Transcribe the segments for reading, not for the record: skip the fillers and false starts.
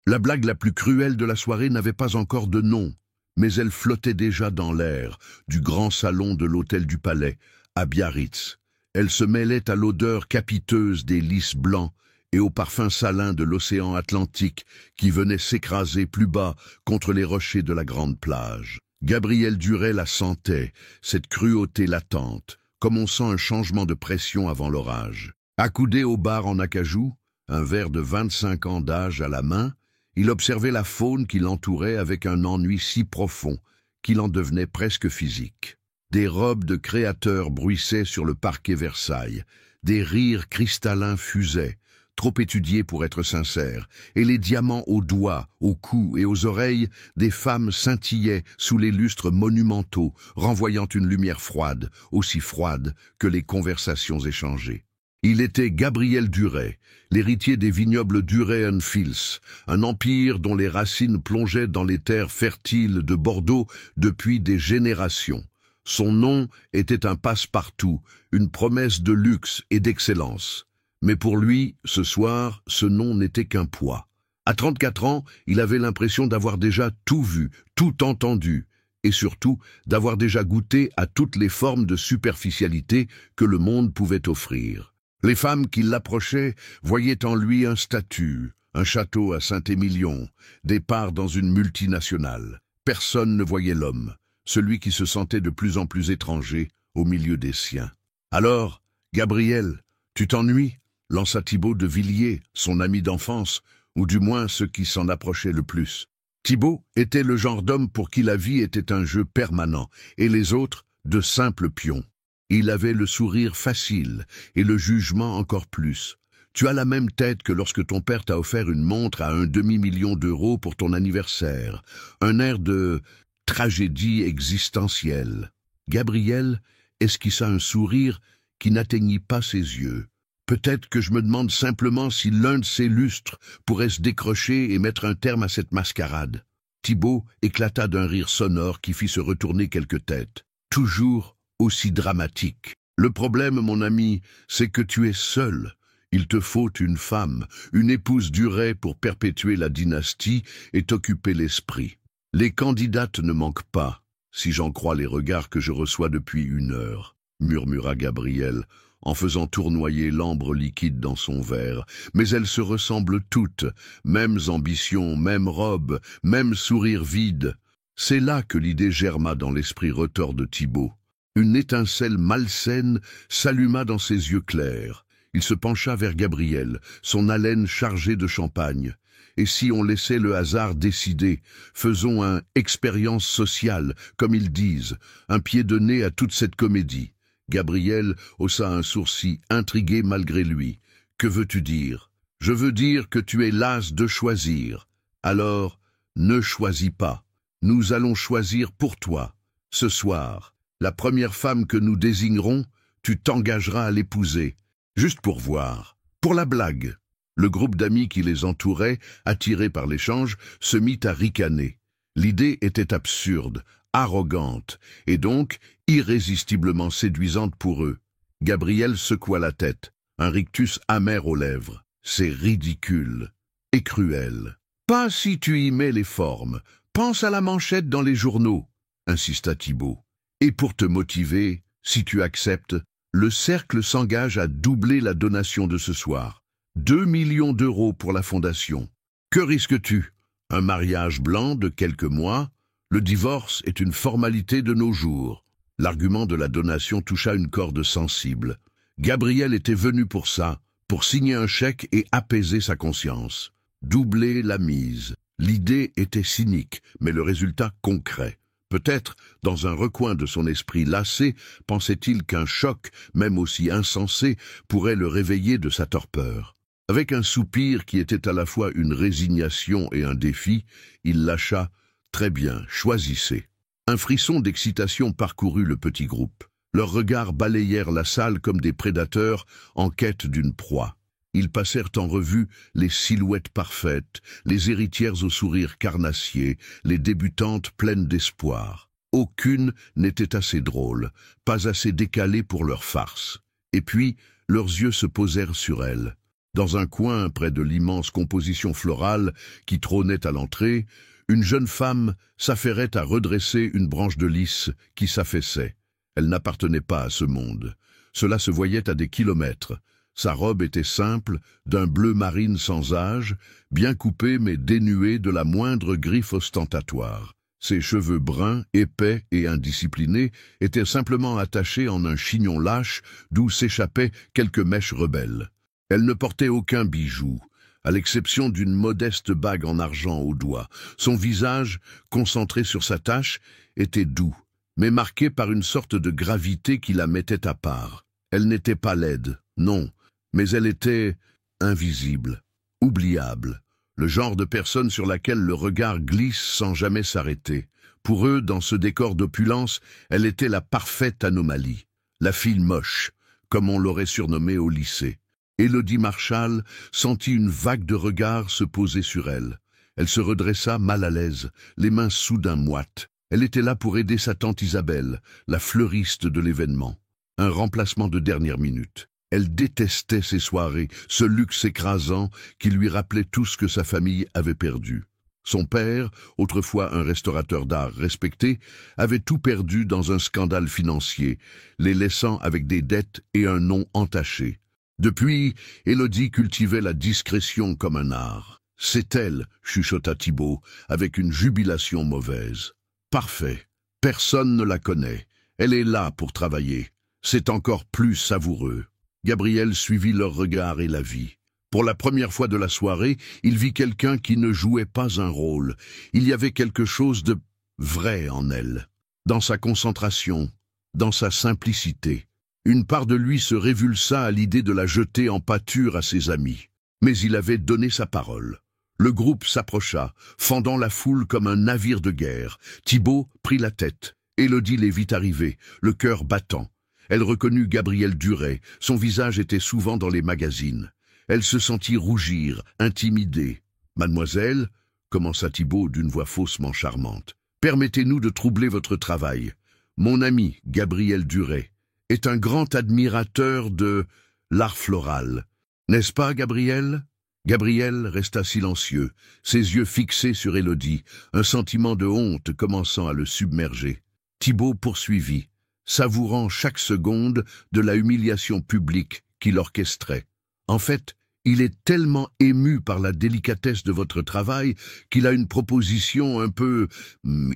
La blague la plus cruelle de la soirée n'avait pas encore de nom, mais elle flottait déjà dans l'air du grand salon de l'hôtel du Palais, à Biarritz. Elle se mêlait à l'odeur capiteuse des lys blancs et au parfum salin de l'océan Atlantique qui venait s'écraser plus bas contre les rochers de la grande plage. Gabriel Duret la sentait, cette cruauté latente, comme on sent un changement de pression avant l'orage. Accoudé au bar en acajou, un verre de 25 ans d'âge à la main, il observait la faune qui l'entourait avec un ennui si profond qu'il en devenait presque physique. Des robes de créateurs bruissaient sur le parquet Versailles, des rires cristallins fusaient, trop étudiés pour être sincères, et les diamants aux doigts, au cou et aux oreilles des femmes scintillaient sous les lustres monumentaux, renvoyant une lumière froide, aussi froide que les conversations échangées. Il était Gabriel Duret, l'héritier des vignobles Duret & Fils, un empire dont les racines plongeaient dans les terres fertiles de Bordeaux depuis des générations. Son nom était un passe-partout, une promesse de luxe et d'excellence. Mais pour lui, ce soir, ce nom n'était qu'un poids. À 34 ans, il avait l'impression d'avoir déjà tout vu, tout entendu, et surtout d'avoir déjà goûté à toutes les formes de superficialité que le monde pouvait offrir. Les femmes qui l'approchaient voyaient en lui un statut, un château à Saint-Émilion, des parts dans une multinationale. Personne ne voyait l'homme, celui qui se sentait de plus en plus étranger au milieu des siens. « Alors, Gabriel, tu t'ennuies ?» lança Thibaut de Villiers, son ami d'enfance, ou du moins ceux qui s'en approchaient le plus. Thibaut était le genre d'homme pour qui la vie était un jeu permanent, et les autres de simples pions. Il avait le sourire facile, et le jugement encore plus. Tu as la même tête que lorsque ton père t'a offert une montre à 1 demi-million d'euros pour ton anniversaire. Un air de tragédie existentielle. Gabriel esquissa un sourire qui n'atteignit pas ses yeux. Peut-être que je me demande simplement si l'un de ces lustres pourrait se décrocher et mettre un terme à cette mascarade. Thibaut éclata d'un rire sonore qui fit se retourner quelques têtes. Toujours aussi dramatique. Le problème, mon ami, c'est que tu es seul. Il te faut une femme, une épouse Duret pour perpétuer la dynastie et t'occuper l'esprit. Les candidates ne manquent pas, si j'en crois les regards que je reçois depuis 1 heure, murmura Gabriel, en faisant tournoyer l'ambre liquide dans son verre. Mais elles se ressemblent toutes, mêmes ambitions, même robe, même sourire vide. C'est là que l'idée germa dans l'esprit retors de Thibaut. Une étincelle malsaine s'alluma dans ses yeux clairs. Il se pencha vers Gabriel, son haleine chargée de champagne. Et si on laissait le hasard décider, faisons un « expérience sociale », comme ils disent, un pied de nez à toute cette comédie. Gabriel haussa un sourcil intrigué malgré lui. « Que veux-tu dire ?»« Je veux dire que tu es las de choisir. Alors, ne choisis pas. Nous allons choisir pour toi. Ce soir, la première femme que nous désignerons, tu t'engageras à l'épouser. Juste pour voir. Pour la blague. » Le groupe d'amis qui les entourait, attiré par l'échange, se mit à ricaner. L'idée était absurde, arrogante, et donc irrésistiblement séduisante pour eux. Gabriel secoua la tête, un rictus amer aux lèvres. C'est ridicule et cruel. Pas si tu y mets les formes. Pense à la manchette dans les journaux, insista Thibaut. Et pour te motiver, si tu acceptes, le cercle s'engage à doubler la donation de ce soir. 2 millions d'euros pour la fondation. Que risques-tu? Un mariage blanc de quelques mois? Le divorce est une formalité de nos jours. L'argument de la donation toucha une corde sensible. Gabriel était venu pour ça, pour signer un chèque et apaiser sa conscience. Doubler la mise. L'idée était cynique, mais le résultat concret. Peut-être, dans un recoin de son esprit lassé, pensait-il qu'un choc, même aussi insensé, pourrait le réveiller de sa torpeur. Avec un soupir qui était à la fois une résignation et un défi, il lâcha « Très bien, choisissez ». Un frisson d'excitation parcourut le petit groupe. Leurs regards balayèrent la salle comme des prédateurs en quête d'une proie. Ils passèrent en revue les silhouettes parfaites, les héritières au sourire carnassier, les débutantes pleines d'espoir. Aucune n'était assez drôle, pas assez décalée pour leur farce. Et puis, leurs yeux se posèrent sur elle. Dans un coin, près de l'immense composition florale qui trônait à l'entrée, une jeune femme s'affairait à redresser une branche de lys qui s'affaissait. Elle n'appartenait pas à ce monde. Cela se voyait à des kilomètres. Sa robe était simple, d'un bleu marine sans âge, bien coupée mais dénuée de la moindre griffe ostentatoire. Ses cheveux bruns, épais et indisciplinés étaient simplement attachés en un chignon lâche d'où s'échappaient quelques mèches rebelles. Elle ne portait aucun bijou, à l'exception d'une modeste bague en argent au doigt. Son visage, concentré sur sa tâche, était doux, mais marqué par une sorte de gravité qui la mettait à part. Elle n'était pas laide, non, mais elle était invisible, oubliable, le genre de personne sur laquelle le regard glisse sans jamais s'arrêter. Pour eux, dans ce décor d'opulence, elle était la parfaite anomalie, la fille moche, comme on l'aurait surnommée au lycée. Élodie Marchal sentit une vague de regards se poser sur elle. Elle se redressa mal à l'aise, les mains soudain moites. Elle était là pour aider sa tante Isabelle, la fleuriste de l'événement. Un remplacement de dernière minute. Elle détestait ces soirées, ce luxe écrasant qui lui rappelait tout ce que sa famille avait perdu. Son père, autrefois un restaurateur d'art respecté, avait tout perdu dans un scandale financier, les laissant avec des dettes et un nom entaché. Depuis, Élodie cultivait la discrétion comme un art. « C'est elle », chuchota Thibaut, avec une jubilation mauvaise. « Parfait. Personne ne la connaît. Elle est là pour travailler. C'est encore plus savoureux. » Gabriel suivit leurs regards et la vit. Pour la première fois de la soirée, il vit quelqu'un qui ne jouait pas un rôle. Il y avait quelque chose de vrai en elle, dans sa concentration, dans sa simplicité. Une part de lui se révulsa à l'idée de la jeter en pâture à ses amis. Mais il avait donné sa parole. Le groupe s'approcha, fendant la foule comme un navire de guerre. Thibaut prit la tête. Élodie les vit arriver, le cœur battant. Elle reconnut Gabriel Duret. Son visage était souvent dans les magazines. Elle se sentit rougir, intimidée. « Mademoiselle, » commença Thibaut d'une voix faussement charmante, « permettez-nous de troubler votre travail. Mon ami, Gabriel Duret, est un grand admirateur de l'art floral. N'est-ce pas, Gabriel ?» Gabriel resta silencieux, ses yeux fixés sur Élodie, un sentiment de honte commençant à le submerger. Thibaut poursuivit, savourant chaque seconde de la humiliation publique qu'il orchestrait. « En fait, il est tellement ému par la délicatesse de votre travail qu'il a une proposition un peu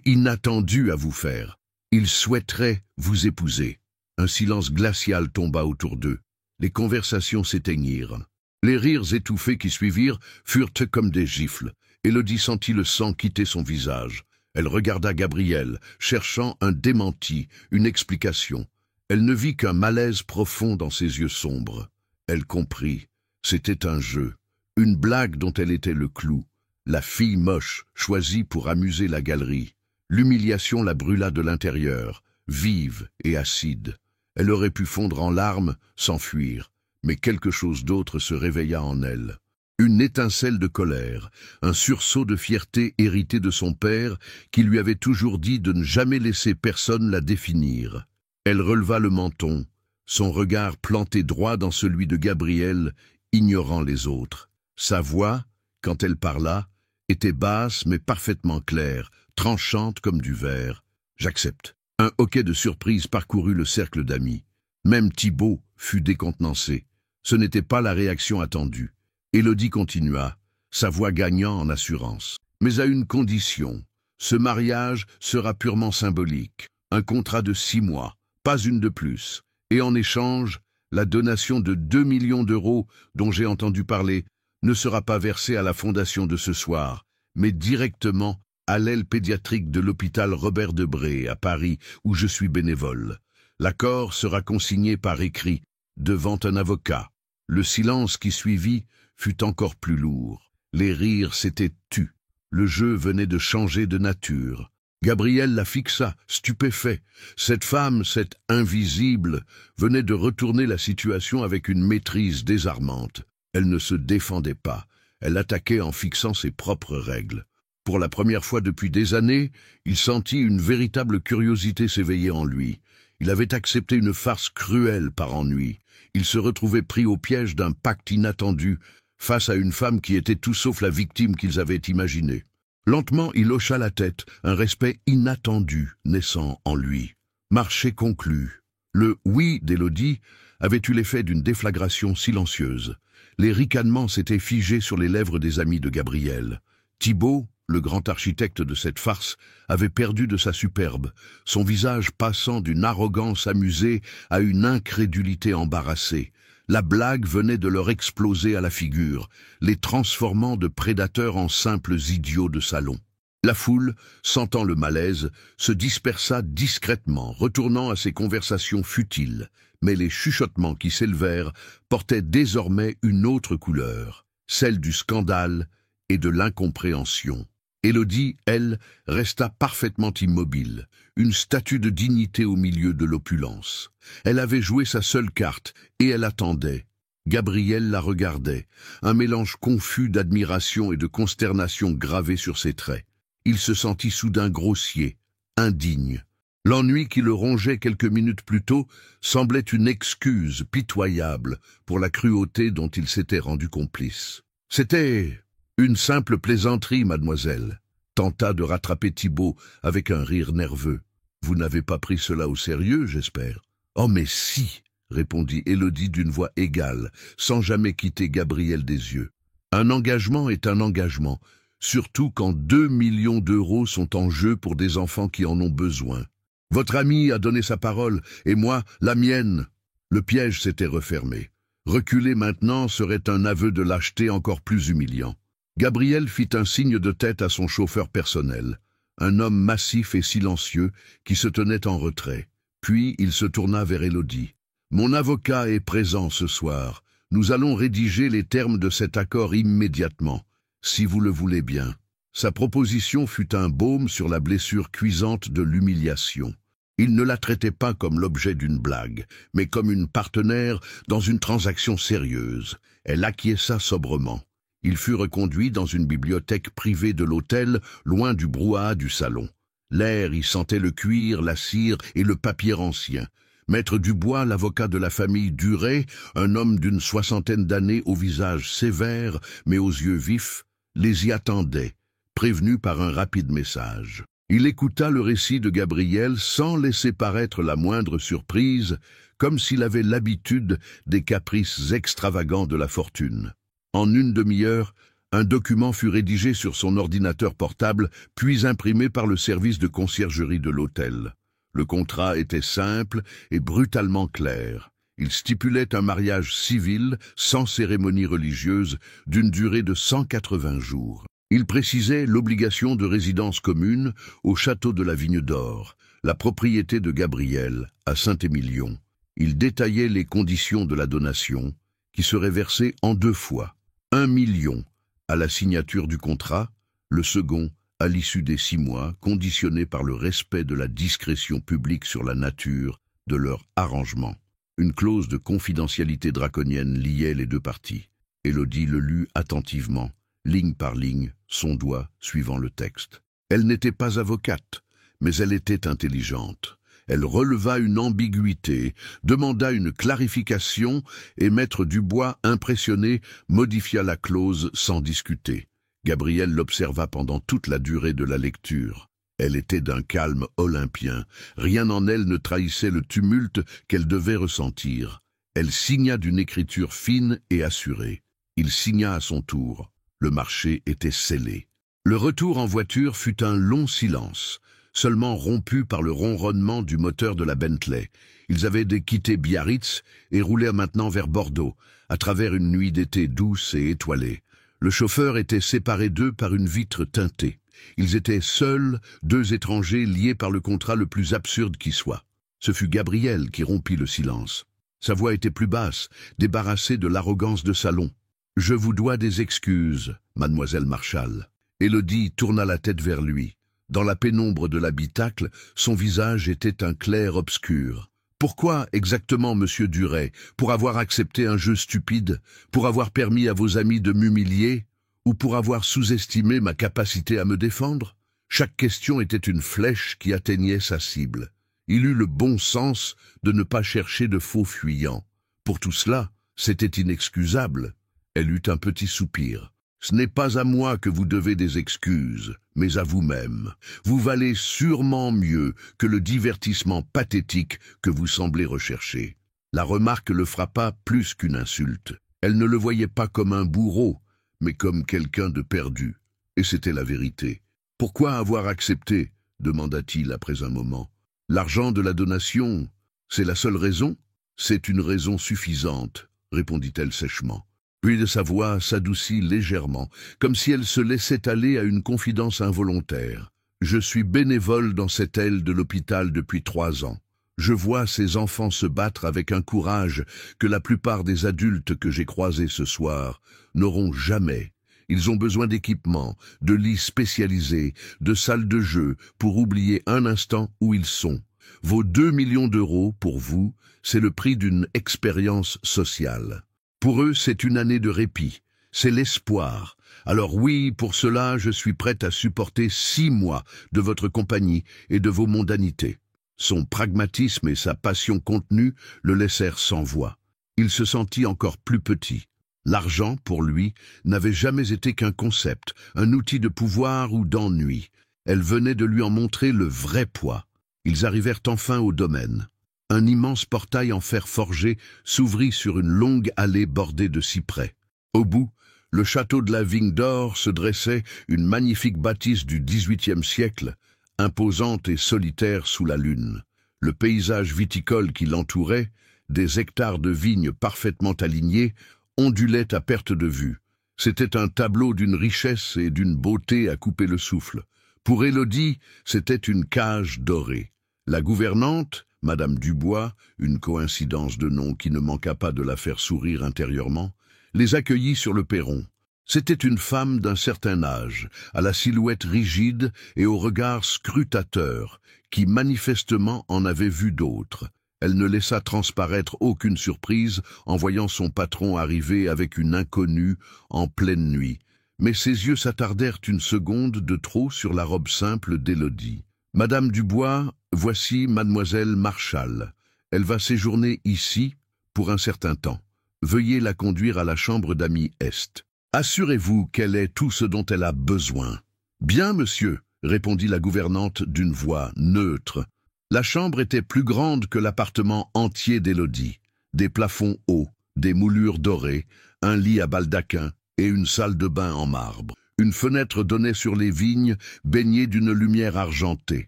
inattendue à vous faire. Il souhaiterait vous épouser. » Un silence glacial tomba autour d'eux. Les conversations s'éteignirent. Les rires étouffés qui suivirent furent comme des gifles. Élodie sentit le sang quitter son visage. Elle regarda Gabriel, cherchant un démenti, une explication. Elle ne vit qu'un malaise profond dans ses yeux sombres. Elle comprit. C'était un jeu, une blague dont elle était le clou. La fille moche, choisie pour amuser la galerie. L'humiliation la brûla de l'intérieur, vive et acide. Elle aurait pu fondre en larmes, s'enfuir, mais quelque chose d'autre se réveilla en elle. Une étincelle de colère, un sursaut de fierté hérité de son père qui lui avait toujours dit de ne jamais laisser personne la définir. Elle releva le menton, son regard planté droit dans celui de Gabriel, ignorant les autres. Sa voix, quand elle parla, était basse mais parfaitement claire, tranchante comme du verre. « J'accepte. » Un hoquet de surprise parcourut le cercle d'amis. Même Thibaut fut décontenancé. Ce n'était pas la réaction attendue. Élodie continua, sa voix gagnant en assurance. Mais à une condition. Ce mariage sera purement symbolique. Un contrat de 6 mois, pas une de plus. Et en échange, la donation de 2 millions d'euros dont j'ai entendu parler ne sera pas versée à la fondation de ce soir, mais directement à l'aile pédiatrique de l'hôpital Robert Debré à Paris, où je suis bénévole. L'accord sera consigné par écrit, devant un avocat. Le silence qui suivit fut encore plus lourd. Les rires s'étaient tus. Le jeu venait de changer de nature. Gabriel la fixa, stupéfait. Cette femme, cette invisible, venait de retourner la situation avec une maîtrise désarmante. Elle ne se défendait pas. Elle attaquait en fixant ses propres règles. Pour la première fois depuis des années, il sentit une véritable curiosité s'éveiller en lui. Il avait accepté une farce cruelle par ennui. Il se retrouvait pris au piège d'un pacte inattendu, face à une femme qui était tout sauf la victime qu'ils avaient imaginée. Lentement, il hocha la tête, un respect inattendu naissant en lui. Marché conclu. Le « oui » d'Élodie avait eu l'effet d'une déflagration silencieuse. Les ricanements s'étaient figés sur les lèvres des amis de Gabriel. Thibaut, le grand architecte de cette farce, avait perdu de sa superbe, son visage passant d'une arrogance amusée à une incrédulité embarrassée. La blague venait de leur exploser à la figure, les transformant de prédateurs en simples idiots de salon. La foule, sentant le malaise, se dispersa discrètement, retournant à ses conversations futiles, mais les chuchotements qui s'élevèrent portaient désormais une autre couleur, celle du scandale et de l'incompréhension. Élodie, elle, resta parfaitement immobile, une statue de dignité au milieu de l'opulence. Elle avait joué sa seule carte, et elle attendait. Gabriel la regardait, un mélange confus d'admiration et de consternation gravé sur ses traits. Il se sentit soudain grossier, indigne. L'ennui qui le rongeait quelques minutes plus tôt semblait une excuse pitoyable pour la cruauté dont il s'était rendu complice. C'était une simple plaisanterie, mademoiselle, tenta de rattraper Thibaut avec un rire nerveux. Vous n'avez pas pris cela au sérieux, j'espère? Oh mais si, répondit Élodie d'une voix égale, sans jamais quitter Gabriel des yeux. Un engagement est un engagement, surtout quand 2 millions d'euros sont en jeu pour des enfants qui en ont besoin. Votre ami a donné sa parole, et moi, la mienne. Le piège s'était refermé. Reculer maintenant serait un aveu de lâcheté encore plus humiliant. Gabriel fit un signe de tête à son chauffeur personnel, un homme massif et silencieux qui se tenait en retrait. Puis il se tourna vers Élodie. « Mon avocat est présent ce soir. Nous allons rédiger les termes de cet accord immédiatement, si vous le voulez bien. » Sa proposition fut un baume sur la blessure cuisante de l'humiliation. Il ne la traitait pas comme l'objet d'une blague, mais comme une partenaire dans une transaction sérieuse. Elle acquiesça sobrement. Il fut reconduit dans une bibliothèque privée de l'hôtel, loin du brouhaha du salon. L'air y sentait le cuir, la cire et le papier ancien. Maître Dubois, l'avocat de la famille Duret, un homme d'une 60aine d'années au visage sévère mais aux yeux vifs, les y attendait, prévenu par un rapide message. Il écouta le récit de Gabriel sans laisser paraître la moindre surprise, comme s'il avait l'habitude des caprices extravagants de la fortune. En une demi-heure, un document fut rédigé sur son ordinateur portable, puis imprimé par le service de conciergerie de l'hôtel. Le contrat était simple et brutalement clair. Il stipulait un mariage civil, sans cérémonie religieuse, d'une durée de 180 jours. Il précisait l'obligation de résidence commune au château de la Vigne d'Or, la propriété de Gabriel, à Saint-Émilion. Il détaillait les conditions de la donation, qui serait versée en 2 fois. 1 million à la signature du contrat, le second à l'issue des 6 mois, conditionné par le respect de la discrétion publique sur la nature de leur arrangement. Une clause de confidentialité draconienne liait les 2 parties. Élodie le lut attentivement, ligne par ligne, son doigt suivant le texte. Elle n'était pas avocate, mais elle était intelligente. Elle releva une ambiguïté, demanda une clarification et Maître Dubois, impressionné, modifia la clause sans discuter. Gabriel l'observa pendant toute la durée de la lecture. Elle était d'un calme olympien. Rien en elle ne trahissait le tumulte qu'elle devait ressentir. Elle signa d'une écriture fine et assurée. Il signa à son tour. Le marché était scellé. Le retour en voiture fut un long silence, seulement rompu par le ronronnement du moteur de la Bentley. Ils avaient quitté Biarritz et roulaient maintenant vers Bordeaux, à travers une nuit d'été douce et étoilée. Le chauffeur était séparé d'eux par une vitre teintée. Ils étaient seuls, 2 étrangers liés par le contrat le plus absurde qui soit. Ce fut Gabriel qui rompit le silence. Sa voix était plus basse, débarrassée de l'arrogance de salon. « Je vous dois des excuses, mademoiselle Marchal. » Élodie tourna la tête vers lui. Dans la pénombre de l'habitacle, son visage était un clair-obscur. Pourquoi exactement, monsieur Duret? Pour avoir accepté un jeu stupide? Pour avoir permis à vos amis de m'humilier? Ou pour avoir sous-estimé ma capacité à me défendre? Chaque question était une flèche qui atteignait sa cible. Il eut le bon sens de ne pas chercher de faux fuyants. Pour tout cela, c'était inexcusable. Elle eut un petit soupir. Ce n'est pas à moi que vous devez des excuses, mais à vous-même. Vous valez sûrement mieux que le divertissement pathétique que vous semblez rechercher. La remarque le frappa plus qu'une insulte. Elle ne le voyait pas comme un bourreau, mais comme quelqu'un de perdu. Et c'était la vérité. « Pourquoi avoir accepté ?» demanda-t-il après un moment. « L'argent de la donation, c'est la seule raison ?»« C'est une raison suffisante, » répondit-elle sèchement. Puis de sa voix s'adoucit légèrement, comme si elle se laissait aller à une confidence involontaire. « Je suis bénévole dans cette aile de l'hôpital depuis 3 ans. Je vois ces enfants se battre avec un courage que la plupart des adultes que j'ai croisés ce soir n'auront jamais. Ils ont besoin d'équipements, de lits spécialisés, de salles de jeu pour oublier un instant où ils sont. Vos 2 millions d'euros, pour vous, c'est le prix d'une expérience sociale. Pour eux, c'est une année de répit, c'est l'espoir. Alors oui, pour cela, je suis prête à supporter 6 mois de votre compagnie et de vos mondanités. » Son pragmatisme et sa passion contenue le laissèrent sans voix. Il se sentit encore plus petit. L'argent, pour lui, n'avait jamais été qu'un concept, un outil de pouvoir ou d'ennui. Elle venait de lui en montrer le vrai poids. Ils arrivèrent enfin au domaine. Un immense portail en fer forgé s'ouvrit sur une longue allée bordée de cyprès. Au bout, le château de la Vigne d'Or se dressait, une magnifique bâtisse du XVIIIe siècle, imposante et solitaire sous la lune. Le paysage viticole qui l'entourait, des hectares de vignes parfaitement alignés, ondulait à perte de vue. C'était un tableau d'une richesse et d'une beauté à couper le souffle. Pour Élodie, c'était une cage dorée. La gouvernante, Madame Dubois, une coïncidence de nom qui ne manqua pas de la faire sourire intérieurement, les accueillit sur le perron. C'était une femme d'un certain âge, à la silhouette rigide et au regard scrutateur, qui manifestement en avait vu d'autres. Elle ne laissa transparaître aucune surprise en voyant son patron arriver avec une inconnue en pleine nuit, mais ses yeux s'attardèrent une seconde de trop sur la robe simple d'Élodie. « Madame Dubois, voici Mademoiselle Marchal. Elle va séjourner ici pour un certain temps. Veuillez la conduire à la chambre d'Ami Est. Assurez-vous qu'elle ait tout ce dont elle a besoin. »« Bien, monsieur, » répondit la gouvernante d'une voix neutre. La chambre était plus grande que l'appartement entier d'Élodie. Des plafonds hauts, des moulures dorées, un lit à baldaquin et une salle de bain en marbre. Une fenêtre donnait sur les vignes, baignée d'une lumière argentée.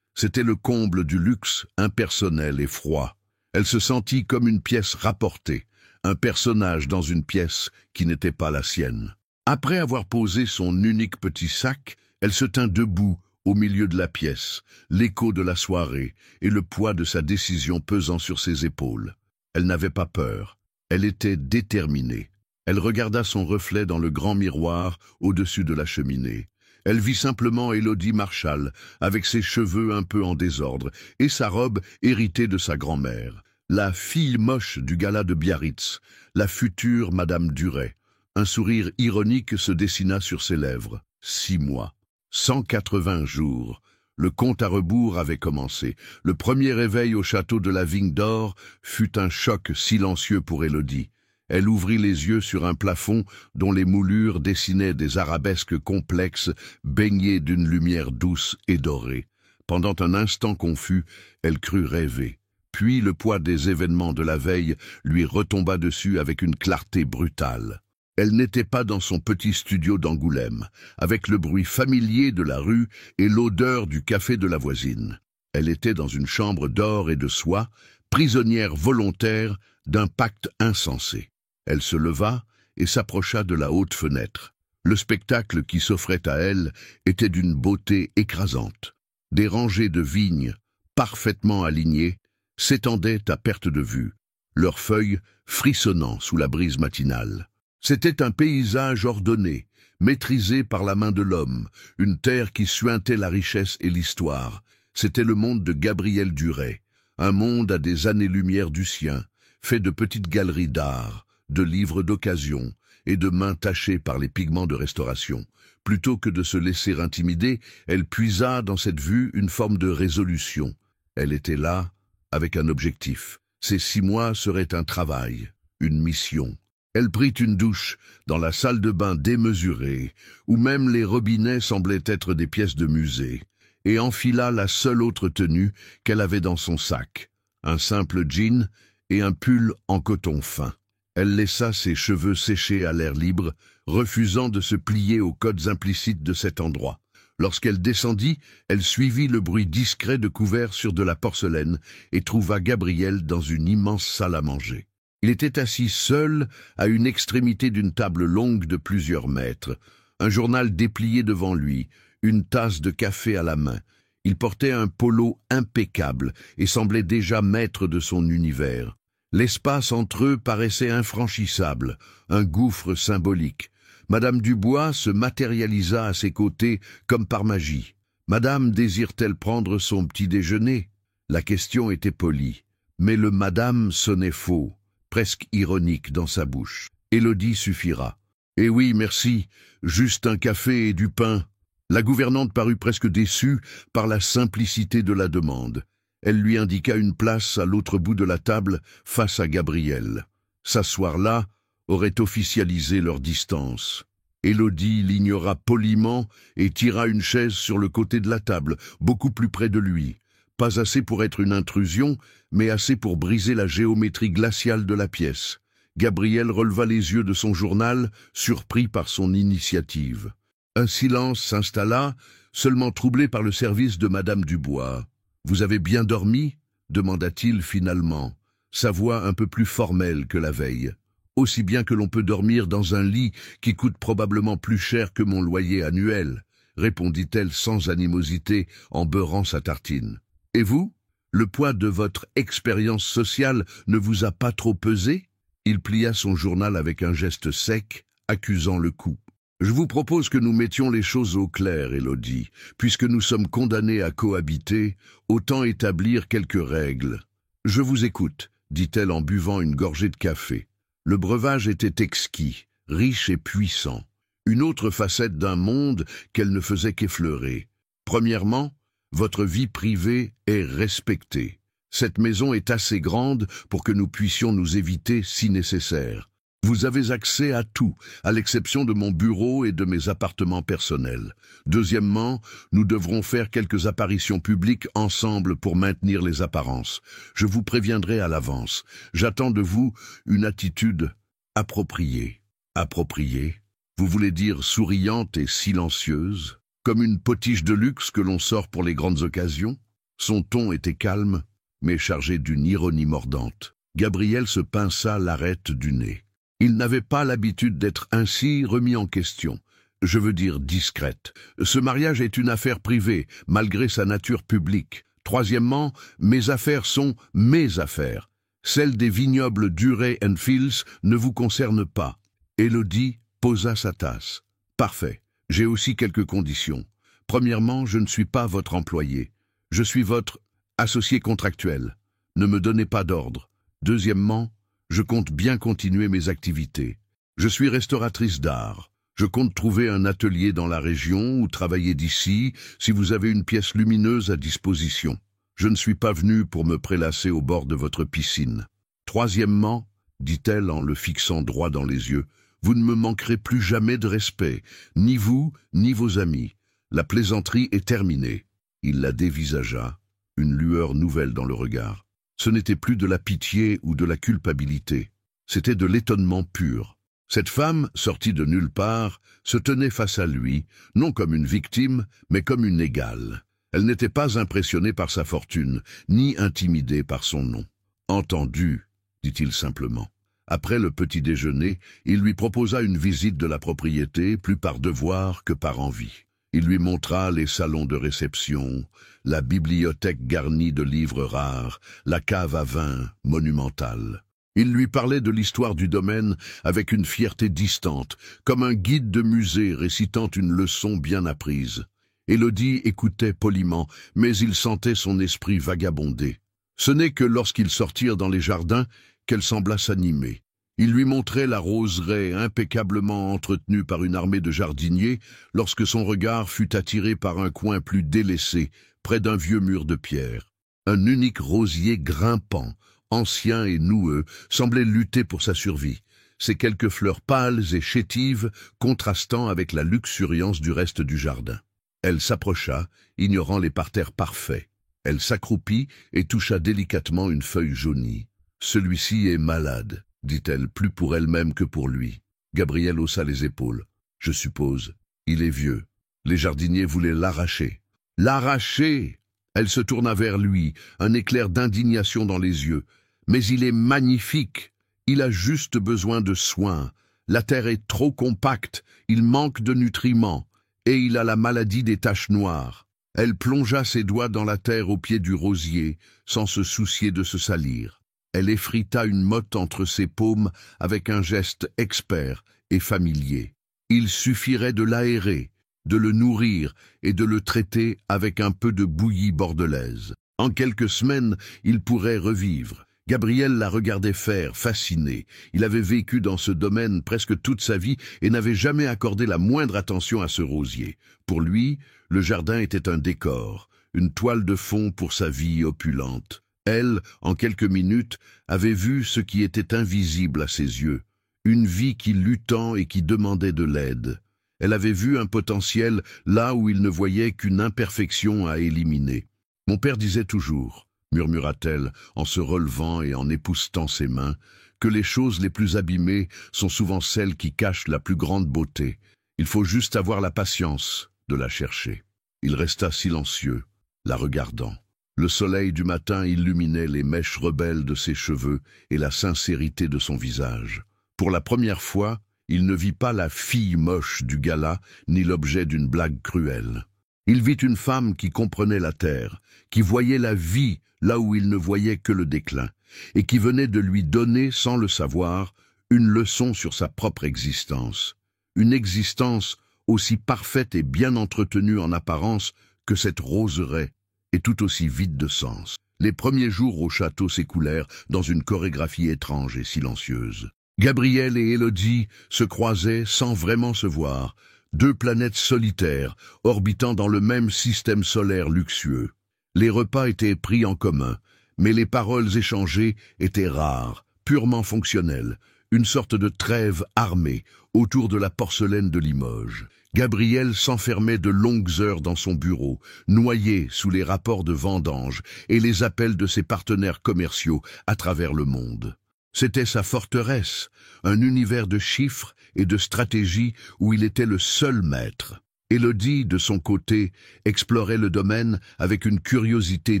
C'était le comble du luxe impersonnel et froid. Elle se sentit comme une pièce rapportée, un personnage dans une pièce qui n'était pas la sienne. Après avoir posé son unique petit sac, elle se tint debout au milieu de la pièce, l'écho de la soirée et le poids de sa décision pesant sur ses épaules. Elle n'avait pas peur, elle était déterminée. Elle regarda son reflet dans le grand miroir au-dessus de la cheminée. Elle vit simplement Élodie Marchal, avec ses cheveux un peu en désordre et sa robe héritée de sa grand-mère. La fille moche du gala de Biarritz, la future Madame Duret. Un sourire ironique se dessina sur ses lèvres. 6 mois. 180 jours. Le compte à rebours avait commencé. Le premier réveil au château de la Vigne d'Or fut un choc silencieux pour Élodie. Elle ouvrit les yeux sur un plafond dont les moulures dessinaient des arabesques complexes baignées d'une lumière douce et dorée. Pendant un instant confus, elle crut rêver. Puis le poids des événements de la veille lui retomba dessus avec une clarté brutale. Elle n'était pas dans son petit studio d'Angoulême, avec le bruit familier de la rue et l'odeur du café de la voisine. Elle était dans une chambre d'or et de soie, prisonnière volontaire d'un pacte insensé. Elle se leva et s'approcha de la haute fenêtre. Le spectacle qui s'offrait à elle était d'une beauté écrasante. Des rangées de vignes, parfaitement alignées, s'étendaient à perte de vue, leurs feuilles frissonnant sous la brise matinale. C'était un paysage ordonné, maîtrisé par la main de l'homme, une terre qui suintait la richesse et l'histoire. C'était le monde de Gabriel Duret, un monde à des années-lumière du sien, fait de petites galeries d'art, de livres d'occasion et de mains tachées par les pigments de restauration. Plutôt que de se laisser intimider, elle puisa dans cette vue une forme de résolution. Elle était là, avec un objectif. Ces 6 mois seraient un travail, une mission. Elle prit une douche dans la salle de bain démesurée, où même les robinets semblaient être des pièces de musée, et enfila la seule autre tenue qu'elle avait dans son sac, un simple jean et un pull en coton fin. Elle laissa ses cheveux sécher à l'air libre, refusant de se plier aux codes implicites de cet endroit. Lorsqu'elle descendit, elle suivit le bruit discret de couverts sur de la porcelaine et trouva Gabriel dans une immense salle à manger. Il était assis seul à une extrémité d'une table longue de plusieurs mètres, un journal déplié devant lui, une tasse de café à la main. Il portait un polo impeccable et semblait déjà maître de son univers. L'espace entre eux paraissait infranchissable, un gouffre symbolique. Madame Dubois se matérialisa à ses côtés comme par magie. Madame désire-t-elle prendre son petit déjeuner? La question était polie, mais le madame sonnait faux, presque ironique dans sa bouche. Élodie suffira. Eh oui, merci, juste un café et du pain. La gouvernante parut presque déçue par la simplicité de la demande. Elle lui indiqua une place à l'autre bout de la table, face à Gabriel. S'asseoir là aurait officialisé leur distance. Élodie l'ignora poliment et tira une chaise sur le côté de la table, beaucoup plus près de lui. Pas assez pour être une intrusion, mais assez pour briser la géométrie glaciale de la pièce. Gabriel releva les yeux de son journal, surpris par son initiative. Un silence s'installa, seulement troublé par le service de Madame Dubois. « Vous avez bien dormi ?» demanda-t-il finalement, sa voix un peu plus formelle que la veille. « Aussi bien que l'on peut dormir dans un lit qui coûte probablement plus cher que mon loyer annuel, » répondit-elle sans animosité en beurrant sa tartine. « Et vous? Le poids de votre expérience sociale ne vous a pas trop pesé ?» Il plia son journal avec un geste sec, accusant le coup. « Je vous propose que nous mettions les choses au clair, Élodie. Puisque nous sommes condamnés à cohabiter, autant établir quelques règles. »« Je vous écoute, » dit-elle en buvant une gorgée de café. Le breuvage était exquis, riche et puissant. Une autre facette d'un monde qu'elle ne faisait qu'effleurer. Premièrement, votre vie privée est respectée. Cette maison est assez grande pour que nous puissions nous éviter si nécessaire. Vous avez accès à tout, à l'exception de mon bureau et de mes appartements personnels. Deuxièmement, nous devrons faire quelques apparitions publiques ensemble pour maintenir les apparences. Je vous préviendrai à l'avance. J'attends de vous une attitude appropriée. Appropriée? Vous voulez dire souriante et silencieuse, comme une potiche de luxe que l'on sort pour les grandes occasions? Son ton était calme, mais chargé d'une ironie mordante. Gabriel se pinça l'arête du nez. Il n'avait pas l'habitude d'être ainsi remis en question. Je veux dire discrète. Ce mariage est une affaire privée, malgré sa nature publique. Troisièmement, mes affaires sont mes affaires. Celles des vignobles Duret & Fils ne vous concernent pas. Élodie posa sa tasse. Parfait. J'ai aussi quelques conditions. Premièrement, je ne suis pas votre employé. Je suis votre associé contractuel. Ne me donnez pas d'ordre. Deuxièmement, je compte bien continuer mes activités. Je suis restauratrice d'art. Je compte trouver un atelier dans la région ou travailler d'ici si vous avez une pièce lumineuse à disposition. Je ne suis pas venue pour me prélasser au bord de votre piscine. Troisièmement, dit-elle en le fixant droit dans les yeux, vous ne me manquerez plus jamais de respect, ni vous, ni vos amis. La plaisanterie est terminée. Il la dévisagea, une lueur nouvelle dans le regard. Ce n'était plus de la pitié ou de la culpabilité, c'était de l'étonnement pur. Cette femme, sortie de nulle part, se tenait face à lui, non comme une victime, mais comme une égale. Elle n'était pas impressionnée par sa fortune, ni intimidée par son nom. « Entendu », dit-il simplement. Après le petit déjeuner, il lui proposa une visite de la propriété, plus par devoir que par envie. Il lui montra les salons de réception, la bibliothèque garnie de livres rares, la cave à vin monumentale. Il lui parlait de l'histoire du domaine avec une fierté distante, comme un guide de musée récitant une leçon bien apprise. Élodie écoutait poliment, mais il sentait son esprit vagabonder. Ce n'est que lorsqu'ils sortirent dans les jardins qu'elle sembla s'animer. Il lui montrait la roseraie impeccablement entretenue par une armée de jardiniers lorsque son regard fut attiré par un coin plus délaissé, près d'un vieux mur de pierre. Un unique rosier grimpant, ancien et noueux, semblait lutter pour sa survie, ses quelques fleurs pâles et chétives contrastant avec la luxuriance du reste du jardin. Elle s'approcha, ignorant les parterres parfaits. Elle s'accroupit et toucha délicatement une feuille jaunie. « Celui-ci est malade », dit-elle, plus pour elle-même que pour lui. Gabriel haussa les épaules. « Je suppose. Il est vieux. Les jardiniers voulaient l'arracher. »« L'arracher !» Elle se tourna vers lui, un éclair d'indignation dans les yeux. « Mais il est magnifique. Il a juste besoin de soins. La terre est trop compacte, il manque de nutriments, et il a la maladie des taches noires. » Elle plongea ses doigts dans la terre au pied du rosier, sans se soucier de se salir. Elle effrita une motte entre ses paumes avec un geste expert et familier. Il suffirait de l'aérer, de le nourrir et de le traiter avec un peu de bouillie bordelaise. En quelques semaines, il pourrait revivre. Gabriel la regardait faire, fasciné. Il avait vécu dans ce domaine presque toute sa vie et n'avait jamais accordé la moindre attention à ce rosier. Pour lui, le jardin était un décor, une toile de fond pour sa vie opulente. Elle, en quelques minutes, avait vu ce qui était invisible à ses yeux, une vie qui luttant et qui demandait de l'aide. Elle avait vu un potentiel là où il ne voyait qu'une imperfection à éliminer. « Mon père disait toujours », murmura-t-elle en se relevant et en époussetant ses mains, que les choses les plus abîmées sont souvent celles qui cachent la plus grande beauté. Il faut juste avoir la patience de la chercher. Il resta silencieux, la regardant. Le soleil du matin illuminait les mèches rebelles de ses cheveux et la sincérité de son visage. Pour la première fois, il ne vit pas la fille moche du gala, ni l'objet d'une blague cruelle. Il vit une femme qui comprenait la terre, qui voyait la vie là où il ne voyait que le déclin, et qui venait de lui donner, sans le savoir, une leçon sur sa propre existence. Une existence aussi parfaite et bien entretenue en apparence que cette roseraie, et tout aussi vide de sens. Les premiers jours au château s'écoulèrent dans une chorégraphie étrange et silencieuse. Gabriel et Élodie se croisaient sans vraiment se voir, deux planètes solitaires, orbitant dans le même système solaire luxueux. Les repas étaient pris en commun, mais les paroles échangées étaient rares, purement fonctionnelles, une sorte de trêve armée autour de la porcelaine de Limoges. Gabriel s'enfermait de longues heures dans son bureau, noyé sous les rapports de vendange et les appels de ses partenaires commerciaux à travers le monde. C'était sa forteresse, un univers de chiffres et de stratégies où il était le seul maître. Élodie, de son côté, explorait le domaine avec une curiosité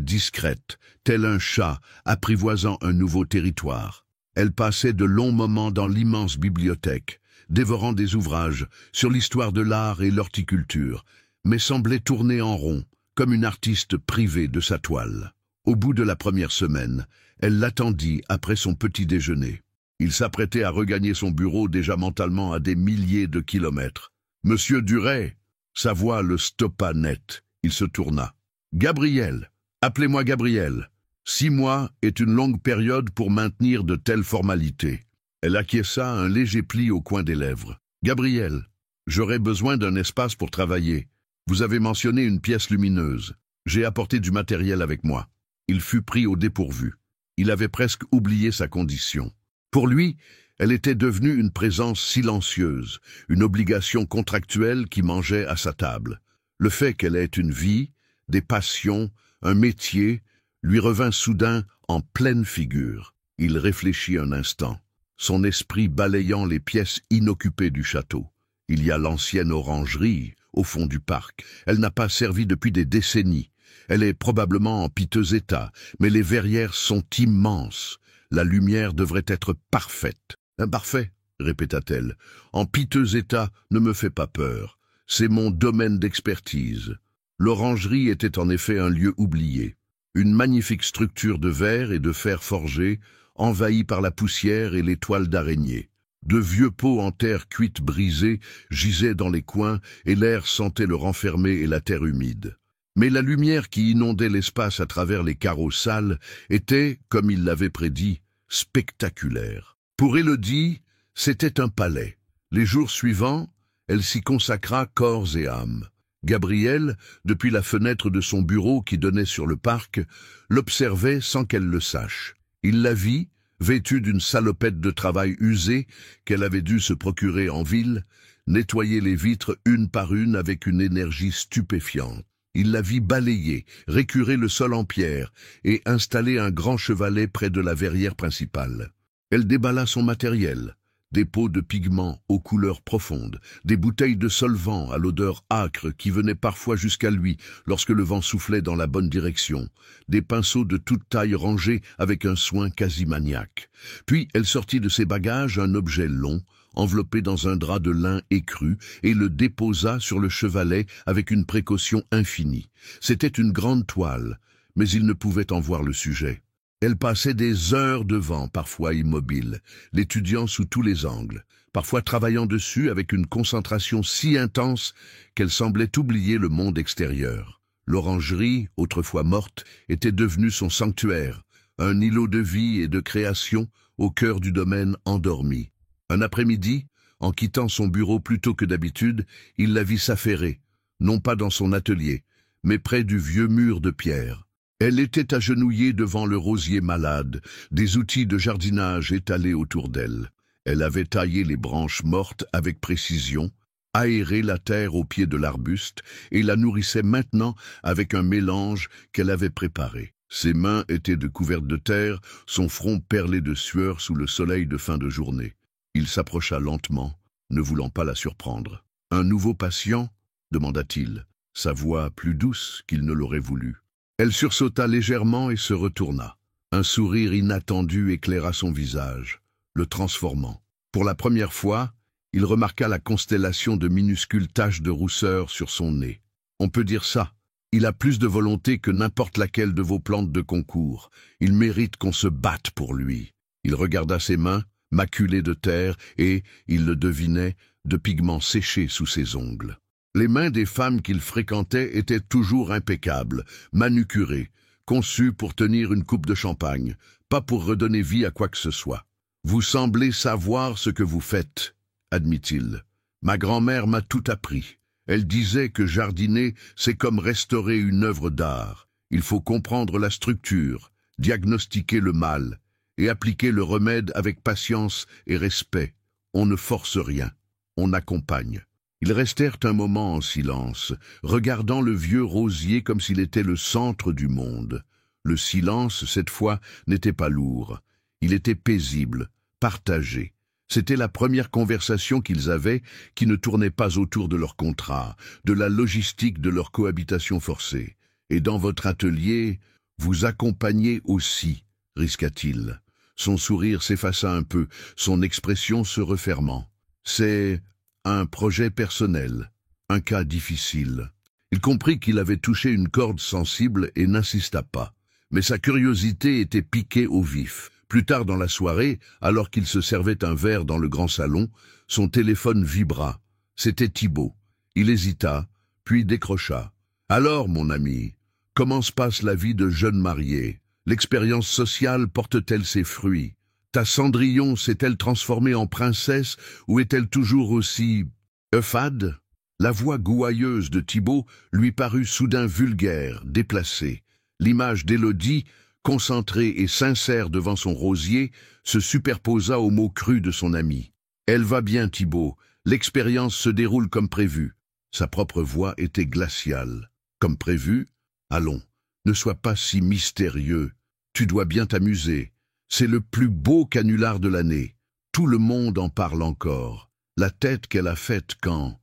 discrète, tel un chat apprivoisant un nouveau territoire. Elle passait de longs moments dans l'immense bibliothèque, dévorant des ouvrages sur l'histoire de l'art et l'horticulture, mais semblait tourner en rond, comme une artiste privée de sa toile. Au bout de la première semaine, elle l'attendit après son petit déjeuner. Il s'apprêtait à regagner son bureau déjà mentalement à des milliers de kilomètres. « Monsieur Duret !» Sa voix le stoppa net. Il se tourna. « Gabriel, appelez-moi Gabriel. 6 mois est une longue période pour maintenir de telles formalités. » Elle acquiesça un léger pli au coin des lèvres. « Gabriel, j'aurais besoin d'un espace pour travailler. Vous avez mentionné une pièce lumineuse. J'ai apporté du matériel avec moi. » Il fut pris au dépourvu. Il avait presque oublié sa condition. Pour lui, elle était devenue une présence silencieuse, une obligation contractuelle qui mangeait à sa table. Le fait qu'elle ait une vie, des passions, un métier, lui revint soudain en pleine figure. Il réfléchit un instant, son esprit balayant les pièces inoccupées du château. Il y a l'ancienne orangerie, au fond du parc. Elle n'a pas servi depuis des décennies. Elle est probablement en piteux état, mais les verrières sont immenses. La lumière devrait être parfaite. « Parfait, répéta-t-elle. En piteux état ne me fait pas peur. C'est mon domaine d'expertise. » L'orangerie était en effet un lieu oublié. Une magnifique structure de verre et de fer forgé, envahie par la poussière et les toiles d'araignée. De vieux pots en terre cuite brisée gisaient dans les coins et l'air sentait le renfermer et la terre humide. Mais la lumière qui inondait l'espace à travers les carreaux sales était, comme il l'avait prédit, spectaculaire. Pour Élodie, c'était un palais. Les jours suivants, elle s'y consacra corps et âme. Gabrielle, depuis la fenêtre de son bureau qui donnait sur le parc, l'observait sans qu'elle le sache. Il la vit, vêtue d'une salopette de travail usée qu'elle avait dû se procurer en ville, nettoyer les vitres une par une avec une énergie stupéfiante. Il la vit balayer, récurer le sol en pierre et installer un grand chevalet près de la verrière principale. Elle déballa son matériel. Des pots de pigments aux couleurs profondes, des bouteilles de solvant à l'odeur âcre qui venaient parfois jusqu'à lui lorsque le vent soufflait dans la bonne direction, des pinceaux de toute taille rangés avec un soin quasi maniaque. Puis elle sortit de ses bagages un objet long, enveloppé dans un drap de lin écru, et le déposa sur le chevalet avec une précaution infinie. C'était une grande toile, mais il ne pouvait en voir le sujet. Elle passait des heures devant, parfois immobile, l'étudiant sous tous les angles, parfois travaillant dessus avec une concentration si intense qu'elle semblait oublier le monde extérieur. L'orangerie, autrefois morte, était devenue son sanctuaire, un îlot de vie et de création au cœur du domaine endormi. Un après-midi, en quittant son bureau plus tôt que d'habitude, il la vit s'affairer, non pas dans son atelier, mais près du vieux mur de pierre. Elle était agenouillée devant le rosier malade, des outils de jardinage étalés autour d'elle. Elle avait taillé les branches mortes avec précision, aéré la terre au pied de l'arbuste et la nourrissait maintenant avec un mélange qu'elle avait préparé. Ses mains étaient couvertes de terre, son front perlé de sueur sous le soleil de fin de journée. Il s'approcha lentement, ne voulant pas la surprendre. « Un nouveau patient ?» demanda-t-il, sa voix plus douce qu'il ne l'aurait voulu. Elle sursauta légèrement et se retourna. Un sourire inattendu éclaira son visage, le transformant. Pour la première fois, il remarqua la constellation de minuscules taches de rousseur sur son nez. On peut dire ça. Il a plus de volonté que n'importe laquelle de vos plantes de concours. Il mérite qu'on se batte pour lui. Il regarda ses mains, maculées de terre et, il le devinait, de pigments séchés sous ses ongles. Les mains des femmes qu'il fréquentait étaient toujours impeccables, manucurées, conçues pour tenir une coupe de champagne, pas pour redonner vie à quoi que ce soit. « Vous semblez savoir ce que vous faites, » admit-il. « Ma grand-mère m'a tout appris. Elle disait que jardiner, c'est comme restaurer une œuvre d'art. Il faut comprendre la structure, diagnostiquer le mal et appliquer le remède avec patience et respect. On ne force rien, on accompagne. » Ils restèrent un moment en silence, regardant le vieux rosier comme s'il était le centre du monde. Le silence, cette fois, n'était pas lourd. Il était paisible, partagé. C'était la première conversation qu'ils avaient qui ne tournait pas autour de leur contrat, de la logistique de leur cohabitation forcée. Et dans votre atelier, vous accompagnez aussi, risqua-t-il. Son sourire s'effaça un peu, son expression se refermant. C'est un projet personnel, un cas difficile. Il comprit qu'il avait touché une corde sensible et n'insista pas. Mais sa curiosité était piquée au vif. Plus tard dans la soirée, alors qu'il se servait un verre dans le grand salon, son téléphone vibra. C'était Thibault. Il hésita, puis décrocha. « Alors, mon ami, comment se passe la vie de jeune marié? L'expérience sociale porte-t-elle ses fruits? Ta Cendrillon s'est-elle transformée en princesse ou est-elle toujours aussi fade ?» La voix gouailleuse de Thibault lui parut soudain vulgaire, déplacée. L'image d'Élodie, concentrée et sincère devant son rosier, se superposa aux mots crus de son ami. « Elle va bien, Thibault. L'expérience se déroule comme prévu. » Sa propre voix était glaciale. « Comme prévu? Allons, ne sois pas si mystérieux. Tu dois bien t'amuser. C'est le plus beau canular de l'année. Tout le monde en parle encore. La tête qu'elle a faite quand...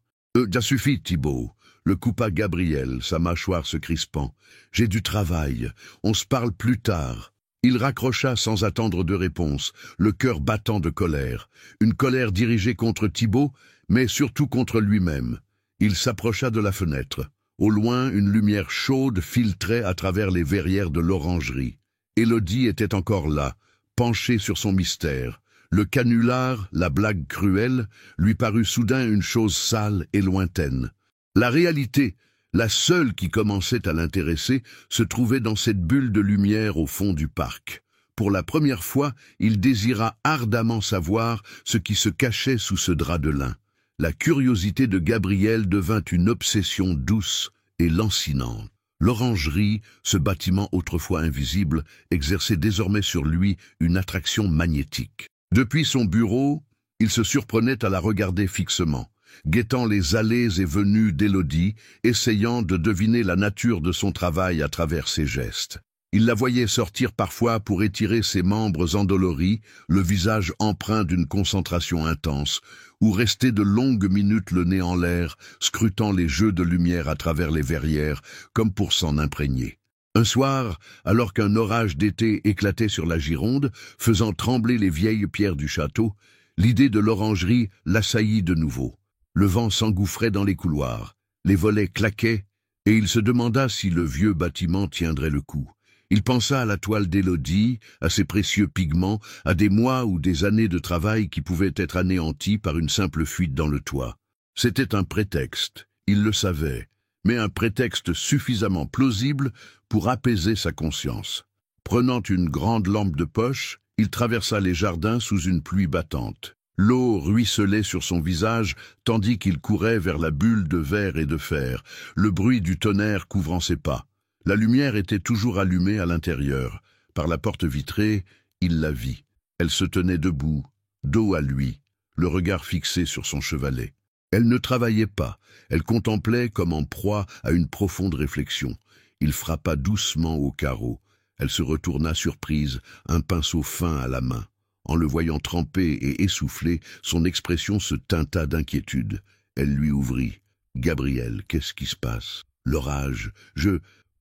Ça suffit, Thibault, le coupa Gabriel, sa mâchoire se crispant. J'ai du travail. On se parle plus tard. Il raccrocha sans attendre de réponse, le cœur battant de colère. Une colère dirigée contre Thibault, mais surtout contre lui-même. Il s'approcha de la fenêtre. Au loin, une lumière chaude filtrait à travers les verrières de l'orangerie. Élodie était encore là, penchée sur son mystère. Le canular, la blague cruelle, lui parut soudain une chose sale et lointaine. La réalité, la seule qui commençait à l'intéresser, se trouvait dans cette bulle de lumière au fond du parc. Pour la première fois, il désira ardemment savoir ce qui se cachait sous ce drap de lin. La curiosité de Gabriel devint une obsession douce et lancinante. L'orangerie, ce bâtiment autrefois invisible, exerçait désormais sur lui une attraction magnétique. Depuis son bureau, il se surprenait à la regarder fixement, guettant les allées et venues d'Élodie, essayant de deviner la nature de son travail à travers ses gestes. Il la voyait sortir parfois pour étirer ses membres endoloris, le visage empreint d'une concentration intense, ou rester de longues minutes le nez en l'air, scrutant les jeux de lumière à travers les verrières, comme pour s'en imprégner. Un soir, alors qu'un orage d'été éclatait sur la Gironde, faisant trembler les vieilles pierres du château, l'idée de l'orangerie l'assaillit de nouveau. Le vent s'engouffrait dans les couloirs, les volets claquaient, et il se demanda si le vieux bâtiment tiendrait le coup. Il pensa à la toile d'Élodie, à ses précieux pigments, à des mois ou des années de travail qui pouvaient être anéantis par une simple fuite dans le toit. C'était un prétexte, il le savait, mais un prétexte suffisamment plausible pour apaiser sa conscience. Prenant une grande lampe de poche, il traversa les jardins sous une pluie battante. L'eau ruisselait sur son visage tandis qu'il courait vers la bulle de verre et de fer, le bruit du tonnerre couvrant ses pas. La lumière était toujours allumée à l'intérieur. Par la porte vitrée, il la vit. Elle se tenait debout, dos à lui, le regard fixé sur son chevalet. Elle ne travaillait pas, elle contemplait comme en proie à une profonde réflexion. Il frappa doucement au carreau. Elle se retourna surprise, un pinceau fin à la main. En le voyant trempé et essoufflé, son expression se teinta d'inquiétude. Elle lui ouvrit. « Gabriel, qu'est-ce qui se passe? L'orage,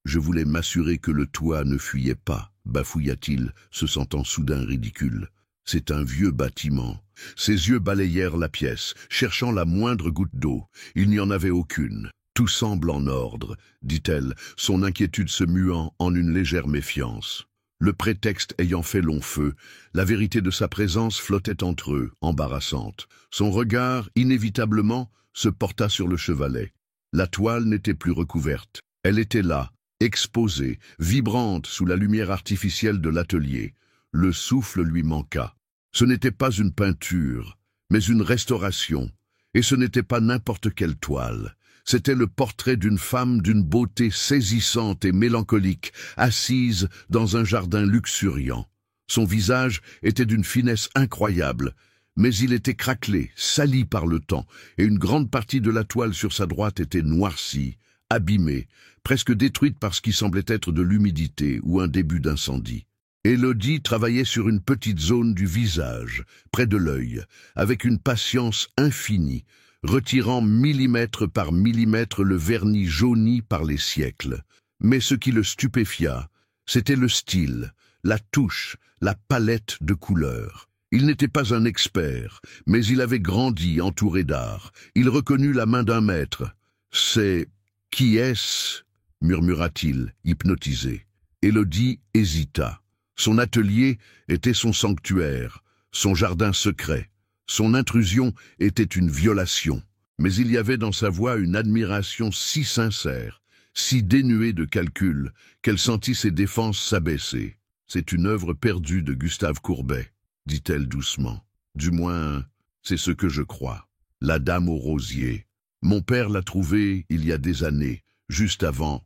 Je voulais m'assurer que le toit ne fuyait pas, bafouilla-t-il, se sentant soudain ridicule. C'est un vieux bâtiment. Ses yeux balayèrent la pièce, cherchant la moindre goutte d'eau. Il n'y en avait aucune. Tout semble en ordre, dit-elle, son inquiétude se muant en une légère méfiance. Le prétexte ayant fait long feu, la vérité de sa présence flottait entre eux, embarrassante. Son regard, inévitablement, se porta sur le chevalet. La toile n'était plus recouverte. Elle était là, exposée, vibrante sous la lumière artificielle de l'atelier. Le souffle lui manqua. Ce n'était pas une peinture, mais une restauration. Et ce n'était pas n'importe quelle toile. C'était le portrait d'une femme d'une beauté saisissante et mélancolique, assise dans un jardin luxuriant. Son visage était d'une finesse incroyable, mais il était craquelé, sali par le temps, et une grande partie de la toile sur sa droite était noircie, abîmée, presque détruite par ce qui semblait être de l'humidité ou un début d'incendie. Élodie travaillait sur une petite zone du visage, près de l'œil, avec une patience infinie, retirant millimètre par millimètre le vernis jauni par les siècles. Mais ce qui le stupéfia, c'était le style, la touche, la palette de couleurs. Il n'était pas un expert, mais il avait grandi entouré d'art. Il reconnut la main d'un maître. « C'est... qui est-ce » murmura-t-il, hypnotisé. Élodie hésita. Son atelier était son sanctuaire, son jardin secret. Son intrusion était une violation. Mais il y avait dans sa voix une admiration si sincère, si dénuée de calcul, qu'elle sentit ses défenses s'abaisser. « C'est une œuvre perdue de Gustave Courbet, » dit-elle doucement. « Du moins, c'est ce que je crois. La Dame au rosier. Mon père l'a trouvée il y a des années, juste avant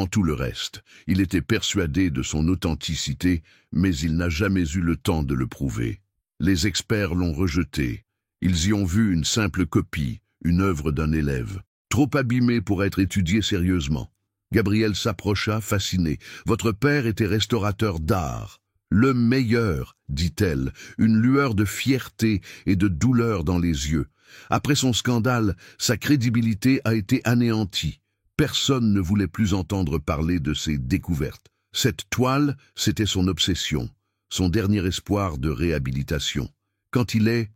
tout le reste. Il était persuadé de son authenticité, mais il n'a jamais eu le temps de le prouver. Les experts l'ont rejeté. Ils y ont vu une simple copie, une œuvre d'un élève, trop abîmée pour être étudiée sérieusement. » Gabriel s'approcha, fasciné. « Votre père était restaurateur d'art. Le meilleur, dit-elle, une lueur de fierté et de douleur dans les yeux. Après son scandale, sa crédibilité a été anéantie. Personne ne voulait plus entendre parler de ses découvertes. Cette toile, c'était son obsession, son dernier espoir de réhabilitation. Quand il est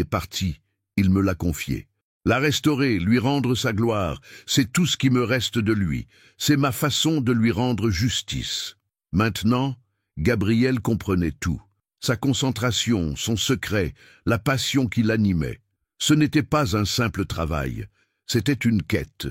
parti, il me l'a confié. La restaurer, lui rendre sa gloire, c'est tout ce qui me reste de lui. C'est ma façon de lui rendre justice. » Maintenant, Gabriel comprenait tout. Sa concentration, son secret, la passion qui l'animait. Ce n'était pas un simple travail, c'était une quête,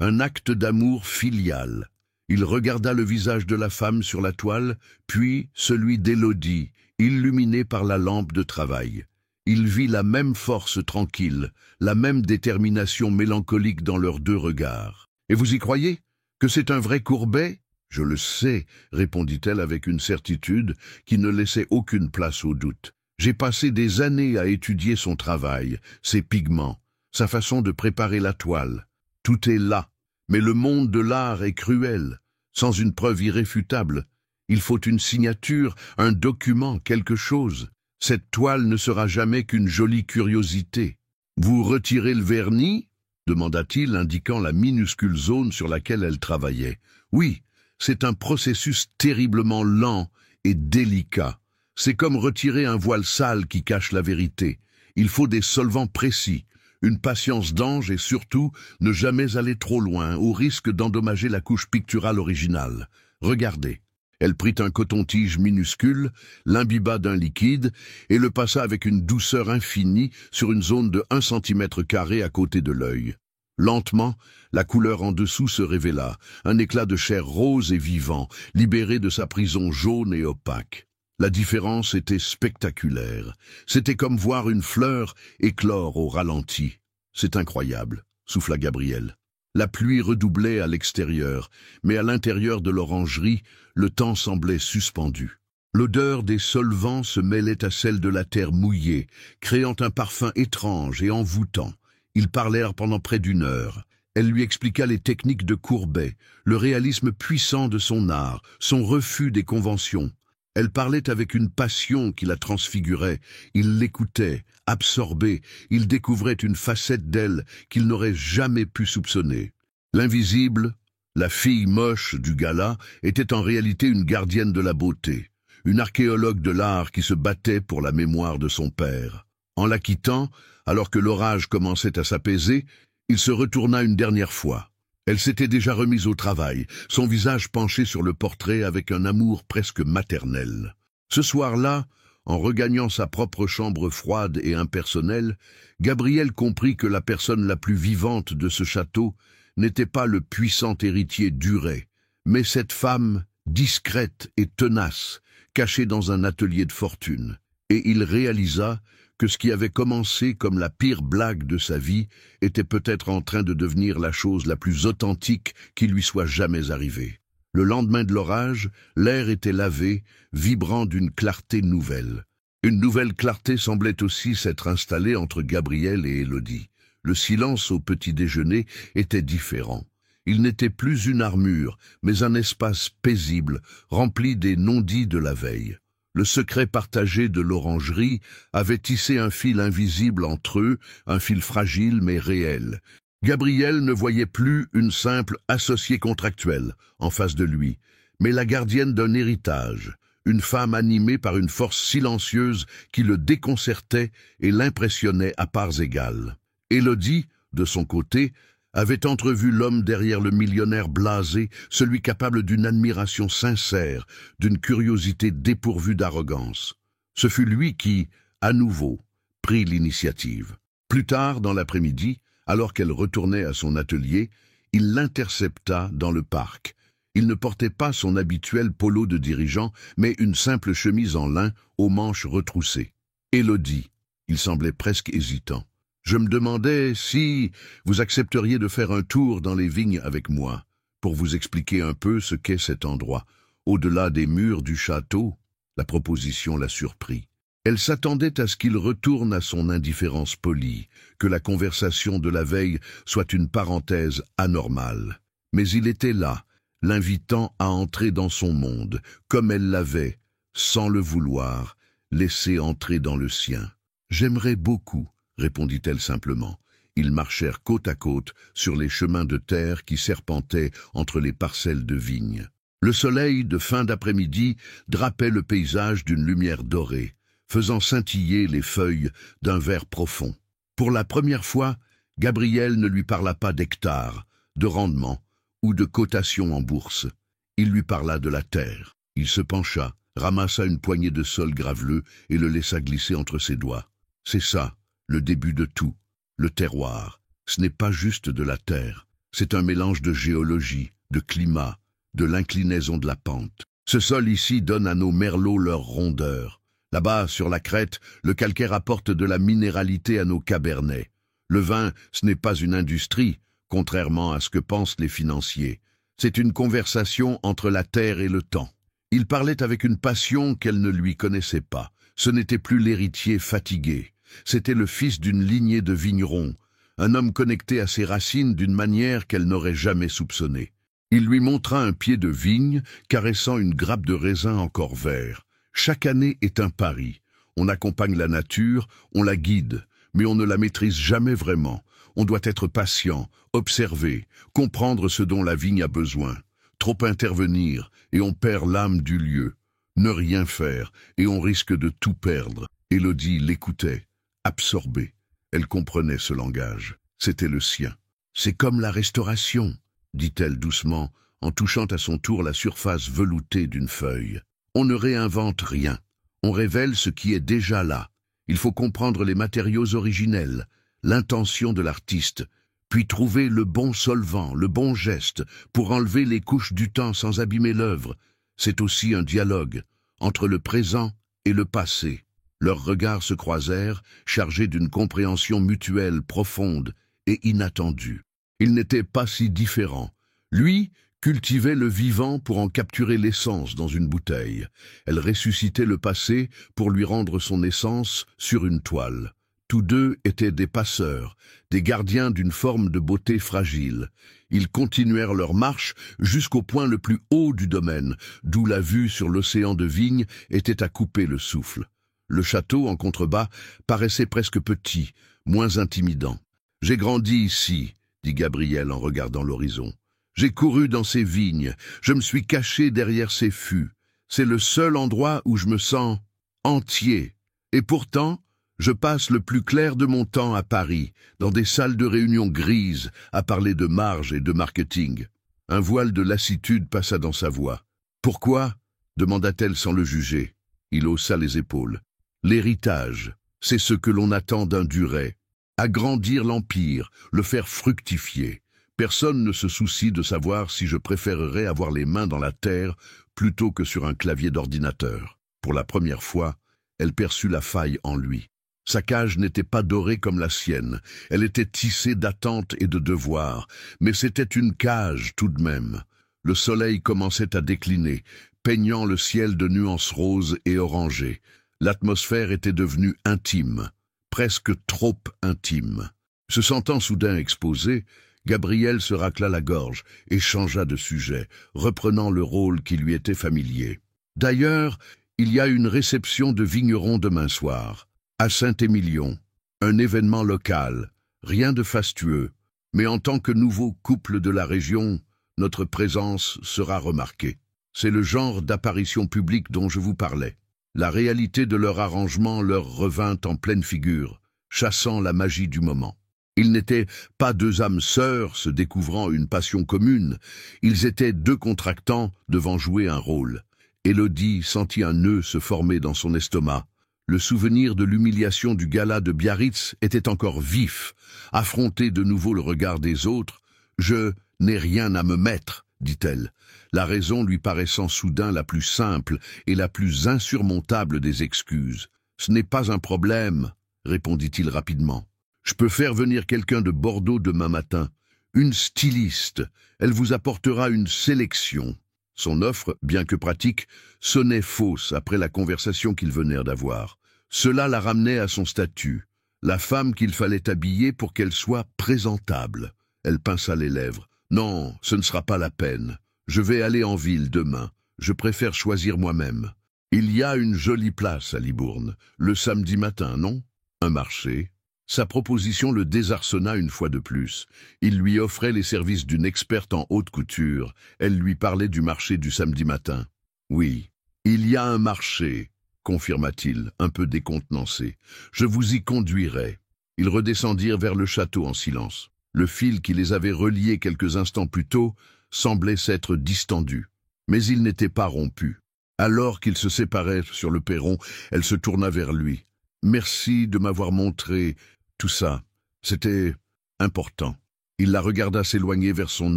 un acte d'amour filial. Il regarda le visage de la femme sur la toile, puis celui d'Élodie, illuminé par la lampe de travail. Il vit la même force tranquille, la même détermination mélancolique dans leurs deux regards. « Et vous y croyez? Que c'est un vrai Courbet ?»« Je le sais, » répondit-elle avec une certitude qui ne laissait aucune place au doute. « J'ai passé des années à étudier son travail, ses pigments, sa façon de préparer la toile. Tout est là. Mais le monde de l'art est cruel, sans une preuve irréfutable. Il faut une signature, un document, quelque chose. Cette toile ne sera jamais qu'une jolie curiosité. « Vous retirez le vernis ?» demanda-t-il, indiquant la minuscule zone sur laquelle elle travaillait. « Oui, c'est un processus terriblement lent et délicat. C'est comme retirer un voile sale qui cache la vérité. Il faut des solvants précis, une patience d'ange et surtout ne jamais aller trop loin, au risque d'endommager la couche picturale originale. Regardez. » Elle prit un coton-tige minuscule, l'imbiba d'un liquide et le passa avec une douceur infinie sur une zone de 1 cm² à côté de l'œil. Lentement, la couleur en dessous se révéla, un éclat de chair rose et vivant, libéré de sa prison jaune et opaque. La différence était spectaculaire. C'était comme voir une fleur éclore au ralenti. « C'est incroyable », souffla Gabriel. La pluie redoublait à l'extérieur, mais à l'intérieur de l'orangerie, le temps semblait suspendu. L'odeur des solvants se mêlait à celle de la terre mouillée, créant un parfum étrange et envoûtant. Ils parlèrent pendant près d'1 heure. Elle lui expliqua les techniques de Courbet, le réalisme puissant de son art, son refus des conventions. Elle parlait avec une passion qui la transfigurait. Il l'écoutait, absorbé, il découvrait une facette d'elle qu'il n'aurait jamais pu soupçonner. L'invisible, la fille moche du gala, était en réalité une gardienne de la beauté, une archéologue de l'art qui se battait pour la mémoire de son père. En la quittant, alors que l'orage commençait à s'apaiser, il se retourna une dernière fois. Elle s'était déjà remise au travail, son visage penché sur le portrait avec un amour presque maternel. Ce soir-là, en regagnant sa propre chambre froide et impersonnelle, Gabriel comprit que la personne la plus vivante de ce château n'était pas le puissant héritier Duret, mais cette femme discrète et tenace, cachée dans un atelier de fortune. Et il réalisa que ce qui avait commencé comme la pire blague de sa vie était peut-être en train de devenir la chose la plus authentique qui lui soit jamais arrivée. Le lendemain de l'orage, l'air était lavé, vibrant d'une clarté nouvelle. Une nouvelle clarté semblait aussi s'être installée entre Gabriel et Élodie. Le silence au petit déjeuner était différent. Il n'était plus une armure, mais un espace paisible, rempli des non-dits de la veille. Le secret partagé de l'orangerie avait tissé un fil invisible entre eux, un fil fragile mais réel. Gabriel ne voyait plus une simple associée contractuelle en face de lui, mais la gardienne d'un héritage, une femme animée par une force silencieuse qui le déconcertait et l'impressionnait à parts égales. Élodie, de son côté, avait entrevu l'homme derrière le millionnaire blasé, celui capable d'une admiration sincère, d'une curiosité dépourvue d'arrogance. Ce fut lui qui, à nouveau, prit l'initiative. Plus tard, dans l'après-midi, alors qu'elle retournait à son atelier, il l'intercepta dans le parc. Il ne portait pas son habituel polo de dirigeant, mais une simple chemise en lin aux manches retroussées. « Élodie », il semblait presque hésitant. « Je me demandais si vous accepteriez de faire un tour dans les vignes avec moi, pour vous expliquer un peu ce qu'est cet endroit. Au-delà des murs du château, la proposition la surprit. Elle s'attendait à ce qu'il retourne à son indifférence polie, que la conversation de la veille soit une parenthèse anormale. Mais il était là, l'invitant à entrer dans son monde, comme elle l'avait, sans le vouloir, laissé entrer dans le sien. « J'aimerais beaucoup », répondit-elle simplement. Ils marchèrent côte à côte sur les chemins de terre qui serpentaient entre les parcelles de vignes. Le soleil de fin d'après-midi drapait le paysage d'une lumière dorée, faisant scintiller les feuilles d'un vert profond. Pour la première fois, Gabriel ne lui parla pas d'hectares, de rendement ou de cotation en bourse. Il lui parla de la terre. Il se pencha, ramassa une poignée de sol graveleux et le laissa glisser entre ses doigts. C'est ça, le début de tout, le terroir. Ce n'est pas juste de la terre, c'est un mélange de géologie, de climat, de l'inclinaison de la pente. Ce sol ici donne à nos merlots leur rondeur. Là-bas, sur la crête, le calcaire apporte de la minéralité à nos cabernets. Le vin, ce n'est pas une industrie, contrairement à ce que pensent les financiers. C'est une conversation entre la terre et le temps. Il parlait avec une passion qu'elle ne lui connaissait pas. Ce n'était plus l'héritier fatigué. C'était le fils d'une lignée de vignerons, un homme connecté à ses racines d'une manière qu'elle n'aurait jamais soupçonnée. Il lui montra un pied de vigne, caressant une grappe de raisin encore vert. Chaque année est un pari. On accompagne la nature, on la guide, mais on ne la maîtrise jamais vraiment. On doit être patient, observer, comprendre ce dont la vigne a besoin. Trop intervenir, et on perd l'âme du lieu. Ne rien faire, et on risque de tout perdre. Élodie l'écoutait, absorbée. Elle comprenait ce langage. C'était le sien. C'est comme la restauration, dit-elle doucement, en touchant à son tour la surface veloutée d'une feuille. On ne réinvente rien. On révèle ce qui est déjà là. Il faut comprendre les matériaux originels, l'intention de l'artiste, puis trouver le bon solvant, le bon geste, pour enlever les couches du temps sans abîmer l'œuvre. C'est aussi un dialogue entre le présent et le passé. Leurs regards se croisèrent, chargés d'une compréhension mutuelle profonde et inattendue. Ils n'étaient pas si différents. Lui cultivait le vivant pour en capturer l'essence dans une bouteille. Elle ressuscitait le passé pour lui rendre son essence sur une toile. Tous deux étaient des passeurs, des gardiens d'une forme de beauté fragile. Ils continuèrent leur marche jusqu'au point le plus haut du domaine, d'où la vue sur l'océan de vigne était à couper le souffle. Le château, en contrebas, paraissait presque petit, moins intimidant. « J'ai grandi ici », dit Gabriel en regardant l'horizon. « J'ai couru dans ces vignes, je me suis caché derrière ces fûts. C'est le seul endroit où je me sens entier. Et pourtant, je passe le plus clair de mon temps à Paris, dans des salles de réunion grises, à parler de marge et de marketing. » Un voile de lassitude passa dans sa voix. « Pourquoi ?» demanda-t-elle sans le juger. Il haussa les épaules. « L'héritage, c'est ce que l'on attend d'un Duret. Agrandir l'empire, le faire fructifier. Personne ne se soucie de savoir si je préférerais avoir les mains dans la terre plutôt que sur un clavier d'ordinateur. » Pour la première fois, elle perçut la faille en lui. Sa cage n'était pas dorée comme la sienne, elle était tissée d'attentes et de devoirs, mais c'était une cage tout de même. Le soleil commençait à décliner, peignant le ciel de nuances roses et orangées. L'atmosphère était devenue intime, presque trop intime. Se sentant soudain exposé, Gabriel se racla la gorge et changea de sujet, reprenant le rôle qui lui était familier. « D'ailleurs, il y a une réception de vignerons demain soir, à Saint-Émilion, un événement local, rien de fastueux, mais en tant que nouveau couple de la région, notre présence sera remarquée. C'est le genre d'apparition publique dont je vous parlais. » La réalité de leur arrangement leur revint en pleine figure, chassant la magie du moment. Ils n'étaient pas deux âmes sœurs se découvrant une passion commune, ils étaient deux contractants devant jouer un rôle. Élodie sentit un nœud se former dans son estomac. Le souvenir de l'humiliation du gala de Biarritz était encore vif. Affronter de nouveau le regard des autres, « Je n'ai rien à me mettre », dit-elle, la raison lui paraissant soudain la plus simple et la plus insurmontable des excuses. « Ce n'est pas un problème », répondit-il rapidement. « Je peux faire venir quelqu'un de Bordeaux demain matin, une styliste. Elle vous apportera une sélection. » Son offre, bien que pratique, sonnait fausse après la conversation qu'ils venèrent d'avoir. Cela la ramenait à son statut, la femme qu'il fallait habiller pour qu'elle soit présentable. Elle pinça les lèvres. « Non, ce ne sera pas la peine. Je vais aller en ville demain. Je préfère choisir moi-même. Il y a une jolie place à Libourne, le samedi matin, non? Un marché. » Sa proposition le désarçonna une fois de plus. Il lui offrait les services d'une experte en haute couture. Elle lui parlait du marché du samedi matin. « Oui, il y a un marché, » confirma-t-il, un peu décontenancé. « Je vous y conduirai. » Ils redescendirent vers le château en silence. Le fil qui les avait reliés quelques instants plus tôt semblait s'être distendu. Mais il n'était pas rompu. Alors qu'ils se séparaient sur le perron, elle se tourna vers lui. « Merci de m'avoir montré tout ça. C'était important. » Il la regarda s'éloigner vers son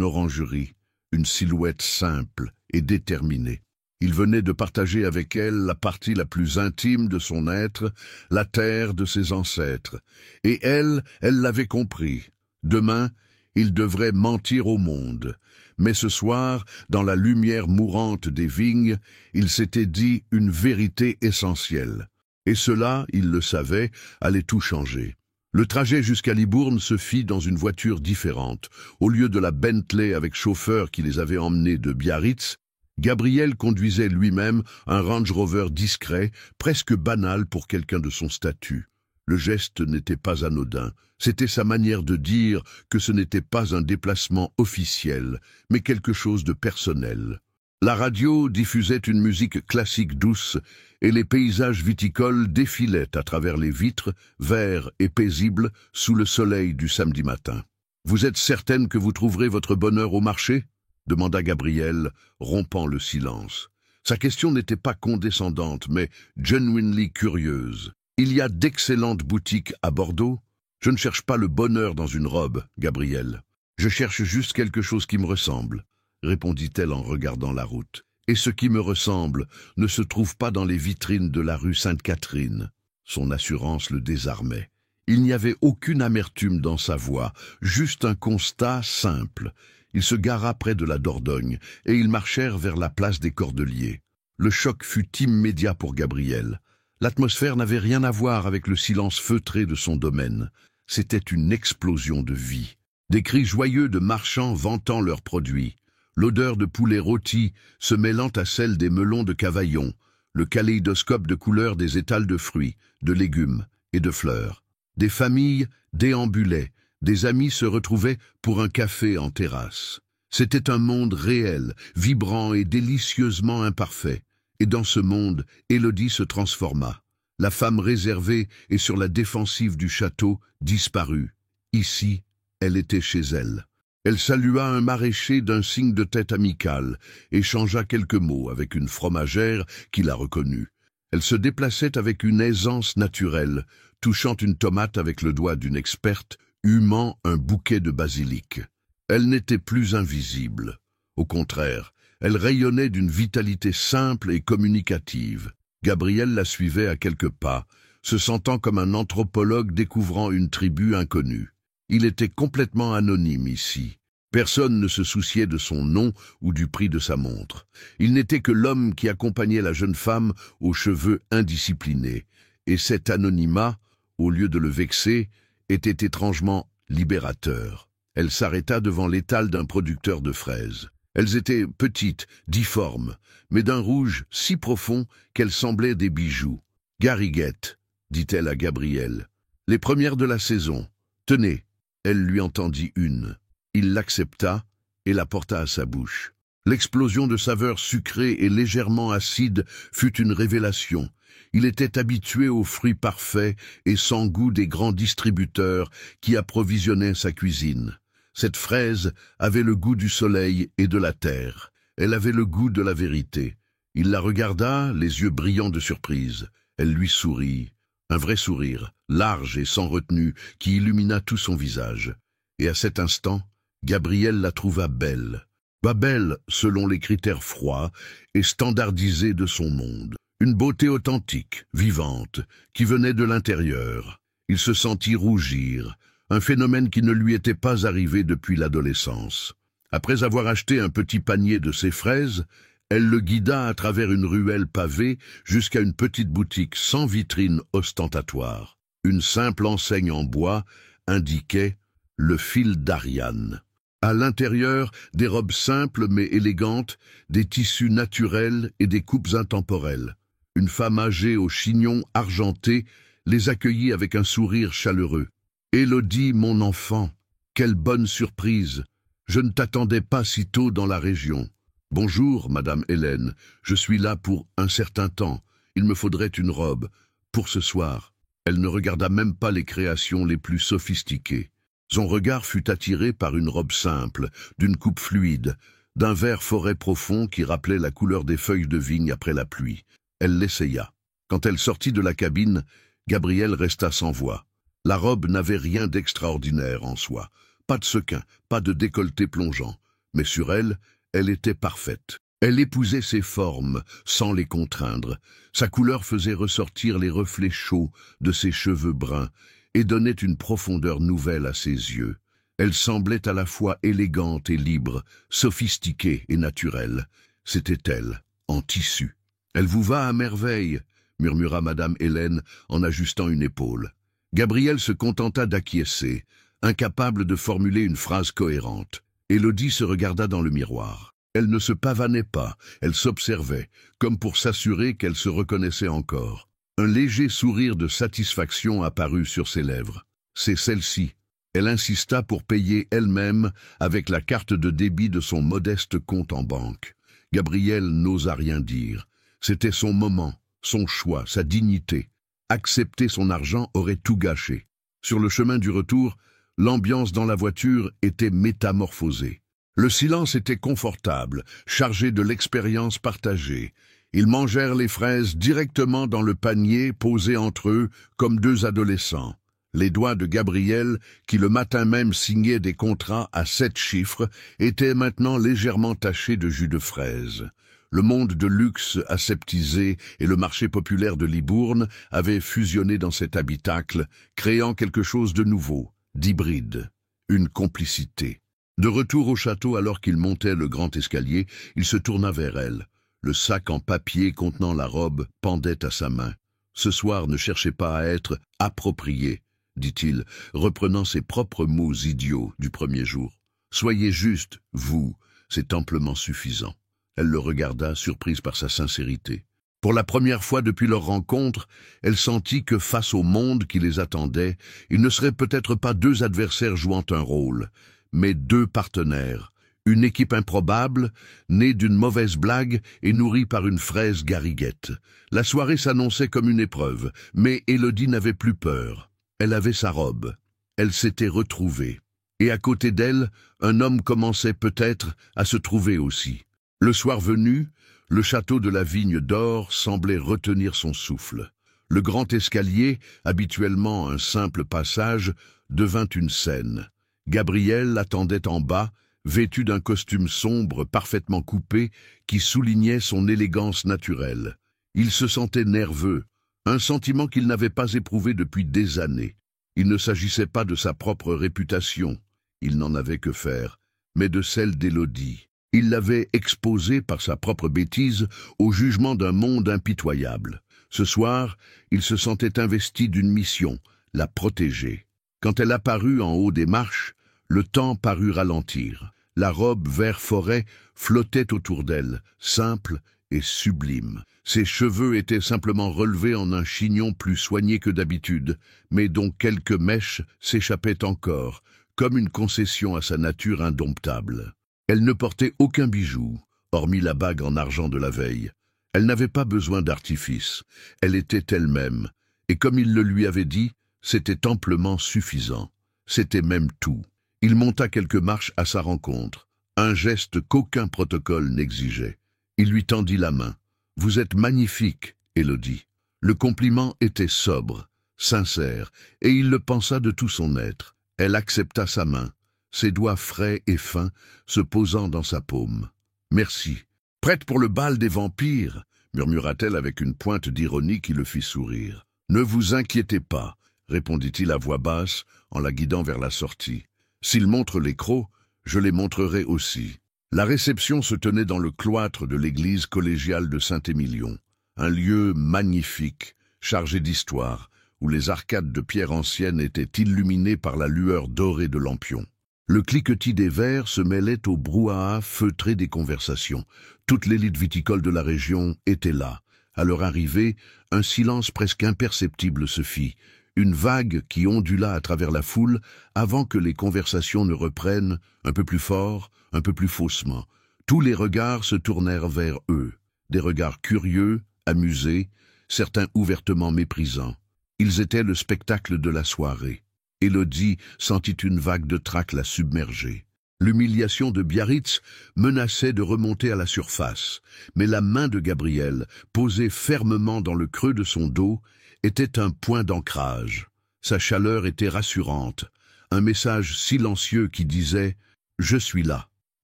orangerie, une silhouette simple et déterminée. Il venait de partager avec elle la partie la plus intime de son être, la terre de ses ancêtres. Et elle l'avait compris. Demain, il devrait mentir au monde. Mais ce soir, dans la lumière mourante des vignes, il s'était dit une vérité essentielle. Et cela, il le savait, allait tout changer. Le trajet jusqu'à Libourne se fit dans une voiture différente. Au lieu de la Bentley avec chauffeur qui les avait emmenés de Biarritz, Gabriel conduisait lui-même un Range Rover discret, presque banal pour quelqu'un de son statut. Le geste n'était pas anodin. C'était sa manière de dire que ce n'était pas un déplacement officiel, mais quelque chose de personnel. La radio diffusait une musique classique douce et les paysages viticoles défilaient à travers les vitres, verts et paisibles, sous le soleil du samedi matin. « Vous êtes certaine que vous trouverez votre bonheur au marché ?» demanda Gabriel, rompant le silence. Sa question n'était pas condescendante, mais genuinely curieuse. « Il y a d'excellentes boutiques à Bordeaux. Je ne cherche pas le bonheur dans une robe, Gabriel. Je cherche juste quelque chose qui me ressemble, » répondit-elle en regardant la route. « Et ce qui me ressemble ne se trouve pas dans les vitrines de la rue Sainte-Catherine. » Son assurance le désarmait. Il n'y avait aucune amertume dans sa voix, juste un constat simple. Il se gara près de la Dordogne, et ils marchèrent vers la place des Cordeliers. Le choc fut immédiat pour Gabriel. L'atmosphère n'avait rien à voir avec le silence feutré de son domaine. C'était une explosion de vie. Des cris joyeux de marchands vantant leurs produits. L'odeur de poulet rôti se mêlant à celle des melons de Cavaillon, le kaléidoscope de couleurs des étals de fruits, de légumes et de fleurs. Des familles déambulaient, des amis se retrouvaient pour un café en terrasse. C'était un monde réel, vibrant et délicieusement imparfait. Et dans ce monde, Élodie se transforma. La femme réservée et sur la défensive du château disparut. Ici, elle était chez elle. Elle salua un maraîcher d'un signe de tête amical, échangea quelques mots avec une fromagère qui la reconnut. Elle se déplaçait avec une aisance naturelle, touchant une tomate avec le doigt d'une experte, humant un bouquet de basilic. Elle n'était plus invisible. Au contraire, elle rayonnait d'une vitalité simple et communicative. Gabriel la suivait à quelques pas, se sentant comme un anthropologue découvrant une tribu inconnue. Il était complètement anonyme ici. Personne ne se souciait de son nom ou du prix de sa montre. Il n'était que l'homme qui accompagnait la jeune femme aux cheveux indisciplinés. Et cet anonymat, au lieu de le vexer, était étrangement libérateur. Elle s'arrêta devant l'étal d'un producteur de fraises. Elles étaient petites, difformes, mais d'un rouge si profond qu'elles semblaient des bijoux. « Gariguette, » dit-elle à Gabriel. « Les premières de la saison. Tenez. » Elle lui en tendit une. Il l'accepta et la porta à sa bouche. L'explosion de saveurs sucrées et légèrement acides fut une révélation. Il était habitué aux fruits parfaits et sans goût des grands distributeurs qui approvisionnaient sa cuisine. Cette fraise avait le goût du soleil et de la terre. Elle avait le goût de la vérité. Il la regarda, les yeux brillants de surprise. Elle lui sourit. Un vrai sourire, large et sans retenue, qui illumina tout son visage. Et à cet instant, Gabriel la trouva belle. Pas belle selon les critères froids et standardisés de son monde. Une beauté authentique, vivante, qui venait de l'intérieur. Il se sentit rougir, un phénomène qui ne lui était pas arrivé depuis l'adolescence. Après avoir acheté un petit panier de ses fraises, elle le guida à travers une ruelle pavée jusqu'à une petite boutique sans vitrine ostentatoire. Une simple enseigne en bois indiquait « Le fil d'Ariane ». À l'intérieur, des robes simples mais élégantes, des tissus naturels et des coupes intemporelles. Une femme âgée au chignon argenté les accueillit avec un sourire chaleureux. « Élodie, mon enfant, quelle bonne surprise! Je ne t'attendais pas si tôt dans la région. » « Bonjour, Madame Hélène, je suis là pour un certain temps. Il me faudrait une robe. Pour ce soir. » Elle ne regarda même pas les créations les plus sophistiquées. Son regard fut attiré par une robe simple, d'une coupe fluide, d'un vert forêt profond qui rappelait la couleur des feuilles de vigne après la pluie. Elle l'essaya. Quand elle sortit de la cabine, Gabriel resta sans voix. La robe n'avait rien d'extraordinaire en soi. Pas de sequin, pas de décolleté plongeant. Mais sur elle, elle était parfaite. Elle épousait ses formes, sans les contraindre. Sa couleur faisait ressortir les reflets chauds de ses cheveux bruns et donnait une profondeur nouvelle à ses yeux. Elle semblait à la fois élégante et libre, sophistiquée et naturelle. C'était elle, en tissu. « Elle vous va à merveille », murmura madame Hélène en ajustant une épaule. Gabriel se contenta d'acquiescer, incapable de formuler une phrase cohérente. Élodie se regarda dans le miroir. Elle ne se pavanait pas, elle s'observait, comme pour s'assurer qu'elle se reconnaissait encore. Un léger sourire de satisfaction apparut sur ses lèvres. C'est celle-ci. Elle insista pour payer elle-même avec la carte de débit de son modeste compte en banque. Gabriel n'osa rien dire. C'était son moment, son choix, sa dignité. Accepter son argent aurait tout gâché. Sur le chemin du retour, l'ambiance dans la voiture était métamorphosée. Le silence était confortable, chargé de l'expérience partagée. Ils mangèrent les fraises directement dans le panier posé entre eux comme deux adolescents. Les doigts de Gabriel, qui le matin même signait des contrats à 7 chiffres, étaient maintenant légèrement tachés de jus de fraise. Le monde de luxe aseptisé et le marché populaire de Libourne avaient fusionné dans cet habitacle, créant quelque chose de nouveau, d'hybride, une complicité. De retour au château alors qu'il montait le grand escalier, il se tourna vers elle. Le sac en papier contenant la robe pendait à sa main. Ce soir ne cherchez pas à être approprié, dit-il, reprenant ses propres mots idiots du premier jour. Soyez juste, vous, c'est amplement suffisant. Elle le regarda, surprise par sa sincérité. Pour la première fois depuis leur rencontre, elle sentit que face au monde qui les attendait, ils ne seraient peut-être pas deux adversaires jouant un rôle, mais deux partenaires, une équipe improbable, née d'une mauvaise blague et nourrie par une fraise gariguette. La soirée s'annonçait comme une épreuve, mais Élodie n'avait plus peur. Elle avait sa robe. Elle s'était retrouvée. Et à côté d'elle, un homme commençait peut-être à se trouver aussi. Le soir venu, le château de la Vigne d'Or semblait retenir son souffle. Le grand escalier, habituellement un simple passage, devint une scène. Gabriel l'attendait en bas, vêtu d'un costume sombre parfaitement coupé qui soulignait son élégance naturelle. Il se sentait nerveux, un sentiment qu'il n'avait pas éprouvé depuis des années. Il ne s'agissait pas de sa propre réputation, il n'en avait que faire, mais de celle d'Élodie. Il l'avait exposée par sa propre bêtise au jugement d'un monde impitoyable. Ce soir, il se sentait investi d'une mission, la protéger. Quand elle apparut en haut des marches, le temps parut ralentir. La robe vert forêt flottait autour d'elle, simple et sublime. Ses cheveux étaient simplement relevés en un chignon plus soigné que d'habitude, mais dont quelques mèches s'échappaient encore, comme une concession à sa nature indomptable. Elle ne portait aucun bijou, hormis la bague en argent de la veille. Elle n'avait pas besoin d'artifice. Elle était elle-même, et comme il le lui avait dit, c'était amplement suffisant. C'était même tout. Il monta quelques marches à sa rencontre, un geste qu'aucun protocole n'exigeait. Il lui tendit la main. « Vous êtes magnifique, Élodie. » Le compliment était sobre, sincère, et il le pensa de tout son être. Elle accepta sa main, ses doigts frais et fins se posant dans sa paume. « Merci. Prête pour le bal des vampires ?» murmura-t-elle avec une pointe d'ironie qui le fit sourire. « Ne vous inquiétez pas, » répondit-il à voix basse en la guidant vers la sortie. « S'ils montrent les crocs, je les montrerai aussi. » La réception se tenait dans le cloître de l'église collégiale de Saint-Émilion, un lieu magnifique, chargé d'histoire, où les arcades de pierre ancienne étaient illuminées par la lueur dorée de lampions. Le cliquetis des verres se mêlait au brouhaha feutré des conversations. Toute l'élite viticole de la région était là. À leur arrivée, un silence presque imperceptible se fit, une vague qui ondula à travers la foule avant que les conversations ne reprennent, un peu plus fort, un peu plus faussement. Tous les regards se tournèrent vers eux, des regards curieux, amusés, certains ouvertement méprisants. Ils étaient le spectacle de la soirée. Élodie sentit une vague de trac la submerger. L'humiliation de Biarritz menaçait de remonter à la surface, mais la main de Gabriel, posée fermement dans le creux de son dos, était un point d'ancrage. Sa chaleur était rassurante, un message silencieux qui disait « Je suis là ».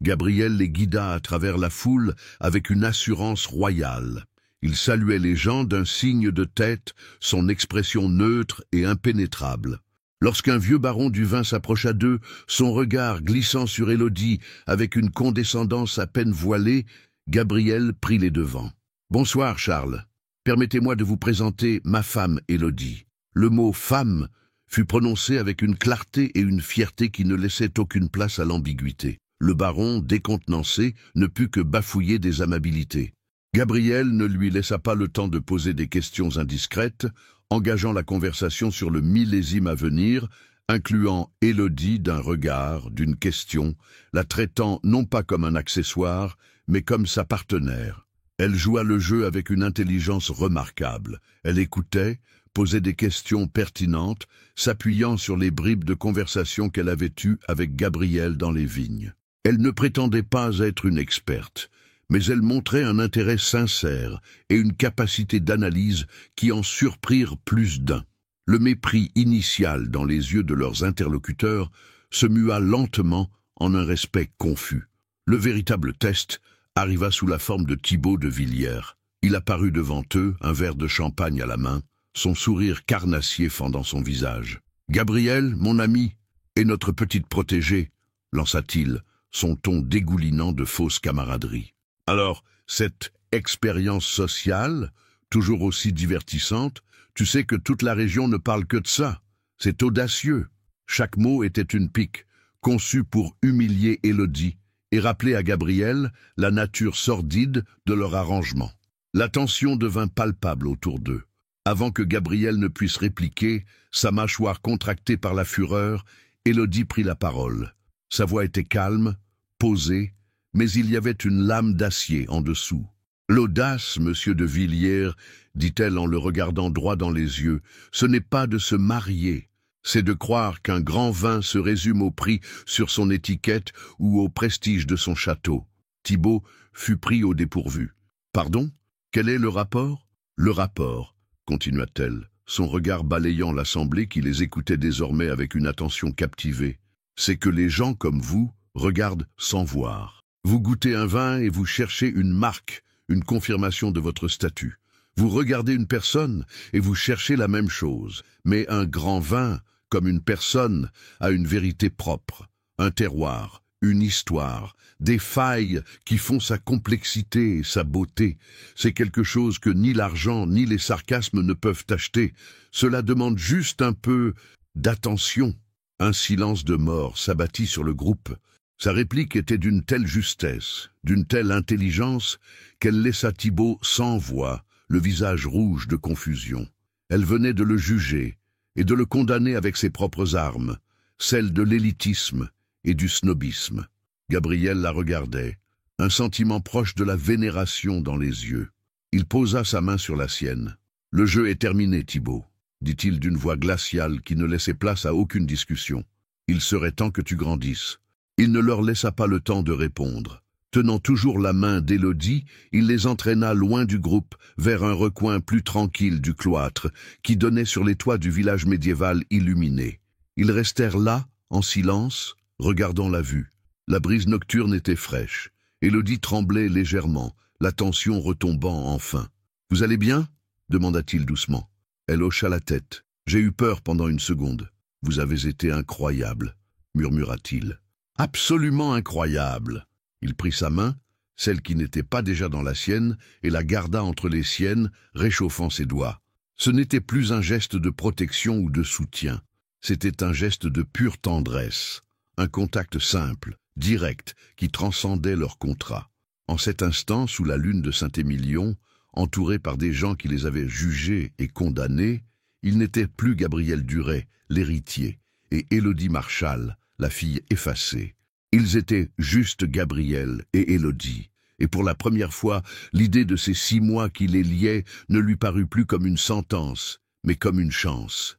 Gabriel les guida à travers la foule avec une assurance royale. Il saluait les gens d'un signe de tête, son expression neutre et impénétrable. Lorsqu'un vieux baron du vin s'approcha d'eux, son regard glissant sur Élodie avec une condescendance à peine voilée, Gabriel prit les devants. « Bonsoir, Charles. Permettez-moi de vous présenter ma femme, Élodie. » Le mot « femme » fut prononcé avec une clarté et une fierté qui ne laissaient aucune place à l'ambiguïté. Le baron, décontenancé, ne put que bafouiller des amabilités. Gabriel ne lui laissa pas le temps de poser des questions indiscrètes, engageant la conversation sur le millésime à venir, incluant Élodie d'un regard, d'une question, la traitant non pas comme un accessoire, mais comme sa partenaire. Elle joua le jeu avec une intelligence remarquable. Elle écoutait, posait des questions pertinentes, s'appuyant sur les bribes de conversation qu'elle avait eues avec Gabriel dans les vignes. Elle ne prétendait pas être une experte, mais elle montrait un intérêt sincère et une capacité d'analyse qui en surprirent plus d'un. Le mépris initial dans les yeux de leurs interlocuteurs se mua lentement en un respect confus. Le véritable test arriva sous la forme de Thibaut de Villiers. Il apparut devant eux, un verre de champagne à la main, son sourire carnassier fendant son visage. « Gabriel, mon ami, et notre petite protégée, lança-t-il, son ton dégoulinant de fausse camaraderie. Alors, cette expérience sociale, toujours aussi divertissante, tu sais que toute la région ne parle que de ça. C'est audacieux. » Chaque mot était une pique, conçue pour humilier Élodie et rappeler à Gabriel la nature sordide de leur arrangement. La tension devint palpable autour d'eux. Avant que Gabriel ne puisse répliquer, sa mâchoire contractée par la fureur, Élodie prit la parole. Sa voix était calme, posée, mais il y avait une lame d'acier en dessous. « L'audace, monsieur de Villiers, dit-elle en le regardant droit dans les yeux, ce n'est pas de se marier, c'est de croire qu'un grand vin se résume au prix sur son étiquette ou au prestige de son château. » Thibaut fut pris au dépourvu. « Pardon? Quel est le rapport ?»« Le rapport, continua-t-elle, son regard balayant l'assemblée qui les écoutait désormais avec une attention captivée. C'est que les gens comme vous regardent sans voir. Vous goûtez un vin et vous cherchez une marque, une confirmation de votre statut. Vous regardez une personne et vous cherchez la même chose. Mais un grand vin, comme une personne, a une vérité propre, un terroir, une histoire, des failles qui font sa complexité et sa beauté. C'est quelque chose que ni l'argent ni les sarcasmes ne peuvent acheter. Cela demande juste un peu d'attention. Un silence de mort s'abattit sur le groupe. Sa réplique était d'une telle justesse, d'une telle intelligence, qu'elle laissa Thibaut sans voix, le visage rouge de confusion. Elle venait de le juger et de le condamner avec ses propres armes, celles de l'élitisme et du snobisme. Gabriel la regardait, un sentiment proche de la vénération dans les yeux. Il posa sa main sur la sienne. « Le jeu est terminé, Thibaut, » dit-il d'une voix glaciale qui ne laissait place à aucune discussion. « Il serait temps que tu grandisses. » Il ne leur laissa pas le temps de répondre. Tenant toujours la main d'Élodie, il les entraîna loin du groupe, vers un recoin plus tranquille du cloître, qui donnait sur les toits du village médiéval illuminé. Ils restèrent là, en silence, regardant la vue. La brise nocturne était fraîche. Élodie tremblait légèrement, la tension retombant enfin. « Vous allez bien ?» demanda-t-il doucement. Elle hocha la tête. « J'ai eu peur pendant une seconde. Vous avez été incroyable, » murmura-t-il. « Absolument incroyable !» Il prit sa main, celle qui n'était pas déjà dans la sienne, et la garda entre les siennes, réchauffant ses doigts. Ce n'était plus un geste de protection ou de soutien. C'était un geste de pure tendresse, un contact simple, direct, qui transcendait leur contrat. En cet instant, sous la lune de Saint-Émilion, entourés par des gens qui les avaient jugés et condamnés, ils n'étaient plus Gabriel Duret, l'héritier, et Élodie Marchal, la fille effacée. Ils étaient juste Gabriel et Élodie, et pour la première fois, l'idée de ces 6 mois qui les liaient ne lui parut plus comme une sentence, mais comme une chance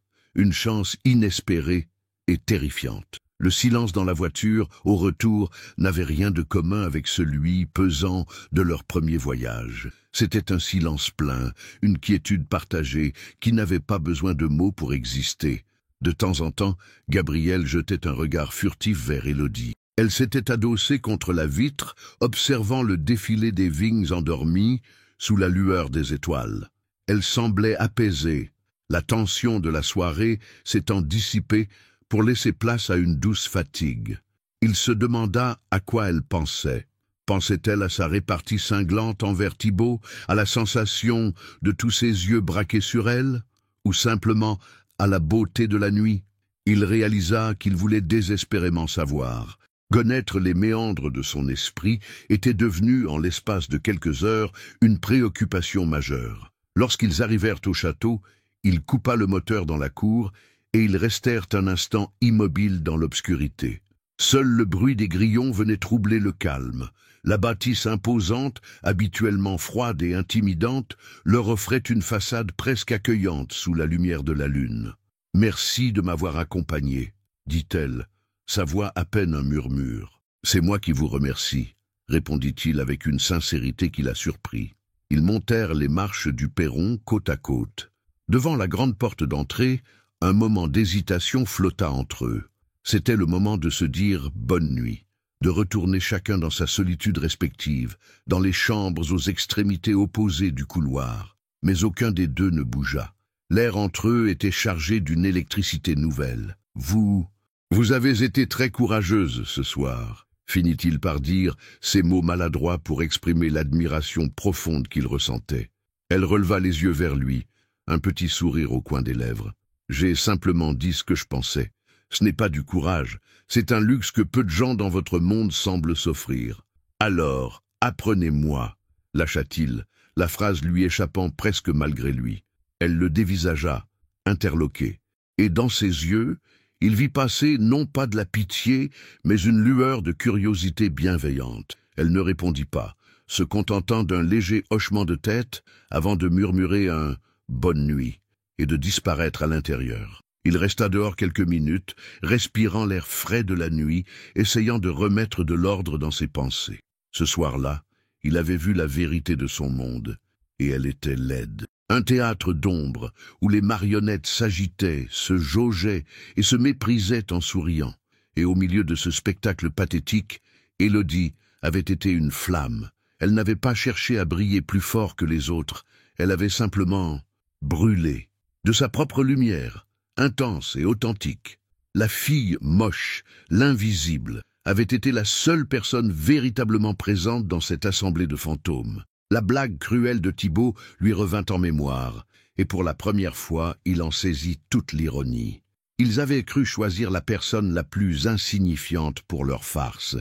inespérée et terrifiante. Le silence dans la voiture, au retour, n'avait rien de commun avec celui, pesant, de leur premier voyage. C'était un silence plein, une quiétude partagée, qui n'avait pas besoin de mots pour exister. De temps en temps, Gabriel jetait un regard furtif vers Élodie. Elle s'était adossée contre la vitre, observant le défilé des vignes endormies sous la lueur des étoiles. Elle semblait apaisée, la tension de la soirée s'étant dissipée pour laisser place à une douce fatigue. Il se demanda à quoi elle pensait. Pensait-elle à sa répartie cinglante envers Thibaut, à la sensation de tous ses yeux braqués sur elle, ou simplement à la beauté de la nuit? Il réalisa qu'il voulait désespérément savoir. Connaître les méandres de son esprit était devenu, en l'espace de quelques heures, une préoccupation majeure. Lorsqu'ils arrivèrent au château, il coupa le moteur dans la cour et ils restèrent un instant immobiles dans l'obscurité. Seul le bruit des grillons venait troubler le calme. La bâtisse imposante, habituellement froide et intimidante, leur offrait une façade presque accueillante sous la lumière de la lune. « Merci de m'avoir accompagné, » dit-elle, sa voix à peine un murmure. « C'est moi qui vous remercie, » répondit-il avec une sincérité qui la surprit. Ils montèrent les marches du perron côte à côte. Devant la grande porte d'entrée, un moment d'hésitation flotta entre eux. C'était le moment de se dire « bonne nuit », de retourner chacun dans sa solitude respective, dans les chambres aux extrémités opposées du couloir. Mais aucun des deux ne bougea. L'air entre eux était chargé d'une électricité nouvelle. « Vous avez été très courageuse ce soir », finit-il par dire, ces mots maladroits pour exprimer l'admiration profonde qu'il ressentait. Elle releva les yeux vers lui, un petit sourire au coin des lèvres. « J'ai simplement dit ce que je pensais. Ce n'est pas du courage, c'est un luxe que peu de gens dans votre monde semblent s'offrir. Alors, apprenez-moi, lâcha-t-il, la phrase lui échappant presque malgré lui. Elle le dévisagea, interloqué, et dans ses yeux, il vit passer non pas de la pitié, mais une lueur de curiosité bienveillante. Elle ne répondit pas, se contentant d'un léger hochement de tête avant de murmurer un « bonne nuit » et de disparaître à l'intérieur. Il resta dehors quelques minutes, respirant l'air frais de la nuit, essayant de remettre de l'ordre dans ses pensées. Ce soir-là, il avait vu la vérité de son monde, et elle était laide. Un théâtre d'ombre, où les marionnettes s'agitaient, se jaugeaient et se méprisaient en souriant. Et au milieu de ce spectacle pathétique, Élodie avait été une flamme. Elle n'avait pas cherché à briller plus fort que les autres, elle avait simplement brûlé, de sa propre lumière, intense et authentique. La fille moche, l'invisible, avait été la seule personne véritablement présente dans cette assemblée de fantômes. La blague cruelle de Thibaut lui revint en mémoire, et pour la première fois, il en saisit toute l'ironie. Ils avaient cru choisir la personne la plus insignifiante pour leur farce.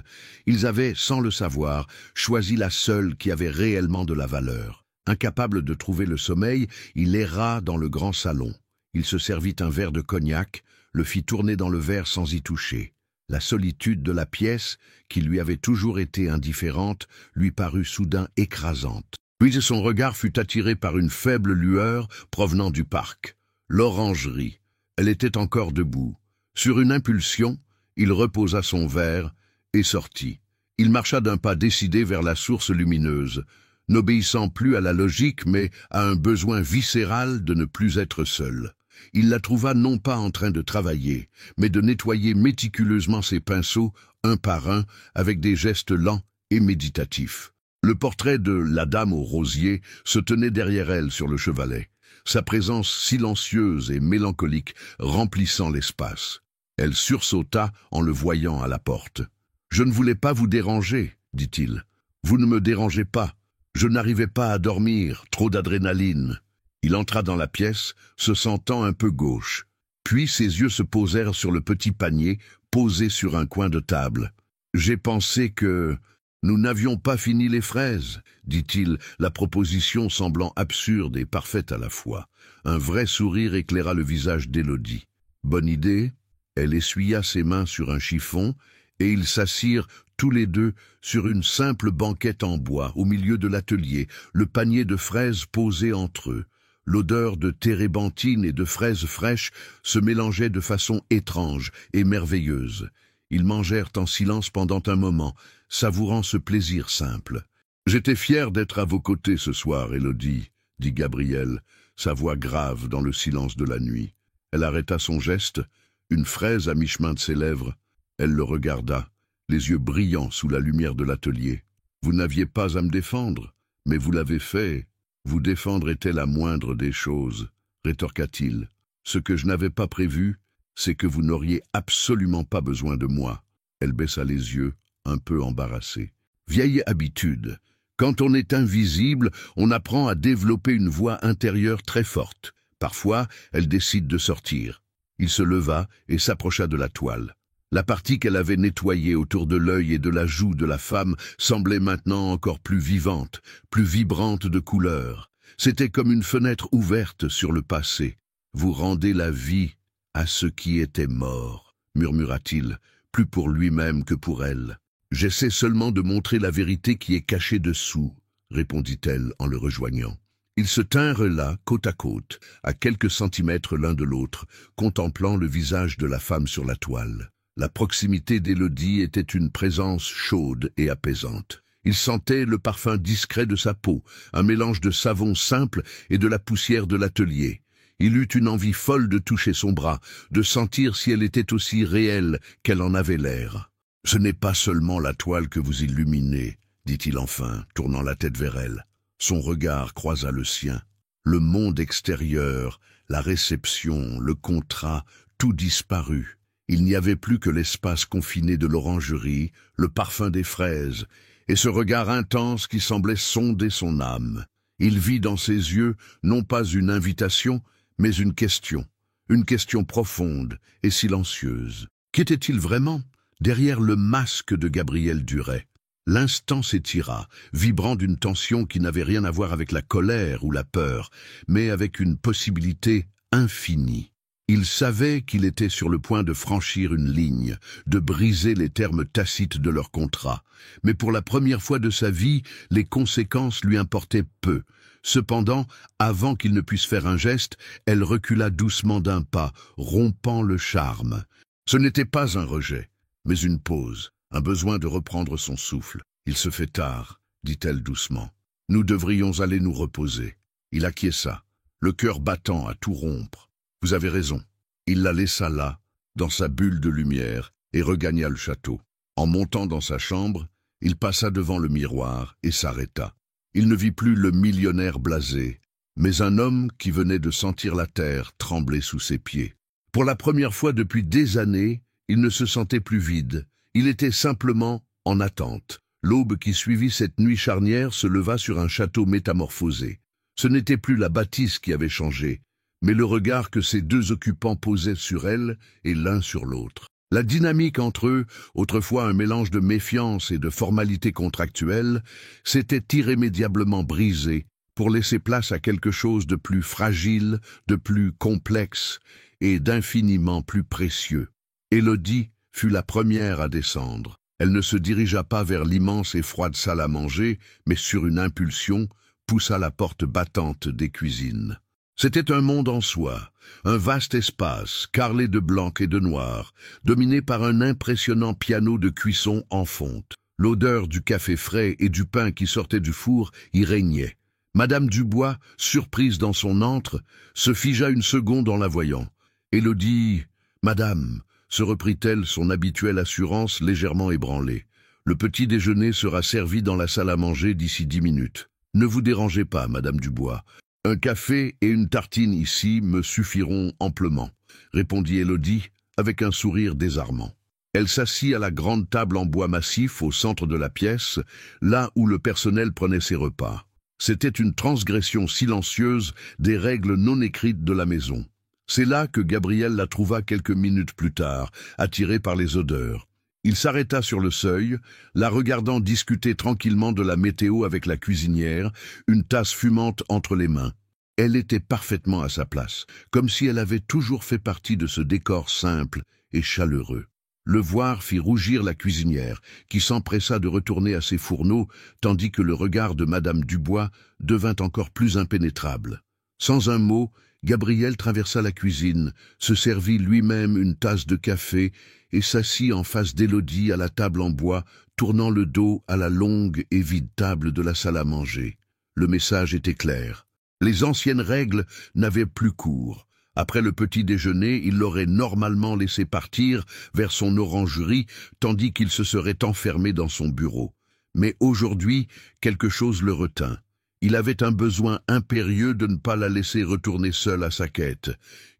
Ils avaient, sans le savoir, choisi la seule qui avait réellement de la valeur. Incapable de trouver le sommeil, il erra dans le grand salon. Il se servit un verre de cognac, le fit tourner dans le verre sans y toucher. La solitude de la pièce, qui lui avait toujours été indifférente, lui parut soudain écrasante. Puis son regard fut attiré par une faible lueur provenant du parc. L'orangerie. Elle était encore debout. Sur une impulsion, il reposa son verre et sortit. Il marcha d'un pas décidé vers la source lumineuse, n'obéissant plus à la logique mais à un besoin viscéral de ne plus être seul. Il la trouva non pas en train de travailler, mais de nettoyer méticuleusement ses pinceaux, un par un, avec des gestes lents et méditatifs. Le portrait de la dame au rosier se tenait derrière elle sur le chevalet, sa présence silencieuse et mélancolique remplissant l'espace. Elle sursauta en le voyant à la porte. « Je ne voulais pas vous déranger, » dit-il. « Vous ne me dérangez pas. Je n'arrivais pas à dormir, trop d'adrénaline. » Il entra dans la pièce, se sentant un peu gauche. Puis ses yeux se posèrent sur le petit panier, posé sur un coin de table. « J'ai pensé que nous n'avions pas fini les fraises, » dit-il, la proposition semblant absurde et parfaite à la fois. Un vrai sourire éclaira le visage d'Élodie. « Bonne idée ?» Elle essuya ses mains sur un chiffon, et ils s'assirent tous les deux sur une simple banquette en bois, au milieu de l'atelier, le panier de fraises posé entre eux. L'odeur de térébenthine et de fraises fraîches se mélangeait de façon étrange et merveilleuse. Ils mangèrent en silence pendant un moment, savourant ce plaisir simple. « J'étais fier d'être à vos côtés ce soir, Élodie, » dit Gabriel, sa voix grave dans le silence de la nuit. Elle arrêta son geste, une fraise à mi-chemin de ses lèvres. Elle le regarda. les yeux brillants sous la lumière de l'atelier. « Vous n'aviez pas à me défendre, mais vous l'avez fait. Vous défendre était la moindre des choses, » rétorqua-t-il. « Ce que je n'avais pas prévu, c'est que vous n'auriez absolument pas besoin de moi. » Elle baissa les yeux, un peu embarrassée. Vieille habitude. Quand on est invisible, on apprend à développer une voix intérieure très forte. Parfois, elle décide de sortir. Il se leva et s'approcha de la toile. La partie qu'elle avait nettoyée autour de l'œil et de la joue de la femme semblait maintenant encore plus vivante, plus vibrante de couleurs. C'était comme une fenêtre ouverte sur le passé. « Vous rendez la vie à ce qui était mort, » murmura-t-il, plus pour lui-même que pour elle. « J'essaie seulement de montrer la vérité qui est cachée dessous, » répondit-elle en le rejoignant. Ils se tinrent là, côte à côte, à quelques centimètres l'un de l'autre, contemplant le visage de la femme sur la toile. La proximité d'Élodie était une présence chaude et apaisante. Il sentait le parfum discret de sa peau, un mélange de savon simple et de la poussière de l'atelier. Il eut une envie folle de toucher son bras, de sentir si elle était aussi réelle qu'elle en avait l'air. « Ce n'est pas seulement la toile que vous illuminez, » dit-il enfin, tournant la tête vers elle. Son regard croisa le sien. Le monde extérieur, la réception, le contrat, tout disparut. Il n'y avait plus que l'espace confiné de l'orangerie, le parfum des fraises, et ce regard intense qui semblait sonder son âme. Il vit dans ses yeux non pas une invitation, mais une question profonde et silencieuse. Qu'était-il vraiment derrière le masque de Gabriel Duret? L'instant s'étira, vibrant d'une tension qui n'avait rien à voir avec la colère ou la peur, mais avec une possibilité infinie. Il savait qu'il était sur le point de franchir une ligne, de briser les termes tacites de leur contrat. Mais pour la première fois de sa vie, les conséquences lui importaient peu. Cependant, avant qu'il ne puisse faire un geste, elle recula doucement d'un pas, rompant le charme. Ce n'était pas un rejet, mais une pause, un besoin de reprendre son souffle. « Il se fait tard, » dit-elle doucement. « Nous devrions aller nous reposer. » Il acquiesça, le cœur battant à tout rompre. « Vous avez raison. » Il la laissa là, dans sa bulle de lumière, et regagna le château. En montant dans sa chambre, il passa devant le miroir et s'arrêta. Il ne vit plus le millionnaire blasé, mais un homme qui venait de sentir la terre trembler sous ses pieds. Pour la première fois depuis des années, il ne se sentait plus vide. Il était simplement en attente. L'aube qui suivit cette nuit charnière se leva sur un château métamorphosé. Ce n'était plus la bâtisse qui avait changé, mais le regard que ces deux occupants posaient sur elle et l'un sur l'autre. La dynamique entre eux, autrefois un mélange de méfiance et de formalité contractuelle, s'était irrémédiablement brisée pour laisser place à quelque chose de plus fragile, de plus complexe et d'infiniment plus précieux. Élodie fut la première à descendre. Elle ne se dirigea pas vers l'immense et froide salle à manger, mais sur une impulsion, poussa la porte battante des cuisines. C'était un monde en soi, un vaste espace, carrelé de blanc et de noir, dominé par un impressionnant piano de cuisson en fonte. L'odeur du café frais et du pain qui sortait du four y régnait. Madame Dubois, surprise dans son antre, se figea une seconde en la voyant. Élodie, « Madame », se reprit-elle, son habituelle assurance légèrement ébranlée. « Le petit déjeuner sera servi dans la salle à manger d'ici 10 minutes. Ne vous dérangez pas, Madame Dubois. Un café et une tartine ici me suffiront amplement, » répondit Élodie avec un sourire désarmant. Elle s'assit à la grande table en bois massif au centre de la pièce, là où le personnel prenait ses repas. C'était une transgression silencieuse des règles non écrites de la maison. C'est là que Gabriel la trouva quelques minutes plus tard, attiré par les odeurs. Il s'arrêta sur le seuil, la regardant discuter tranquillement de la météo avec la cuisinière, une tasse fumante entre les mains. Elle était parfaitement à sa place, comme si elle avait toujours fait partie de ce décor simple et chaleureux. Le voir fit rougir la cuisinière, qui s'empressa de retourner à ses fourneaux, tandis que le regard de Madame Dubois devint encore plus impénétrable. Sans un mot, Gabriel traversa la cuisine, se servit lui-même une tasse de café et s'assit en face d'Élodie à la table en bois, tournant le dos à la longue et vide table de la salle à manger. Le message était clair. Les anciennes règles n'avaient plus cours. Après le petit déjeuner, il l'aurait normalement laissé partir vers son orangerie, tandis qu'il se serait enfermé dans son bureau. Mais aujourd'hui, quelque chose le retint. Il avait un besoin impérieux de ne pas la laisser retourner seule à sa quête.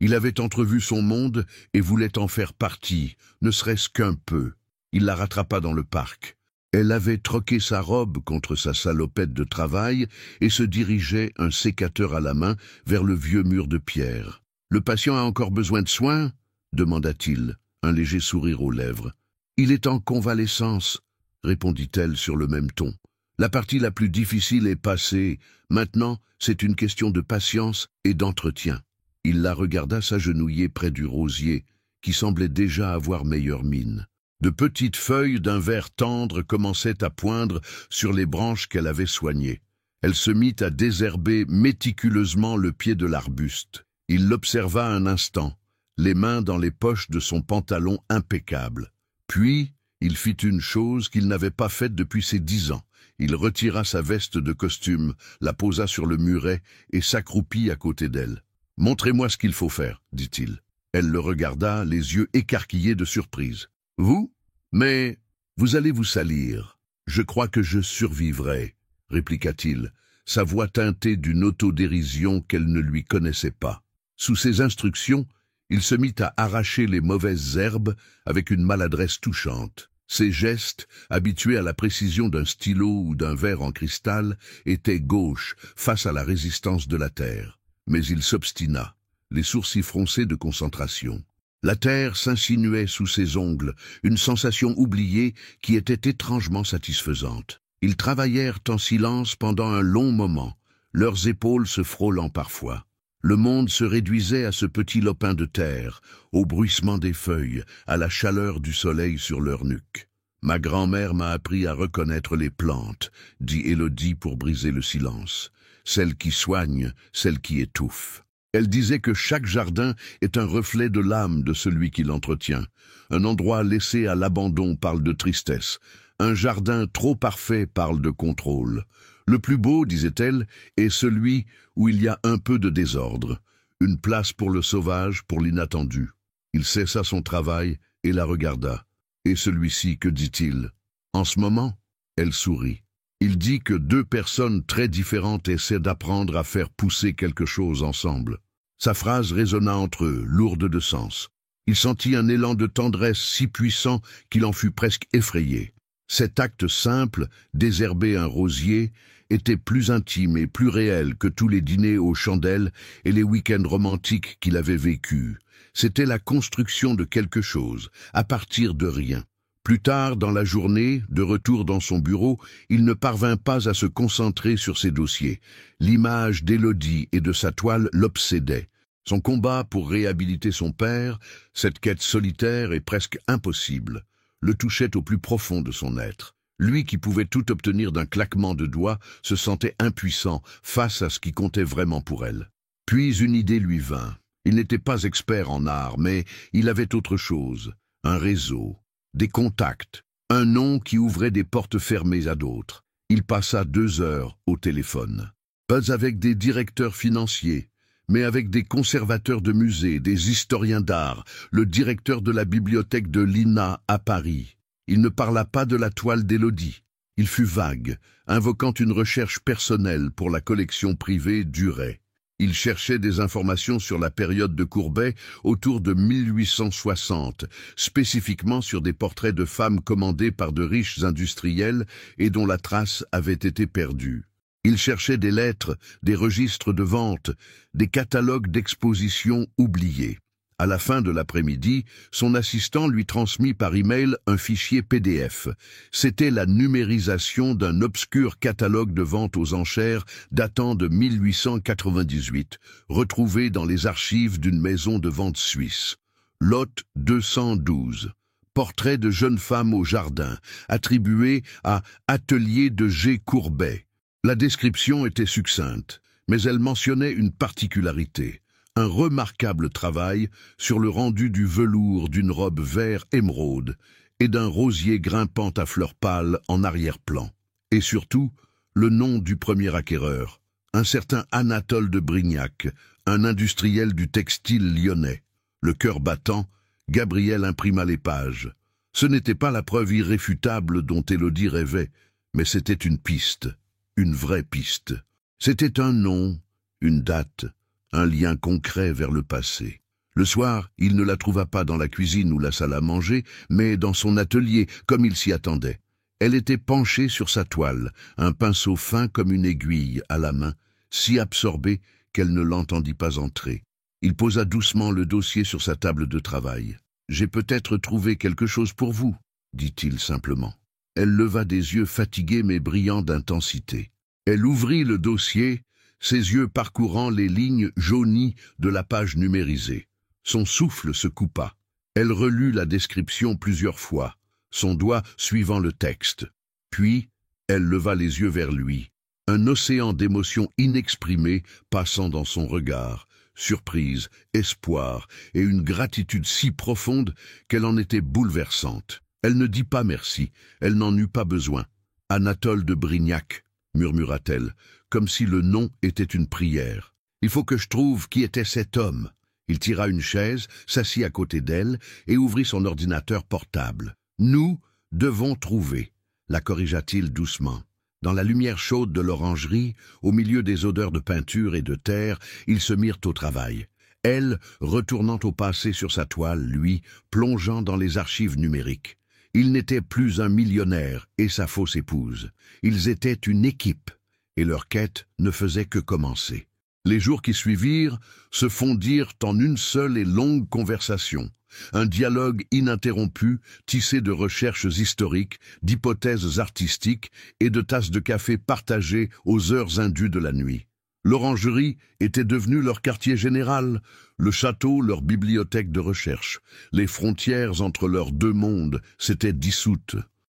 Il avait entrevu son monde et voulait en faire partie, ne serait-ce qu'un peu. Il la rattrapa dans le parc. Elle avait troqué sa robe contre sa salopette de travail et se dirigeait, un sécateur à la main, vers le vieux mur de pierre. « Le patient a encore besoin de soins ?» demanda-t-il, un léger sourire aux lèvres. « Il est en convalescence », répondit-elle sur le même ton. « La partie la plus difficile est passée. Maintenant, c'est une question de patience et d'entretien. » Il la regarda s'agenouiller près du rosier, qui semblait déjà avoir meilleure mine. De petites feuilles d'un vert tendre commençaient à poindre sur les branches qu'elle avait soignées. Elle se mit à désherber méticuleusement le pied de l'arbuste. Il l'observa un instant, les mains dans les poches de son pantalon impeccable. Puis, il fit une chose qu'il n'avait pas faite depuis ses 10 ans. Il retira sa veste de costume, la posa sur le muret et s'accroupit à côté d'elle. « Montrez-moi ce qu'il faut faire, » dit-il. Elle le regarda, les yeux écarquillés de surprise. « Vous ? Mais vous allez vous salir. Je crois que je survivrai, » répliqua-t-il, sa voix teintée d'une autodérision qu'elle ne lui connaissait pas. Sous ses instructions, il se mit à arracher les mauvaises herbes avec une maladresse touchante. Ses gestes, habitués à la précision d'un stylo ou d'un verre en cristal, étaient gauches face à la résistance de la terre. Mais il s'obstina, les sourcils froncés de concentration. La terre s'insinuait sous ses ongles, une sensation oubliée qui était étrangement satisfaisante. Ils travaillèrent en silence pendant un long moment, leurs épaules se frôlant parfois. Le monde se réduisait à ce petit lopin de terre, au bruissement des feuilles, à la chaleur du soleil sur leur nuque. « Ma grand-mère m'a appris à reconnaître les plantes, » dit Élodie pour briser le silence. « Celles qui soignent, celles qui étouffent. » Elle disait que chaque jardin est un reflet de l'âme de celui qui l'entretient. Un endroit laissé à l'abandon parle de tristesse. Un jardin trop parfait parle de contrôle. Le plus beau, disait-elle, est celui où il y a un peu de désordre. Une place pour le sauvage, pour l'inattendu. Il cessa son travail et la regarda. Et celui-ci, que dit-il? En ce moment, elle sourit. Il dit que 2 personnes très différentes essaient d'apprendre à faire pousser quelque chose ensemble. Sa phrase résonna entre eux, lourde de sens. Il sentit un élan de tendresse si puissant qu'il en fut presque effrayé. Cet acte simple, désherber un rosier, était plus intime et plus réel que tous les dîners aux chandelles et les week-ends romantiques qu'il avait vécus. C'était la construction de quelque chose, à partir de rien. Plus tard dans la journée, de retour dans son bureau, il ne parvint pas à se concentrer sur ses dossiers. L'image d'Élodie et de sa toile l'obsédait. Son combat pour réhabiliter son père, cette quête solitaire et presque impossible, le touchait au plus profond de son être. Lui qui pouvait tout obtenir d'un claquement de doigts se sentait impuissant face à ce qui comptait vraiment pour elle. Puis une idée lui vint. Il n'était pas expert en art, mais il avait autre chose, un réseau. Des contacts, un nom qui ouvrait des portes fermées à d'autres. Il passa 2 heures au téléphone. Pas avec des directeurs financiers, mais avec des conservateurs de musées, des historiens d'art, le directeur de la bibliothèque de l'INA à Paris. Il ne parla pas de la toile d'Élodie. Il fut vague, invoquant une recherche personnelle pour la collection privée Duret. Il cherchait des informations sur la période de Courbet autour de 1860, spécifiquement sur des portraits de femmes commandés par de riches industriels et dont la trace avait été perdue. Il cherchait des lettres, des registres de vente, des catalogues d'expositions oubliés. À la fin de l'après-midi, son assistant lui transmit par email un fichier PDF. C'était la numérisation d'un obscur catalogue de vente aux enchères datant de 1898, retrouvé dans les archives d'une maison de vente suisse. Lot 212. Portrait de jeune femme au jardin, attribué à Atelier de G. Courbet. La description était succincte, mais elle mentionnait une particularité. Un remarquable travail sur le rendu du velours d'une robe vert émeraude et d'un rosier grimpant à fleurs pâles en arrière-plan. Et surtout, le nom du premier acquéreur, un certain Anatole de Brignac, un industriel du textile lyonnais. Le cœur battant, Gabriel imprima les pages. Ce n'était pas la preuve irréfutable dont Élodie rêvait, mais c'était une piste, une vraie piste. C'était un nom, une date, un lien concret vers le passé. Le soir, il ne la trouva pas dans la cuisine ou la salle à manger, mais dans son atelier, comme il s'y attendait. Elle était penchée sur sa toile, un pinceau fin comme une aiguille à la main, si absorbée qu'elle ne l'entendit pas entrer. Il posa doucement le dossier sur sa table de travail. « J'ai peut-être trouvé quelque chose pour vous, » dit-il simplement. Elle leva des yeux fatigués mais brillants d'intensité. Elle ouvrit le dossier, ses yeux parcourant les lignes jaunies de la page numérisée. Son souffle se coupa. Elle relut la description plusieurs fois, son doigt suivant le texte. Puis, elle leva les yeux vers lui. Un océan d'émotions inexprimées passant dans son regard, surprise, espoir et une gratitude si profonde qu'elle en était bouleversante. Elle ne dit pas merci, elle n'en eut pas besoin. « Anatole de Brignac », murmura-t-elle, comme si le nom était une prière. « Il faut que je trouve qui était cet homme. » Il tira une chaise, s'assit à côté d'elle et ouvrit son ordinateur portable. « Nous devons trouver », la corrigea-t-il doucement. Dans la lumière chaude de l'orangerie, au milieu des odeurs de peinture et de terre, ils se mirent au travail. Elle, retournant au passé sur sa toile, lui, plongeant dans les archives numériques. Il n'était plus un millionnaire et sa fausse épouse. Ils étaient une équipe, et leur quête ne faisait que commencer. Les jours qui suivirent se fondirent en une seule et longue conversation, un dialogue ininterrompu, tissé de recherches historiques, d'hypothèses artistiques et de tasses de café partagées aux heures indues de la nuit. L'orangerie était devenue leur quartier général, le château leur bibliothèque de recherche. Les frontières entre leurs deux mondes s'étaient dissoutes.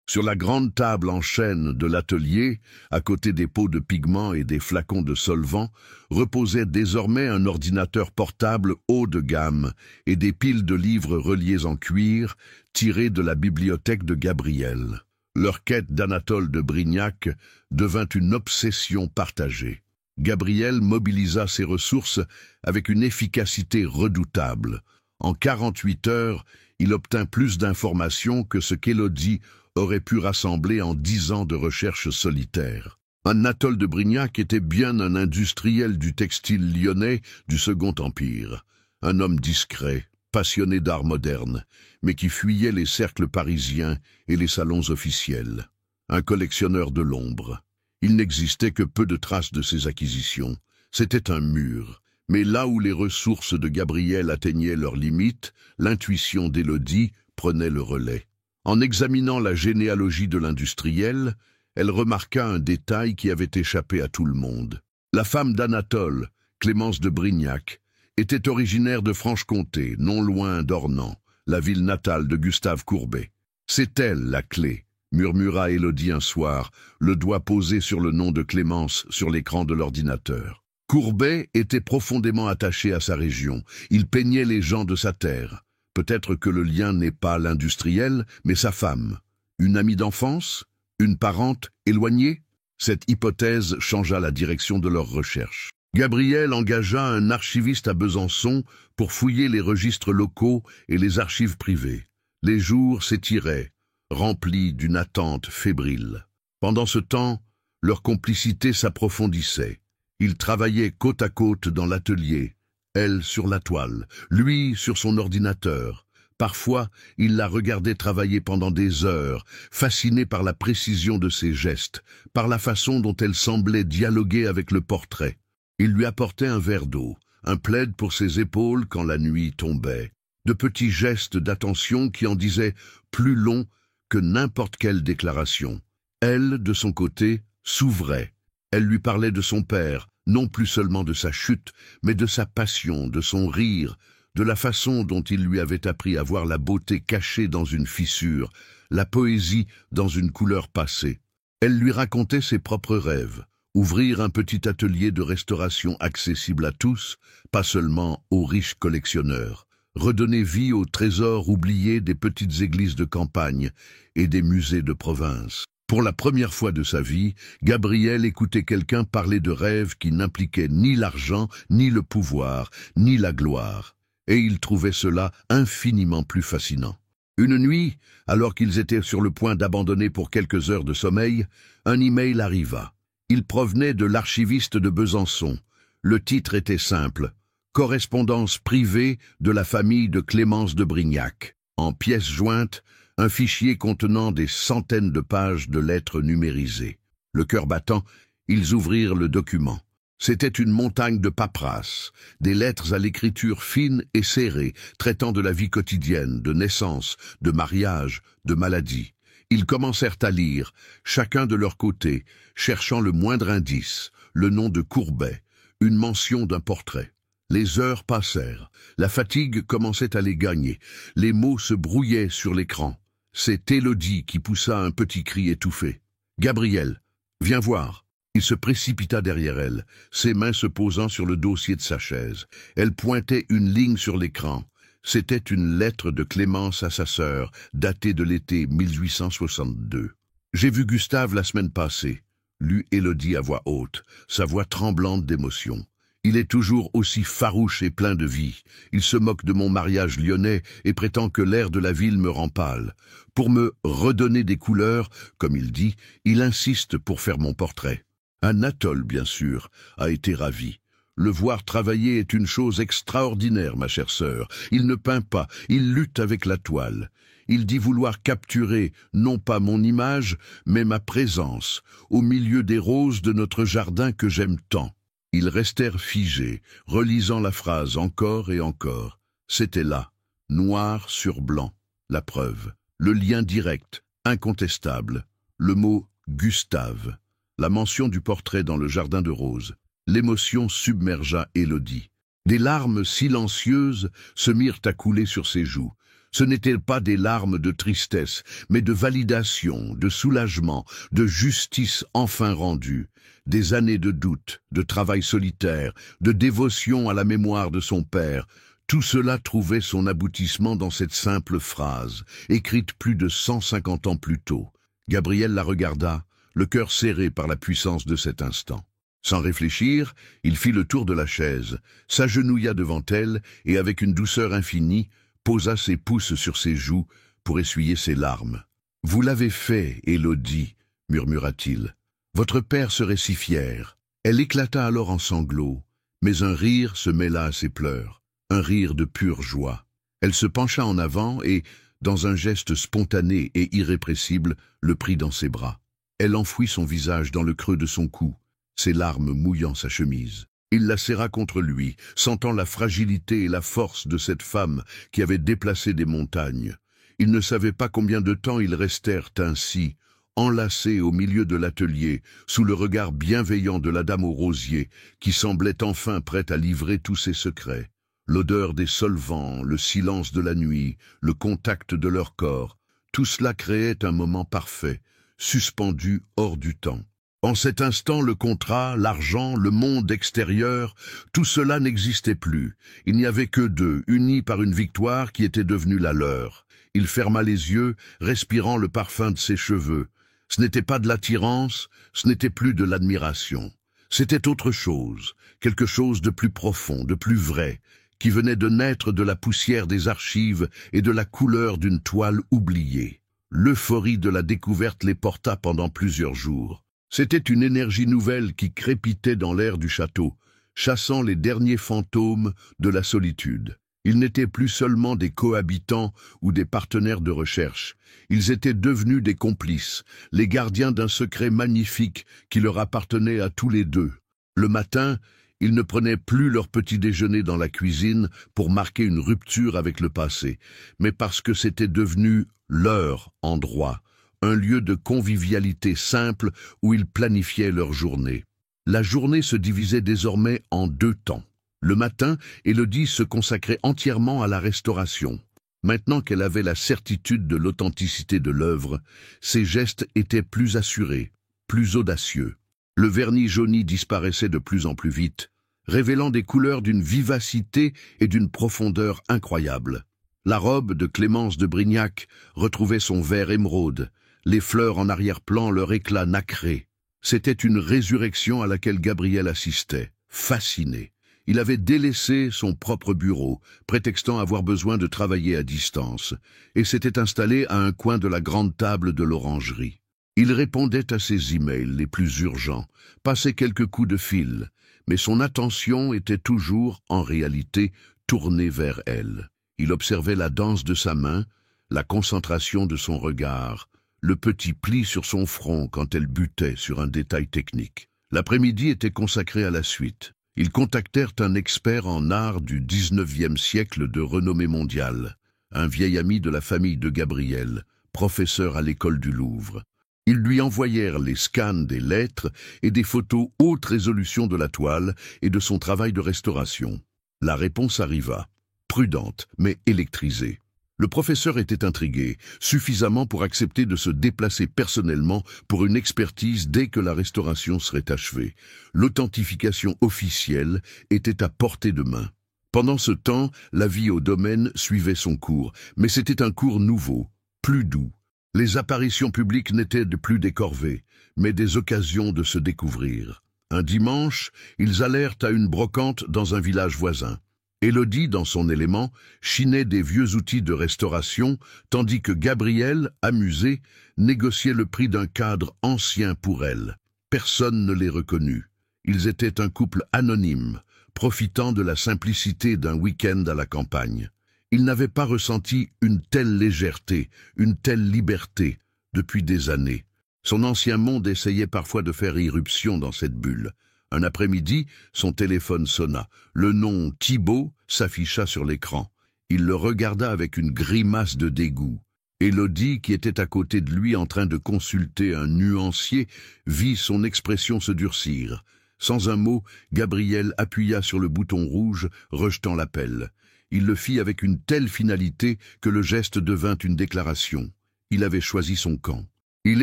Sur la grande table en chêne de l'atelier, à côté des pots de pigments et des flacons de solvant, reposait désormais un ordinateur portable haut de gamme et des piles de livres reliés en cuir, tirés de la bibliothèque de Gabriel. Leur quête d'Anatole de Brignac devint une obsession partagée. Gabriel mobilisa ses ressources avec une efficacité redoutable. En 48 heures, il obtint plus d'informations que ce qu'Élodie aurait pu rassembler en 10 ans de recherche solitaire. Anatole de Brignac était bien un industriel du textile lyonnais du Second Empire, un homme discret, passionné d'art moderne, mais qui fuyait les cercles parisiens et les salons officiels. Un collectionneur de l'ombre. Il n'existait que peu de traces de ses acquisitions. C'était un mur. Mais là où les ressources de Gabriel atteignaient leurs limites, l'intuition d'Élodie prenait le relais. En examinant la généalogie de l'industriel, elle remarqua un détail qui avait échappé à tout le monde. La femme d'Anatole, Clémence de Brignac, était originaire de Franche-Comté, non loin d'Ornans, la ville natale de Gustave Courbet. « C'est elle la clé », murmura Élodie un soir, le doigt posé sur le nom de Clémence sur l'écran de l'ordinateur. Courbet était profondément attaché à sa région. Il peignait les gens de sa terre. Peut-être que le lien n'est pas l'industriel, mais sa femme. Une amie d'enfance? Une parente éloignée? Cette hypothèse changea la direction de leurs recherches. Gabriel engagea un archiviste à Besançon pour fouiller les registres locaux et les archives privées. Les jours s'étiraient, remplis d'une attente fébrile. Pendant ce temps, leur complicité s'approfondissait. Ils travaillaient côte à côte dans l'atelier, elle sur la toile, lui sur son ordinateur. Parfois, il la regardait travailler pendant des heures, fasciné par la précision de ses gestes, par la façon dont elle semblait dialoguer avec le portrait. Il lui apportait un verre d'eau, un plaid pour ses épaules quand la nuit tombait, de petits gestes d'attention qui en disaient plus long que n'importe quelle déclaration. Elle, de son côté, s'ouvrait. Elle lui parlait de son père, non plus seulement de sa chute, mais de sa passion, de son rire, de la façon dont il lui avait appris à voir la beauté cachée dans une fissure, la poésie dans une couleur passée. Elle lui racontait ses propres rêves, ouvrir un petit atelier de restauration accessible à tous, pas seulement aux riches collectionneurs, redonner vie aux trésors oubliés des petites églises de campagne et des musées de province. Pour la première fois de sa vie, Gabriel écoutait quelqu'un parler de rêves qui n'impliquaient ni l'argent, ni le pouvoir, ni la gloire. Et il trouvait cela infiniment plus fascinant. Une nuit, alors qu'ils étaient sur le point d'abandonner pour quelques heures de sommeil, un email arriva. Il provenait de l'archiviste de Besançon. Le titre était simple: Correspondance privée de la famille de Clémence de Brignac. En pièces jointes, un fichier contenant des centaines de pages de lettres numérisées. Le cœur battant, ils ouvrirent le document. C'était une montagne de paperasse, des lettres à l'écriture fine et serrée, traitant de la vie quotidienne, de naissance, de mariage, de maladie. Ils commencèrent à lire, chacun de leur côté, cherchant le moindre indice, le nom de Courbet, une mention d'un portrait. Les heures passèrent, la fatigue commençait à les gagner, les mots se brouillaient sur l'écran. C'est Élodie qui poussa un petit cri étouffé. « Gabriel, viens voir !» Il se précipita derrière elle, ses mains se posant sur le dossier de sa chaise. Elle pointait une ligne sur l'écran. C'était une lettre de Clémence à sa sœur, datée de l'été 1862. « J'ai vu Gustave la semaine passée », lut Élodie à voix haute, sa voix tremblante d'émotion. Il est toujours aussi farouche et plein de vie. Il se moque de mon mariage lyonnais et prétend que l'air de la ville me rend pâle. Pour me redonner des couleurs, comme il dit, il insiste pour faire mon portrait. Anatole, bien sûr, a été ravi. Le voir travailler est une chose extraordinaire, ma chère sœur. Il ne peint pas, il lutte avec la toile. Il dit vouloir capturer, non pas mon image, mais ma présence, au milieu des roses de notre jardin que j'aime tant. Ils restèrent figés, relisant la phrase encore et encore. C'était là, noir sur blanc, la preuve, le lien direct, incontestable, le mot « Gustave », la mention du portrait dans le jardin de roses. L'émotion submergea Élodie. Des larmes silencieuses se mirent à couler sur ses joues. Ce n'étaient pas des larmes de tristesse, mais de validation, de soulagement, de justice enfin rendue. Des années de doute, de travail solitaire, de dévotion à la mémoire de son père. Tout cela trouvait son aboutissement dans cette simple phrase, écrite plus de 150 ans plus tôt. Gabriel la regarda, le cœur serré par la puissance de cet instant. Sans réfléchir, il fit le tour de la chaise, s'agenouilla devant elle et avec une douceur infinie, posa ses pouces sur ses joues pour essuyer ses larmes. « Vous l'avez fait, Élodie, » murmura-t-il. « Votre père serait si fier. » Elle éclata alors en sanglots, mais un rire se mêla à ses pleurs, un rire de pure joie. Elle se pencha en avant et, dans un geste spontané et irrépressible, le prit dans ses bras. Elle enfouit son visage dans le creux de son cou, ses larmes mouillant sa chemise. Il la serra contre lui, sentant la fragilité et la force de cette femme qui avait déplacé des montagnes. Ils ne savaient pas combien de temps ils restèrent ainsi, enlacés au milieu de l'atelier, sous le regard bienveillant de la dame au rosier, qui semblait enfin prête à livrer tous ses secrets. L'odeur des solvants, le silence de la nuit, le contact de leur corps, tout cela créait un moment parfait, suspendu hors du temps. En cet instant, le contrat, l'argent, le monde extérieur, tout cela n'existait plus. Il n'y avait que deux, unis par une victoire qui était devenue la leur. Il ferma les yeux, respirant le parfum de ses cheveux. Ce n'était pas de l'attirance, ce n'était plus de l'admiration. C'était autre chose, quelque chose de plus profond, de plus vrai, qui venait de naître de la poussière des archives et de la couleur d'une toile oubliée. L'euphorie de la découverte les porta pendant plusieurs jours. C'était une énergie nouvelle qui crépitait dans l'air du château, chassant les derniers fantômes de la solitude. Ils n'étaient plus seulement des cohabitants ou des partenaires de recherche. Ils étaient devenus des complices, les gardiens d'un secret magnifique qui leur appartenait à tous les deux. Le matin, ils ne prenaient plus leur petit déjeuner dans la cuisine pour marquer une rupture avec le passé, mais parce que c'était devenu leur endroit, un lieu de convivialité simple où ils planifiaient leur journée. La journée se divisait désormais en deux temps. Le matin, Élodie se consacrait entièrement à la restauration. Maintenant qu'elle avait la certitude de l'authenticité de l'œuvre, ses gestes étaient plus assurés, plus audacieux. Le vernis jauni disparaissait de plus en plus vite, révélant des couleurs d'une vivacité et d'une profondeur incroyables. La robe de Clémence de Brignac retrouvait son vert émeraude, les fleurs en arrière-plan, leur éclat nacré. C'était une résurrection à laquelle Gabriel assistait, fasciné. Il avait délaissé son propre bureau, prétextant avoir besoin de travailler à distance, et s'était installé à un coin de la grande table de l'orangerie. Il répondait à ses emails les plus urgents, passait quelques coups de fil, mais son attention était toujours, en réalité, tournée vers elle. Il observait la danse de sa main, la concentration de son regard, le petit pli sur son front quand elle butait sur un détail technique. L'après-midi était consacré à la suite. Ils contactèrent un expert en art du 19e siècle de renommée mondiale, un vieil ami de la famille de Gabriel, professeur à l'école du Louvre. Ils lui envoyèrent les scans des lettres et des photos haute résolution de la toile et de son travail de restauration. La réponse arriva, prudente mais électrisée. Le professeur était intrigué, suffisamment pour accepter de se déplacer personnellement pour une expertise dès que la restauration serait achevée. L'authentification officielle était à portée de main. Pendant ce temps, la vie au domaine suivait son cours, mais c'était un cours nouveau, plus doux. Les apparitions publiques n'étaient plus des corvées, mais des occasions de se découvrir. Un dimanche, ils allèrent à une brocante dans un village voisin. Élodie, dans son élément, chinait des vieux outils de restauration, tandis que Gabriel, amusé, négociait le prix d'un cadre ancien pour elle. Personne ne les reconnut. Ils étaient un couple anonyme, profitant de la simplicité d'un week-end à la campagne. Ils n'avaient pas ressenti une telle légèreté, une telle liberté, depuis des années. Son ancien monde essayait parfois de faire irruption dans cette bulle. Un après-midi, son téléphone sonna. Le nom Thibault s'afficha sur l'écran. Il le regarda avec une grimace de dégoût. Élodie, qui était à côté de lui en train de consulter un nuancier, vit son expression se durcir. Sans un mot, Gabriel appuya sur le bouton rouge, rejetant l'appel. Il le fit avec une telle finalité que le geste devint une déclaration. Il avait choisi son camp. Il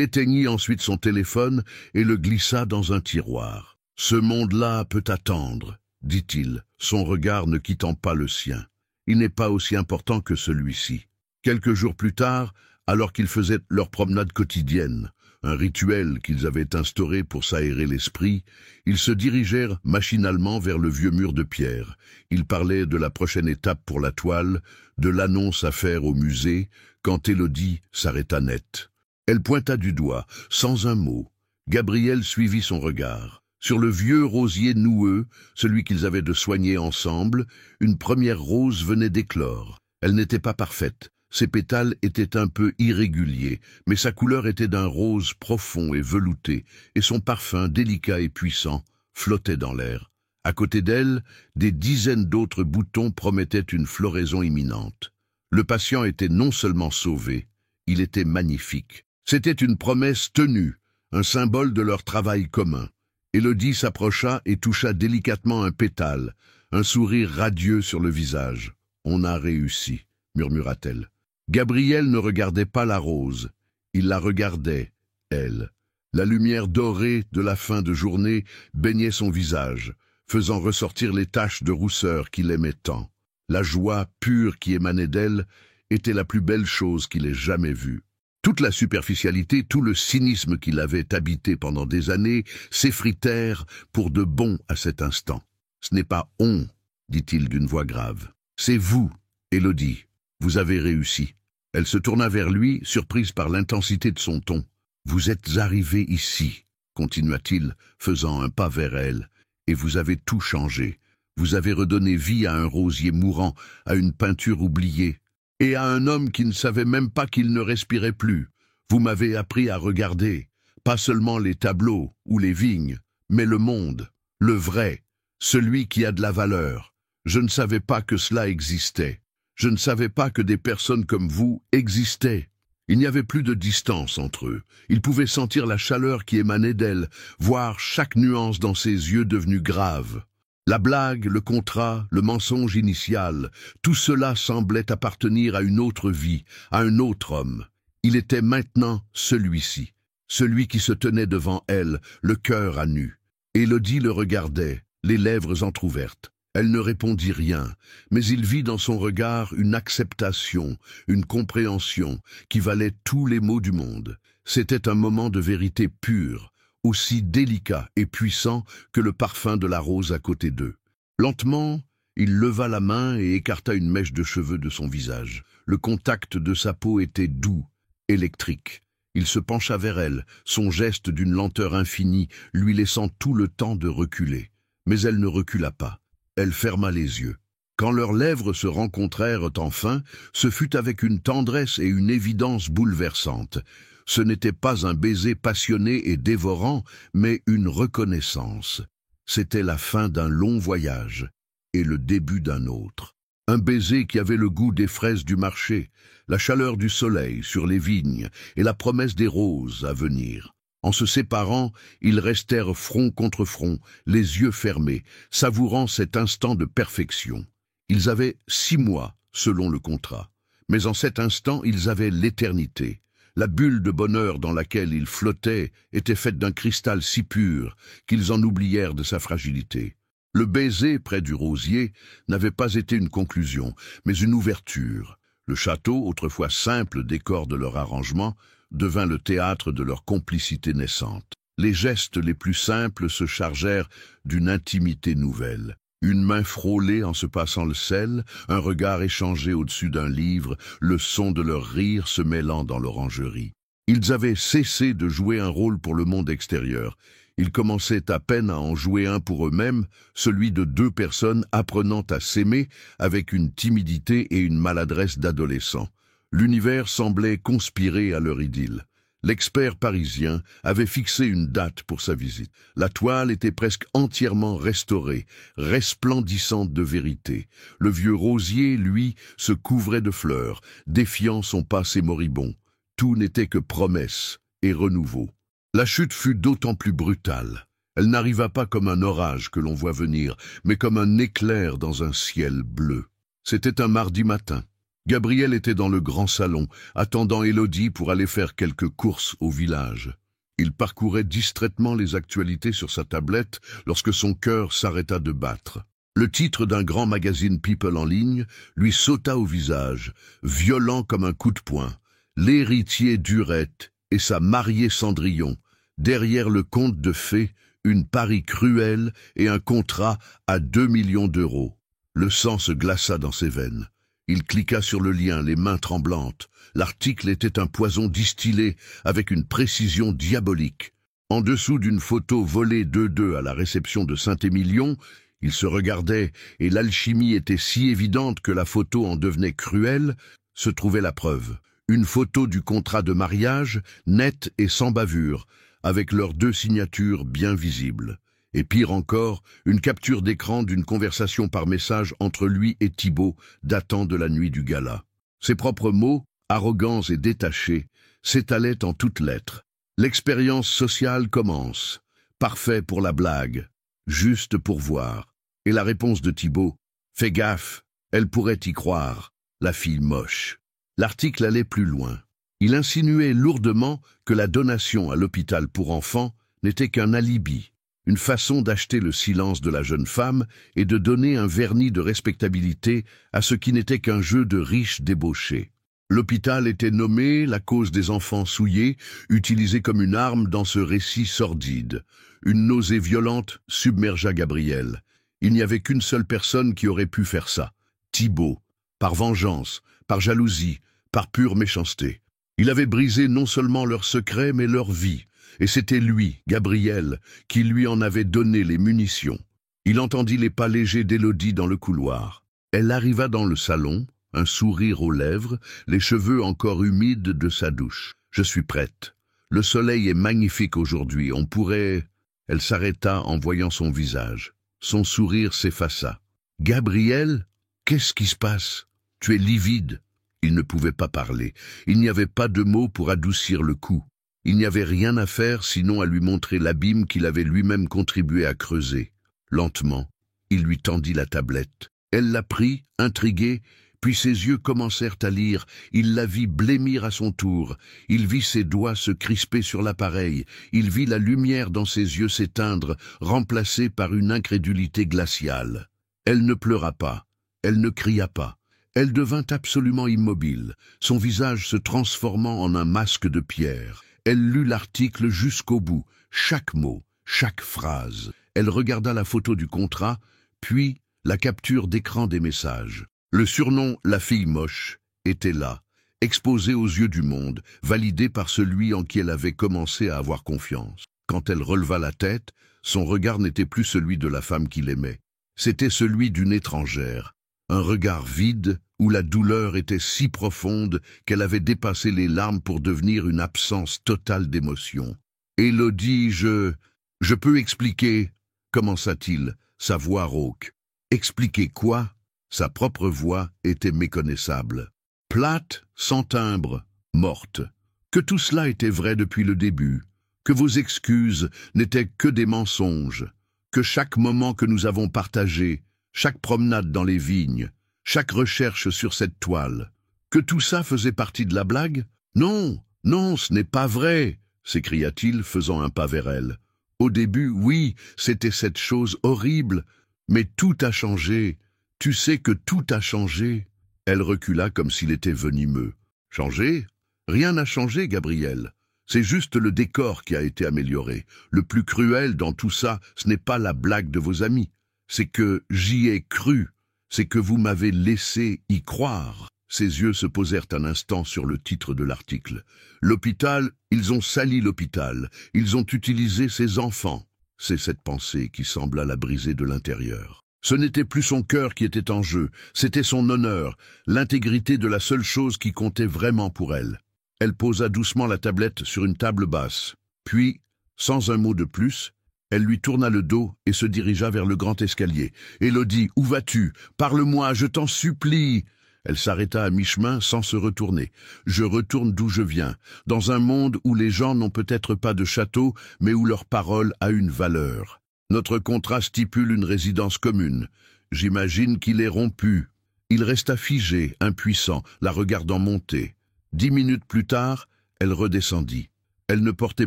éteignit ensuite son téléphone et le glissa dans un tiroir. « Ce monde-là peut attendre », dit-il, son regard ne quittant pas le sien. Il n'est pas aussi important que celui-ci. Quelques jours plus tard, alors qu'ils faisaient leur promenade quotidienne, un rituel qu'ils avaient instauré pour s'aérer l'esprit, ils se dirigèrent machinalement vers le vieux mur de pierre. Ils parlaient de la prochaine étape pour la toile, de l'annonce à faire au musée, quand Élodie s'arrêta net. Elle pointa du doigt, sans un mot. Gabriel suivit son regard. Sur le vieux rosier noueux, celui qu'ils avaient de soigner ensemble, une première rose venait d'éclore. Elle n'était pas parfaite. Ses pétales étaient un peu irréguliers, mais sa couleur était d'un rose profond et velouté, et son parfum, délicat et puissant, flottait dans l'air. À côté d'elle, des dizaines d'autres boutons promettaient une floraison imminente. Le patient était non seulement sauvé, il était magnifique. C'était une promesse tenue, un symbole de leur travail commun. Élodie s'approcha et toucha délicatement un pétale, un sourire radieux sur le visage. « On a réussi », murmura-t-elle. Gabriel ne regardait pas la rose, il la regardait, elle. La lumière dorée de la fin de journée baignait son visage, faisant ressortir les taches de rousseur qu'il aimait tant. La joie pure qui émanait d'elle était la plus belle chose qu'il ait jamais vue. Toute la superficialité, tout le cynisme qui l'avait habité pendant des années s'effritèrent pour de bon à cet instant. « Ce n'est pas on, dit-il d'une voix grave. C'est vous, Élodie. Vous avez réussi. » Elle se tourna vers lui, surprise par l'intensité de son ton. « Vous êtes arrivé ici, continua-t-il, faisant un pas vers elle, et vous avez tout changé. Vous avez redonné vie à un rosier mourant, à une peinture oubliée, et à un homme qui ne savait même pas qu'il ne respirait plus. Vous m'avez appris à regarder, pas seulement les tableaux ou les vignes, mais le monde, le vrai, celui qui a de la valeur. Je ne savais pas que cela existait. Je ne savais pas que des personnes comme vous existaient. Il n'y avait plus de distance entre eux. Il pouvait sentir la chaleur qui émanait d'elle, voir chaque nuance dans ses yeux devenus graves. La blague, le contrat, le mensonge initial, tout cela semblait appartenir à une autre vie, à un autre homme. Il était maintenant celui-ci, celui qui se tenait devant elle, le cœur à nu. Élodie le regardait, les lèvres entr'ouvertes. Elle ne répondit rien, mais il vit dans son regard une acceptation, une compréhension qui valait tous les mots du monde. C'était un moment de vérité pure, aussi délicat et puissant que le parfum de la rose à côté d'eux. Lentement, il leva la main et écarta une mèche de cheveux de son visage. Le contact de sa peau était doux, électrique. Il se pencha vers elle, son geste d'une lenteur infinie, lui laissant tout le temps de reculer. Mais elle ne recula pas. Elle ferma les yeux. Quand leurs lèvres se rencontrèrent enfin, ce fut avec une tendresse et une évidence bouleversantes. Ce n'était pas un baiser passionné et dévorant, mais une reconnaissance. C'était la fin d'un long voyage et le début d'un autre. Un baiser qui avait le goût des fraises du marché, la chaleur du soleil sur les vignes et la promesse des roses à venir. En se séparant, ils restèrent front contre front, les yeux fermés, savourant cet instant de perfection. Ils avaient 6 mois, selon le contrat. Mais en cet instant, ils avaient l'éternité. La bulle de bonheur dans laquelle ils flottaient était faite d'un cristal si pur qu'ils en oublièrent de sa fragilité. Le baiser près du rosier n'avait pas été une conclusion, mais une ouverture. Le château, autrefois simple décor de leur arrangement, devint le théâtre de leur complicité naissante. Les gestes les plus simples se chargèrent d'une intimité nouvelle. Une main frôlée en se passant le sel, un regard échangé au-dessus d'un livre, le son de leur rire se mêlant dans l'orangerie. Ils avaient cessé de jouer un rôle pour le monde extérieur. Ils commençaient à peine à en jouer un pour eux-mêmes, celui de 2 personnes apprenant à s'aimer avec une timidité et une maladresse d'adolescents. L'univers semblait conspirer à leur idylle. L'expert parisien avait fixé une date pour sa visite. La toile était presque entièrement restaurée, resplendissante de vérité. Le vieux rosier, lui, se couvrait de fleurs, défiant son passé moribond. Tout n'était que promesse et renouveau. La chute fut d'autant plus brutale. Elle n'arriva pas comme un orage que l'on voit venir, mais comme un éclair dans un ciel bleu. C'était un mardi matin. Gabriel était dans le grand salon, attendant Élodie pour aller faire quelques courses au village. Il parcourait distraitement les actualités sur sa tablette lorsque son cœur s'arrêta de battre. Le titre d'un grand magazine People en ligne lui sauta au visage, violent comme un coup de poing. L'héritier d'Urette et sa mariée Cendrillon, derrière le conte de fées, une pari cruelle et un contrat à 2 millions d'euros. Le sang se glaça dans ses veines. Il cliqua sur le lien, les mains tremblantes. L'article était un poison distillé avec une précision diabolique. En dessous d'une photo volée d'eux à la réception de Saint-Émilion, ils se regardaient et l'alchimie était si évidente que la photo en devenait cruelle, se trouvait la preuve. Une photo du contrat de mariage, nette et sans bavure, avec leurs 2 signatures bien visibles. Et pire encore, une capture d'écran d'une conversation par message entre lui et Thibaut, datant de la nuit du gala. Ses propres mots, arrogants et détachés, s'étalaient en toutes lettres. L'expérience sociale commence. Parfait pour la blague, juste pour voir. Et la réponse de Thibaut, fais gaffe, elle pourrait y croire, la fille moche. L'article allait plus loin. Il insinuait lourdement que la donation à l'hôpital pour enfants n'était qu'un alibi. Une façon d'acheter le silence de la jeune femme et de donner un vernis de respectabilité à ce qui n'était qu'un jeu de riches débauchés. L'hôpital était nommé la cause des enfants souillés, utilisé comme une arme dans ce récit sordide. Une nausée violente submergea Gabriel. Il n'y avait qu'une seule personne qui aurait pu faire ça, Thibaut, par vengeance, par jalousie, par pure méchanceté. Il avait brisé non seulement leur secret, mais leur vie. Et c'était lui, Gabriel, qui lui en avait donné les munitions. Il entendit les pas légers d'Élodie dans le couloir. Elle arriva dans le salon, un sourire aux lèvres, les cheveux encore humides de sa douche. « Je suis prête. Le soleil est magnifique aujourd'hui, on pourrait... » Elle s'arrêta en voyant son visage. Son sourire s'effaça. « Gabriel, qu'est-ce qui se passe? Tu es livide. » Il ne pouvait pas parler. Il n'y avait pas de mots pour adoucir le coup. Il n'y avait rien à faire sinon à lui montrer l'abîme qu'il avait lui-même contribué à creuser. Lentement, il lui tendit la tablette. Elle la prit, intriguée, puis ses yeux commencèrent à lire. Il la vit blêmir à son tour. Il vit ses doigts se crisper sur l'appareil. Il vit la lumière dans ses yeux s'éteindre, remplacée par une incrédulité glaciale. Elle ne pleura pas, elle ne cria pas. Elle devint absolument immobile, son visage se transformant en un masque de pierre. Elle lut l'article jusqu'au bout, chaque mot, chaque phrase. Elle regarda la photo du contrat, puis la capture d'écran des messages. Le surnom « la fille moche » était là, exposé aux yeux du monde, validé par celui en qui elle avait commencé à avoir confiance. Quand elle releva la tête, son regard n'était plus celui de la femme qu'il aimait. C'était celui d'une étrangère. Un regard vide où la douleur était si profonde qu'elle avait dépassé les larmes pour devenir une absence totale d'émotion. « Élodie, je peux expliquer, » commença-t-il, sa voix rauque. Expliquer quoi? Sa propre voix était méconnaissable. Plate, sans timbre, morte. Que tout cela était vrai depuis le début, que vos excuses n'étaient que des mensonges, que chaque moment que nous avons partagé, chaque promenade dans les vignes, chaque recherche sur cette toile, que tout ça faisait partie de la blague? Non, non, ce n'est pas vrai, s'écria-t-il, faisant un pas vers elle. Au début, oui, c'était cette chose horrible, mais tout a changé. Tu sais que tout a changé. Elle recula comme s'il était venimeux. Changé? Rien n'a changé, Gabriel. C'est juste le décor qui a été amélioré. Le plus cruel dans tout ça, ce n'est pas la blague de vos amis. C'est que j'y ai cru. C'est que vous m'avez laissé y croire. Ses yeux se posèrent un instant sur le titre de l'article. L'hôpital, ils ont sali l'hôpital. Ils ont utilisé ses enfants. C'est cette pensée qui sembla la briser de l'intérieur. Ce n'était plus son cœur qui était en jeu, c'était son honneur, l'intégrité de la seule chose qui comptait vraiment pour elle. Elle posa doucement la tablette sur une table basse. Puis, sans un mot de plus, elle lui tourna le dos et se dirigea vers le grand escalier. « Élodie, où vas-tu? Parle-moi, je t'en supplie !» Elle s'arrêta à mi-chemin sans se retourner. « Je retourne d'où je viens, dans un monde où les gens n'ont peut-être pas de château, mais où leur parole a une valeur. Notre contrat stipule une résidence commune. J'imagine qu'il est rompu. » Il resta figé, impuissant, la regardant monter. 10 minutes plus tard, elle redescendit. Elle ne portait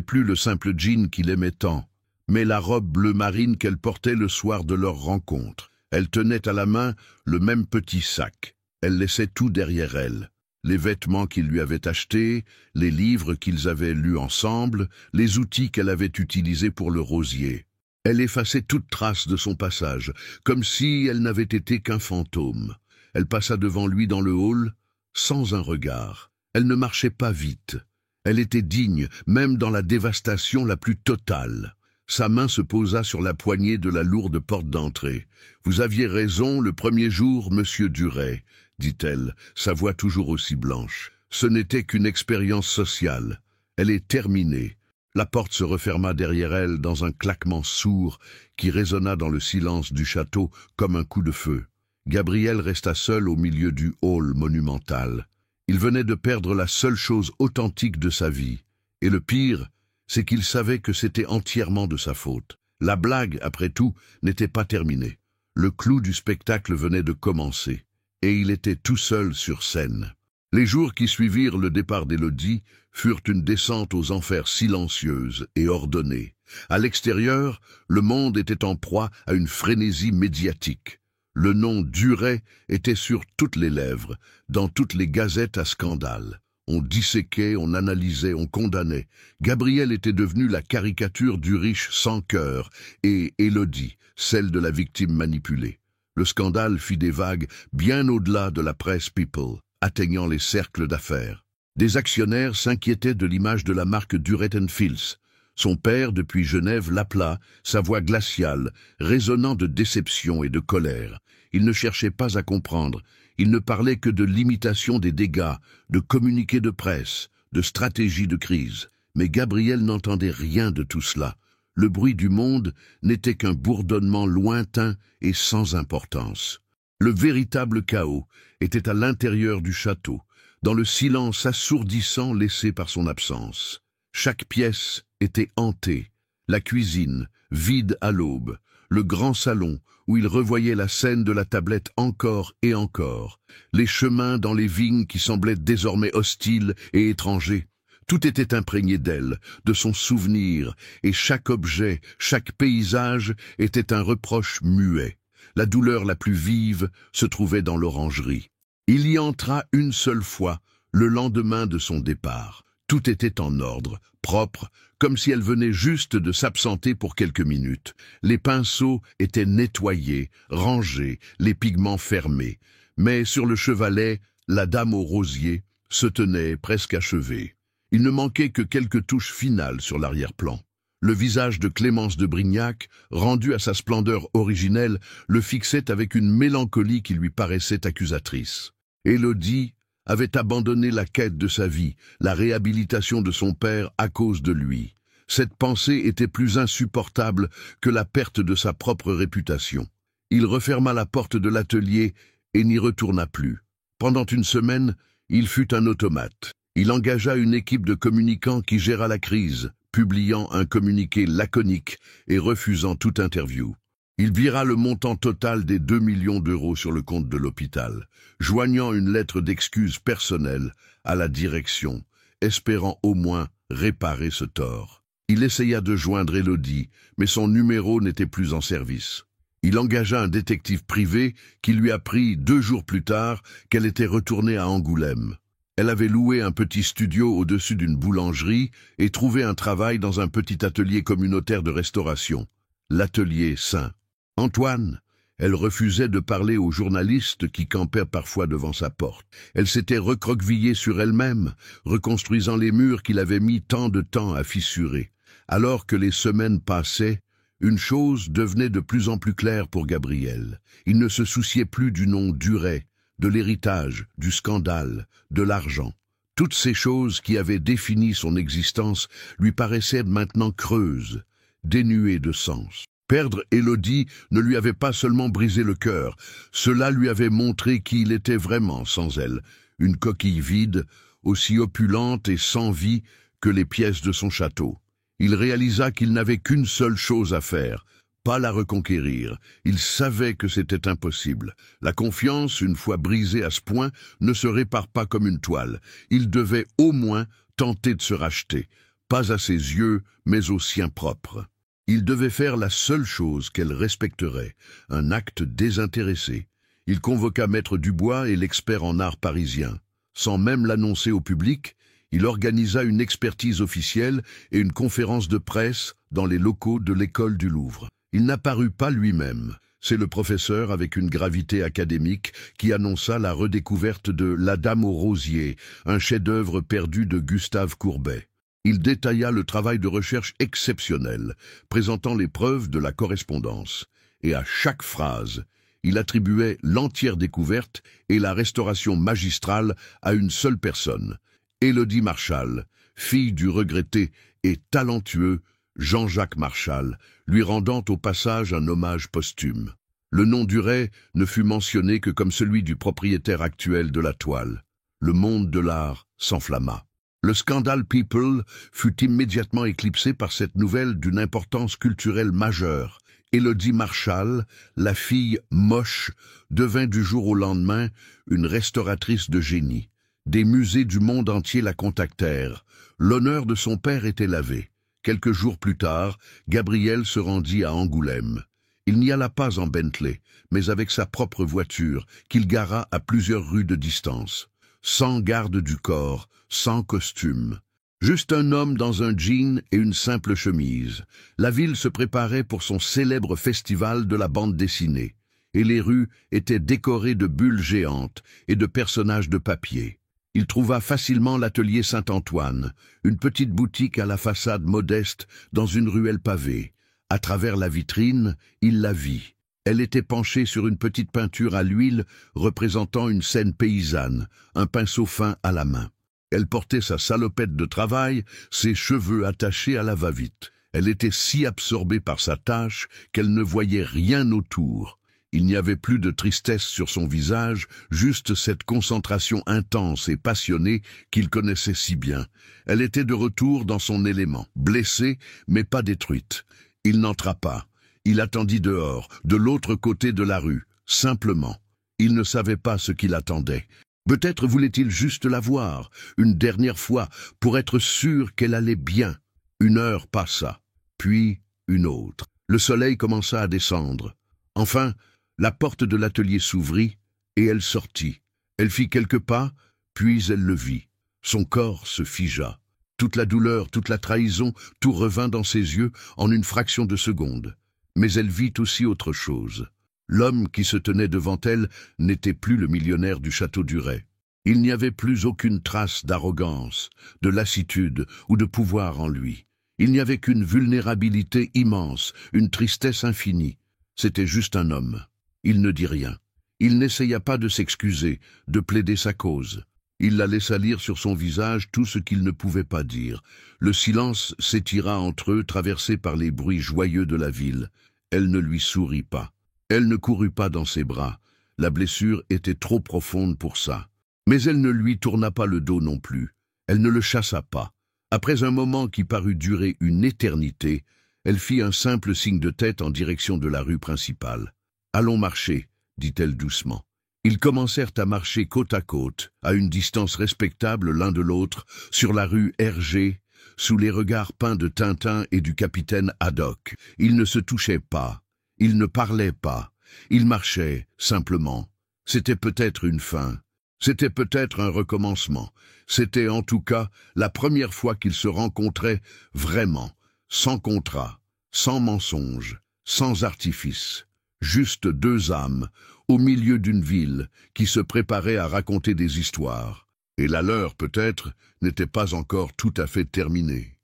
plus le simple jean qu'il aimait tant, mais la robe bleu marine qu'elle portait le soir de leur rencontre. Elle tenait à la main le même petit sac. Elle laissait tout derrière elle. Les vêtements qu'il lui avait achetés, les livres qu'ils avaient lus ensemble, les outils qu'elle avait utilisés pour le rosier. Elle effaçait toute trace de son passage, comme si elle n'avait été qu'un fantôme. Elle passa devant lui dans le hall, sans un regard. Elle ne marchait pas vite. Elle était digne, même dans la dévastation la plus totale. Sa main se posa sur la poignée de la lourde porte d'entrée. « Vous aviez raison le premier jour, monsieur Duret, » dit-elle, sa voix toujours aussi blanche. « Ce n'était qu'une expérience sociale. Elle est terminée. » La porte se referma derrière elle dans un claquement sourd qui résonna dans le silence du château comme un coup de feu. Gabriel resta seul au milieu du hall monumental. Il venait de perdre la seule chose authentique de sa vie. Et le pire, c'est qu'il savait que c'était entièrement de sa faute. La blague, après tout, n'était pas terminée. Le clou du spectacle venait de commencer, et il était tout seul sur scène. Les jours qui suivirent le départ d'Élodie furent une descente aux enfers silencieuse et ordonnée. À l'extérieur, le monde était en proie à une frénésie médiatique. Le nom Duret était sur toutes les lèvres, dans toutes les gazettes à scandale. On disséquait, on analysait, on condamnait. Gabriel était devenu la caricature du riche sans cœur, et Élodie, celle de la victime manipulée. Le scandale fit des vagues bien au-delà de la presse people, atteignant les cercles d'affaires. Des actionnaires s'inquiétaient de l'image de la marque Duret & Fils. Son père, depuis Genève, l'appela, sa voix glaciale, résonnant de déception et de colère. Il ne cherchait pas à comprendre. Il ne parlait que de l'imitation des dégâts, de communiqués de presse, de stratégie de crise. Mais Gabriel n'entendait rien de tout cela. Le bruit du monde n'était qu'un bourdonnement lointain et sans importance. Le véritable chaos était à l'intérieur du château, dans le silence assourdissant laissé par son absence. Chaque pièce était hantée. La cuisine, vide à l'aube. Le grand salon, où il revoyait la scène de la tablette encore et encore. Les chemins dans les vignes qui semblaient désormais hostiles et étrangers. Tout était imprégné d'elle, de son souvenir, et chaque objet, chaque paysage était un reproche muet. La douleur la plus vive se trouvait dans l'orangerie. Il y entra une seule fois, le lendemain de son départ. Tout était en ordre, propre, comme si elle venait juste de s'absenter pour quelques minutes. Les pinceaux étaient nettoyés, rangés, les pigments fermés. Mais sur le chevalet, la dame au rosier se tenait presque achevée. Il ne manquait que quelques touches finales sur l'arrière-plan. Le visage de Clémence de Brignac, rendu à sa splendeur originelle, le fixait avec une mélancolie qui lui paraissait accusatrice. Élodie avait abandonné la quête de sa vie, la réhabilitation de son père à cause de lui. Cette pensée était plus insupportable que la perte de sa propre réputation. Il referma la porte de l'atelier et n'y retourna plus. Pendant une semaine, il fut un automate. Il engagea une équipe de communicants qui géra la crise, publiant un communiqué laconique et refusant toute interview. Il vira le montant total des 2 millions d'euros sur le compte de l'hôpital, joignant une lettre d'excuse personnelle à la direction, espérant au moins réparer ce tort. Il essaya de joindre Élodie, mais son numéro n'était plus en service. Il engagea un détective privé qui lui apprit 2 jours plus tard qu'elle était retournée à Angoulême. Elle avait loué un petit studio au-dessus d'une boulangerie et trouvé un travail dans un petit atelier communautaire de restauration, l'atelier Saint. Antoine, elle refusait de parler aux journalistes qui campaient parfois devant sa porte. Elle s'était recroquevillée sur elle-même, reconstruisant les murs qu'il avait mis tant de temps à fissurer. Alors que les semaines passaient, une chose devenait de plus en plus claire pour Gabriel. Il ne se souciait plus du nom Duret, de l'héritage, du scandale, de l'argent. Toutes ces choses qui avaient défini son existence lui paraissaient maintenant creuses, dénuées de sens. Perdre Élodie ne lui avait pas seulement brisé le cœur, cela lui avait montré qui il était vraiment sans elle, une coquille vide, aussi opulente et sans vie que les pièces de son château. Il réalisa qu'il n'avait qu'une seule chose à faire, pas la reconquérir. Il savait que c'était impossible. La confiance, une fois brisée à ce point, ne se répare pas comme une toile. Il devait au moins tenter de se racheter, pas à ses yeux, mais aux siens propres. Il devait faire la seule chose qu'elle respecterait, un acte désintéressé. Il convoqua Maître Dubois et l'expert en art parisien. Sans même l'annoncer au public, il organisa une expertise officielle et une conférence de presse dans les locaux de l'école du Louvre. Il n'apparut pas lui-même. C'est le professeur, avec une gravité académique, qui annonça la redécouverte de La Dame au rosier, un chef-d'œuvre perdu de Gustave Courbet. Il détailla le travail de recherche exceptionnel, présentant les preuves de la correspondance. Et à chaque phrase, il attribuait l'entière découverte et la restauration magistrale à une seule personne, Élodie Marchal, fille du regretté et talentueux Jean-Jacques Marchal, lui rendant au passage un hommage posthume. Le nom Duret ne fut mentionné que comme celui du propriétaire actuel de la toile. Le monde de l'art s'enflamma. Le scandale People fut immédiatement éclipsé par cette nouvelle d'une importance culturelle majeure. Élodie Marchal, la fille moche, devint du jour au lendemain une restauratrice de génie. Des musées du monde entier la contactèrent. L'honneur de son père était lavé. Quelques jours plus tard, Gabriel se rendit à Angoulême. Il n'y alla pas en Bentley, mais avec sa propre voiture, qu'il gara à plusieurs rues de distance. Sans garde du corps, sans costume. Juste un homme dans un jean et une simple chemise. La ville se préparait pour son célèbre festival de la bande dessinée, et les rues étaient décorées de bulles géantes et de personnages de papier. Il trouva facilement l'atelier Saint-Antoine, une petite boutique à la façade modeste dans une ruelle pavée. À travers la vitrine, il la vit. Elle était penchée sur une petite peinture à l'huile représentant une scène paysanne, un pinceau fin à la main. Elle portait sa salopette de travail, ses cheveux attachés à la va-vite. Elle était si absorbée par sa tâche qu'elle ne voyait rien autour. Il n'y avait plus de tristesse sur son visage, juste cette concentration intense et passionnée qu'il connaissait si bien. Elle était de retour dans son élément, blessée mais pas détruite. Il n'entra pas. Il attendit dehors, de l'autre côté de la rue, simplement. Il ne savait pas ce qu'il attendait. Peut-être voulait-il juste la voir, une dernière fois, pour être sûr qu'elle allait bien. Une heure passa, puis une autre. Le soleil commença à descendre. Enfin, La porte de l'atelier s'ouvrit, et elle sortit. Elle fit quelques pas, puis elle le vit. Son corps se figea. Toute la douleur, toute la trahison, tout revint dans ses yeux en une fraction de seconde. Mais elle vit aussi autre chose. L'homme qui se tenait devant elle n'était plus le millionnaire du château d'Uray. Il n'y avait plus aucune trace d'arrogance, de lassitude ou de pouvoir en lui. Il n'y avait qu'une vulnérabilité immense, une tristesse infinie. C'était juste un homme. Il ne dit rien. Il n'essaya pas de s'excuser, de plaider sa cause. Il la laissa lire sur son visage tout ce qu'il ne pouvait pas dire. Le silence s'étira entre eux, traversé par les bruits joyeux de la ville. Elle ne lui sourit pas. Elle ne courut pas dans ses bras. La blessure était trop profonde pour ça. Mais elle ne lui tourna pas le dos non plus. Elle ne le chassa pas. Après un moment qui parut durer une éternité, elle fit un simple signe de tête en direction de la rue principale. « Allons marcher », dit-elle doucement. Ils commencèrent à marcher côte à côte, à une distance respectable l'un de l'autre, sur la rue Hergé, sous les regards peints de Tintin et du capitaine Haddock. Ils ne se touchaient pas, ils ne parlaient pas, ils marchaient, simplement. C'était peut-être une fin, c'était peut-être un recommencement, c'était en tout cas la première fois qu'ils se rencontraient vraiment, sans contrat, sans mensonge, sans artifice. Juste deux âmes, au milieu d'une ville, qui se préparaient à raconter des histoires. Et la leur, peut-être, n'était pas encore tout à fait terminée.